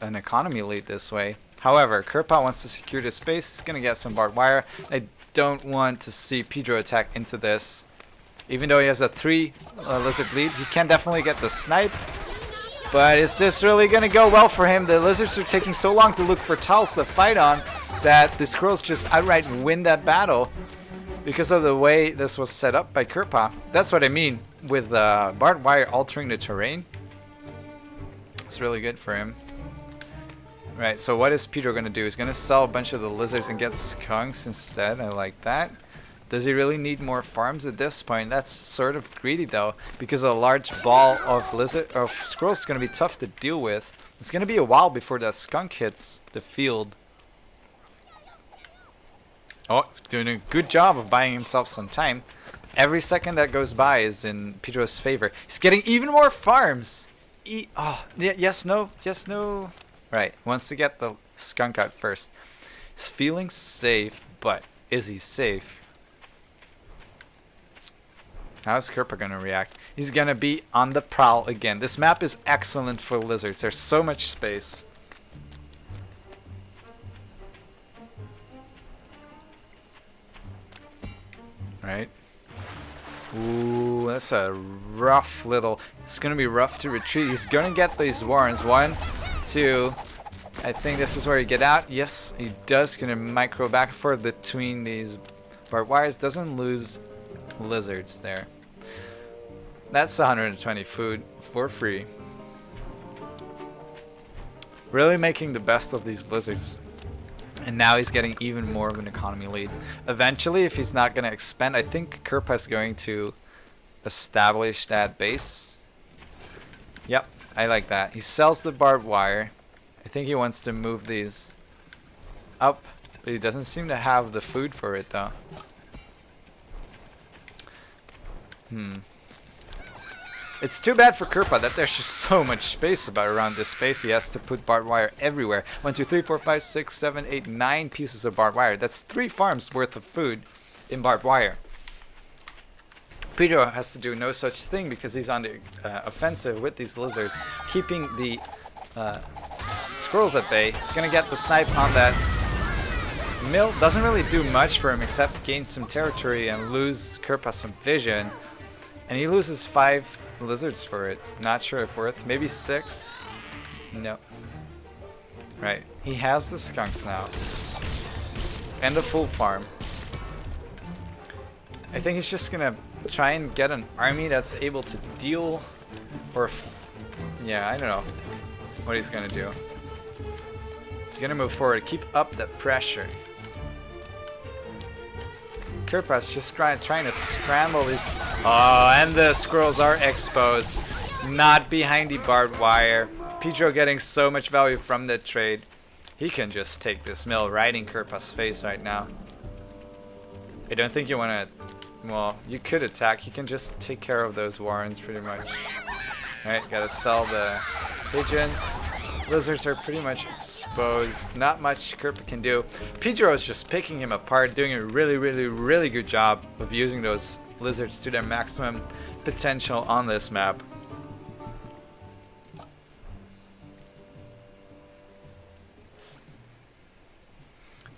an economy lead this way. However, Kirpa wants to secure the space. He's gonna get some barbed wire. I don't want to see Pedro attack into this. Even though he has a 3 lizard lead, he can definitely get the snipe. But is this really gonna go well for him? The lizards are taking so long to look for tiles to fight on that the squirrels just outright win that battle. Because of the way this was set up by Kirpa. That's what I mean with barbed wire altering the terrain. It's really good for him. Right, so what is Pedro going to do? He's going to sell a bunch of the lizards and get skunks instead. I like that. Does he really need more farms at this point? That's sort of greedy though, because a large ball of squirrels is going to be tough to deal with. It's going to be a while before that skunk hits the field. Oh, he's doing a good job of buying himself some time. Every second that goes by is in Pedro's favor. He's getting even more farms. Yes, no, yes, no. Right, wants to get the skunk out first. He's feeling safe, but is he safe? How's Kerpa gonna react? He's gonna be on the prowl again. This map is excellent for lizards. There's so much space. Right. Ooh, that's a rough little... It's gonna be rough to retreat. He's gonna get these warrens. 1, 2... I think this is where you get out. Yes, he does. Gonna micro back and forth between these barbed wires. Doesn't lose lizards there. That's 120 food for free. Really making the best of these lizards. And now he's getting even more of an economy lead. Eventually, if he's not going to expand, I think Kerpa is going to establish that base. Yep, I like that. He sells the barbed wire. I think he wants to move these up, but he doesn't seem to have the food for it though. It's too bad for Kerpa that there's just so much space around this space. He has to put barbed wire everywhere. 1, 2, 3, 4, 5, 6, 7, 8, 9 pieces of barbed wire. That's 3 farms worth of food in barbed wire. Pedro has to do no such thing because he's on the offensive with these lizards, keeping the squirrels at bay. He's gonna get the snipe on that mill. Doesn't really do much for him except gain some territory and lose Kerpa some vision. And he loses 5 lizards for it. Not sure if worth. Maybe 6. No. Right. He has the skunks now. And a full farm. I think he's just gonna try and get an army that's able to deal, or yeah, I don't know what he's gonna do. He's gonna move forward, keep up the pressure. Kerpa's just trying to scramble these. Oh, and the squirrels are exposed. Not behind the barbed wire. Pedro getting so much value from the trade. He can just take this mill right in Kerpa's face right now. I don't think you want to... Well, you could attack. You can just take care of those warrens pretty much. Alright, gotta sell the pigeons. Lizards are pretty much exposed. Not much Kerpa can do. Pedro is just picking him apart, doing a really good job of using those lizards to their maximum potential on this map.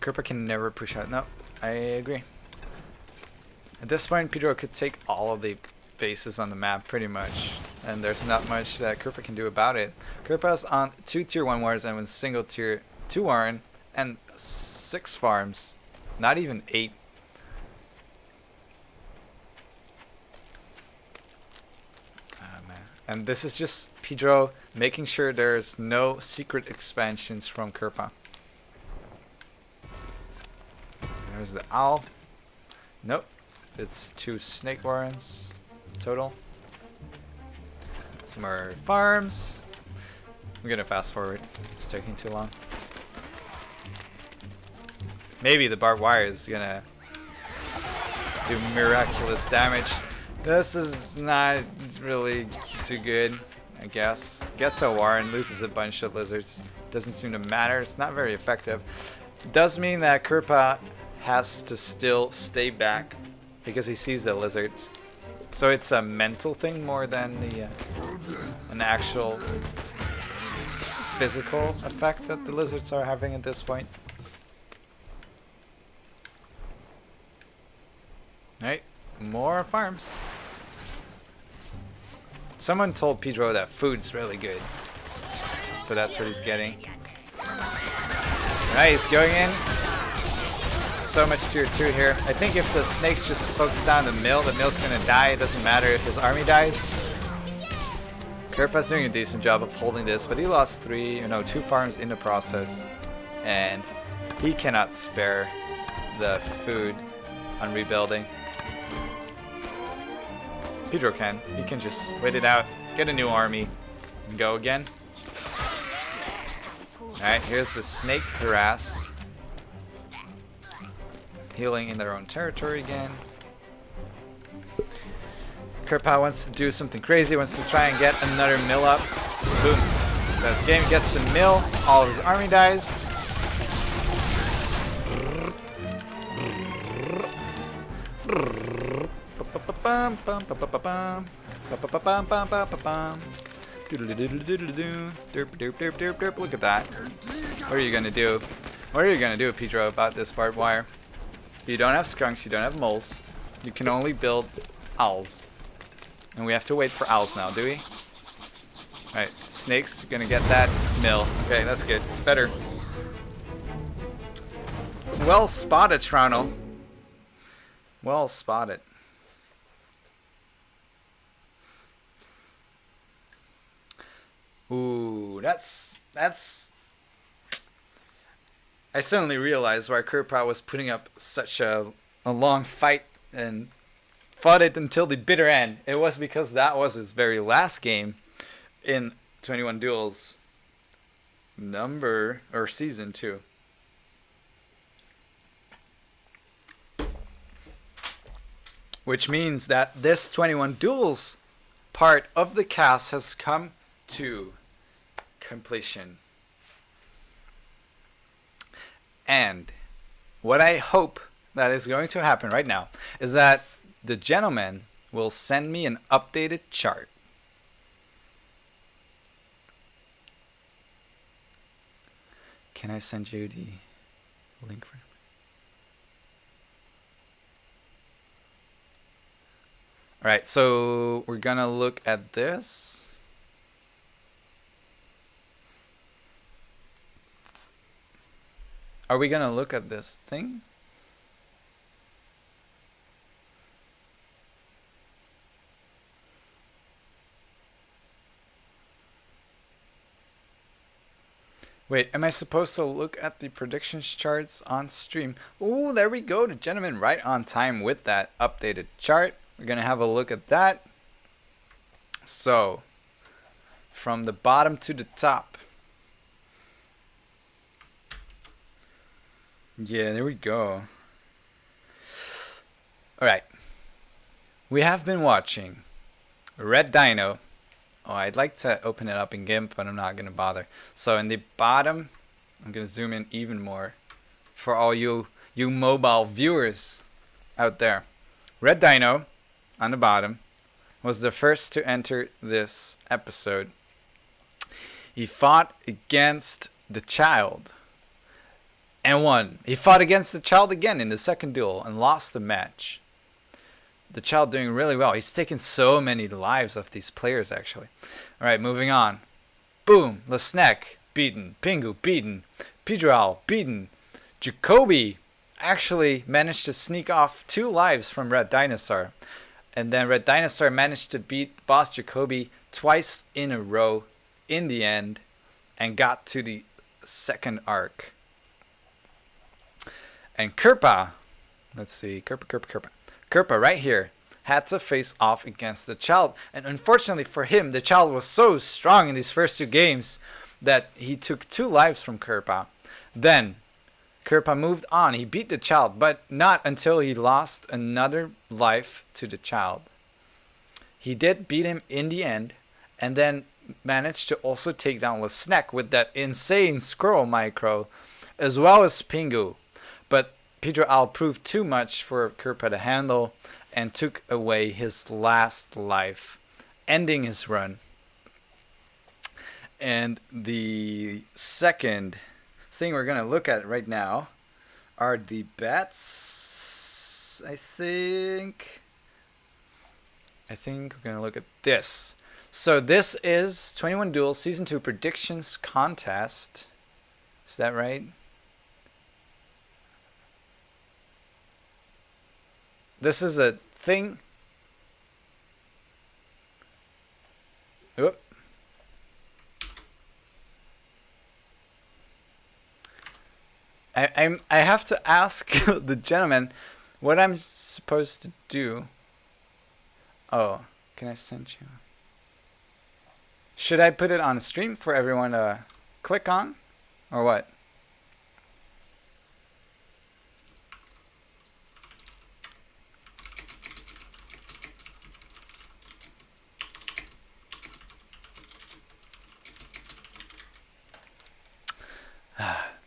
Kerpa can never push out. No, I agree. At this point, Pedro could take all of the bases on the map pretty much, and there's not much that Kerpa can do about it. Kerpa's on 2 tier 1 warrens and 1 single tier 2 warren and 6 farms, not even 8. Man. And this is just Pedro making sure there's no secret expansions from Kerpa. There's the owl. Nope. It's 2 snake warrens total. Some more farms. I'm gonna fast forward. It's taking too long. Maybe the barbed wire is gonna do miraculous damage. This is not really too good, I guess. Gets a warren, loses a bunch of lizards. Doesn't seem to matter. It's not very effective. Does mean that Kerpa has to still stay back because he sees the lizards. So it's a mental thing more than the an actual physical effect that the lizards are having at this point. Alright, more farms. Someone told Pedro that food's really good, so that's what he's getting. Alright, he's going in. So much tier 2 here. I think if the snakes just focus down the mill's gonna die. It doesn't matter if his army dies. Kerpa's doing a decent job of holding this, but he lost 2 farms in the process, and he cannot spare the food. on rebuilding. Pedro can. He can just wait it out, get a new army, and go again. Alright, here's the snake harass. Healing in their own territory again. Kerpa wants to do something crazy, wants to try and get another mill up. Boom. This game gets the mill, all of his army dies. Look at that. What are you gonna do? What are you gonna do, Pedro, about this barbed wire? You don't have skunks, you don't have moles. You can only build owls. And we have to wait for owls now, do we? Alright, snakes, gonna get that mill. Okay, that's good. Better. Well spotted, Toronto. Well spotted. Ooh, that's... I suddenly realized why Kerpa was putting up such a long fight and fought it until the bitter end. It was because that was his very last game in 21 Duels season 2. Which means that this 21 Duels part of the cast has come to completion. And what I hope that is going to happen right now is that the gentleman will send me an updated chart. Can I send you the link for him? Alright, so we're gonna look at this. Are we gonna look at this thing? Wait, am I supposed to look at the predictions charts on stream? Ooh, there we go. The gentleman right on time with that updated chart. We're gonna have a look at that. So, from the bottom to the top. Yeah, there we go. Alright. We have been watching Red Dino. Oh, I'd like to open it up in GIMP, but I'm not going to bother. So in the bottom, I'm going to zoom in even more for all you mobile viewers out there. Red Dino, on the bottom, was the first to enter this episode. He fought against the child and won. He fought against the child again in the second duel and lost the match. The child doing really well. He's taken so many lives of these players, actually. Alright, moving on. Boom. Lesnek beaten. Pingu beaten. Pedro beaten. Jacoby actually managed to sneak off 2 lives from Red Dinosaur. And then Red Dinosaur managed to beat Boss Jacoby twice in a row in the end and got to the second arc. And Kerpa, let's see, Kerpa right here had to face off against the child. And unfortunately for him, the child was so strong in these first 2 games that he took 2 lives from Kerpa. Then Kerpa moved on. He beat the child, but not until he lost another life to the child. He did beat him in the end, and then managed to also take down Lesnek with that insane scroll micro, as well as Pingu. But Pedro Al proved too much for Kerpa to handle and took away his last life, ending his run. And the second thing we're going to look at right now are the bets, I think we're going to look at this. So this is 21 Duels Season 2 Predictions Contest. Is that right? This is a thing. Oop. I have to ask the gentleman, What I'm supposed to do... Oh, can I send you... Should I put it on stream for everyone to click on? Or what?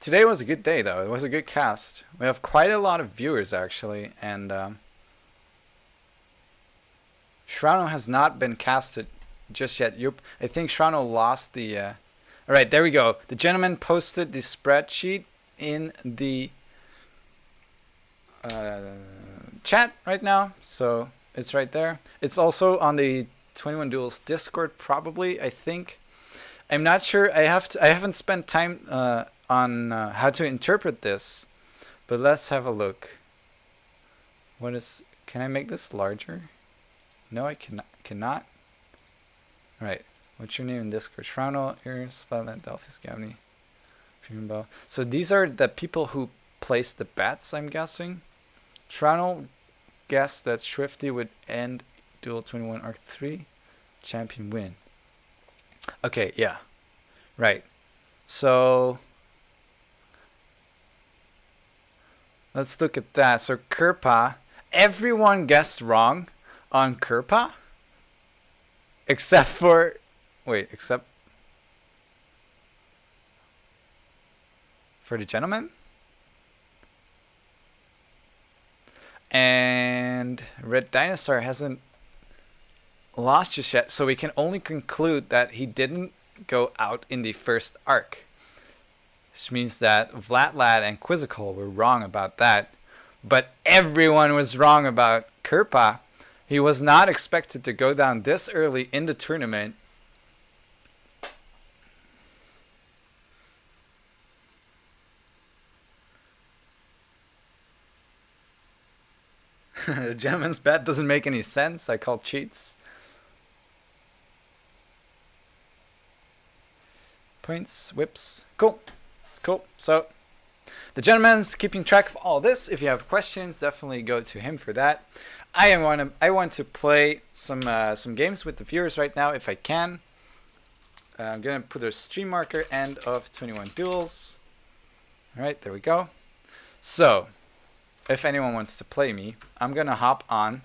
Today was a good day, though. It was a good cast. We have quite a lot of viewers, actually, and Shrano has not been casted just yet. Yup, I think Shrano lost the... All right, there we go. The gentleman posted the spreadsheet in the chat right now, so it's right there. It's also on the 21 Duels Discord, probably, I think. I'm not sure. I haven't spent time on how to interpret this, but let's have a look. What is... Can I make this larger? No, I cannot. All right. What's your name in Discord? Shroudal, Iris, Violet, Delphis, Gavni, Bell. So these are the people who placed the bets, I'm guessing. Shroudal guessed that Shrifty would end Duel 21 Arc 3. Champion win. Okay, yeah. Right. So... let's look at that. So Kirpa, everyone guessed wrong on Kirpa, except for, except for the gentleman. And Red Dinosaur hasn't lost just yet, so we can only conclude that he didn't go out in the first arc. Which means that Vladlad and Quizzical were wrong about that. But everyone was wrong about Kirpa. He was not expected to go down this early in the tournament. The gentleman's bet doesn't make any sense. I call cheats. Points, whips. Cool. Cool. So the gentleman's keeping track of all this. If you have questions, definitely go to him for that. I want to play some games with the viewers right now if I can. I'm gonna put a stream marker end of 21 Duels. All right, there we go. So if anyone wants to play me, I'm gonna hop on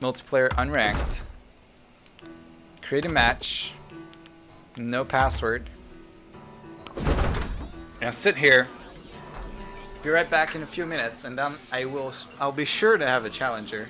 multiplayer unranked, create a match, no password. And sit here. Be right back in a few minutes, and then I'll be sure to have a challenger.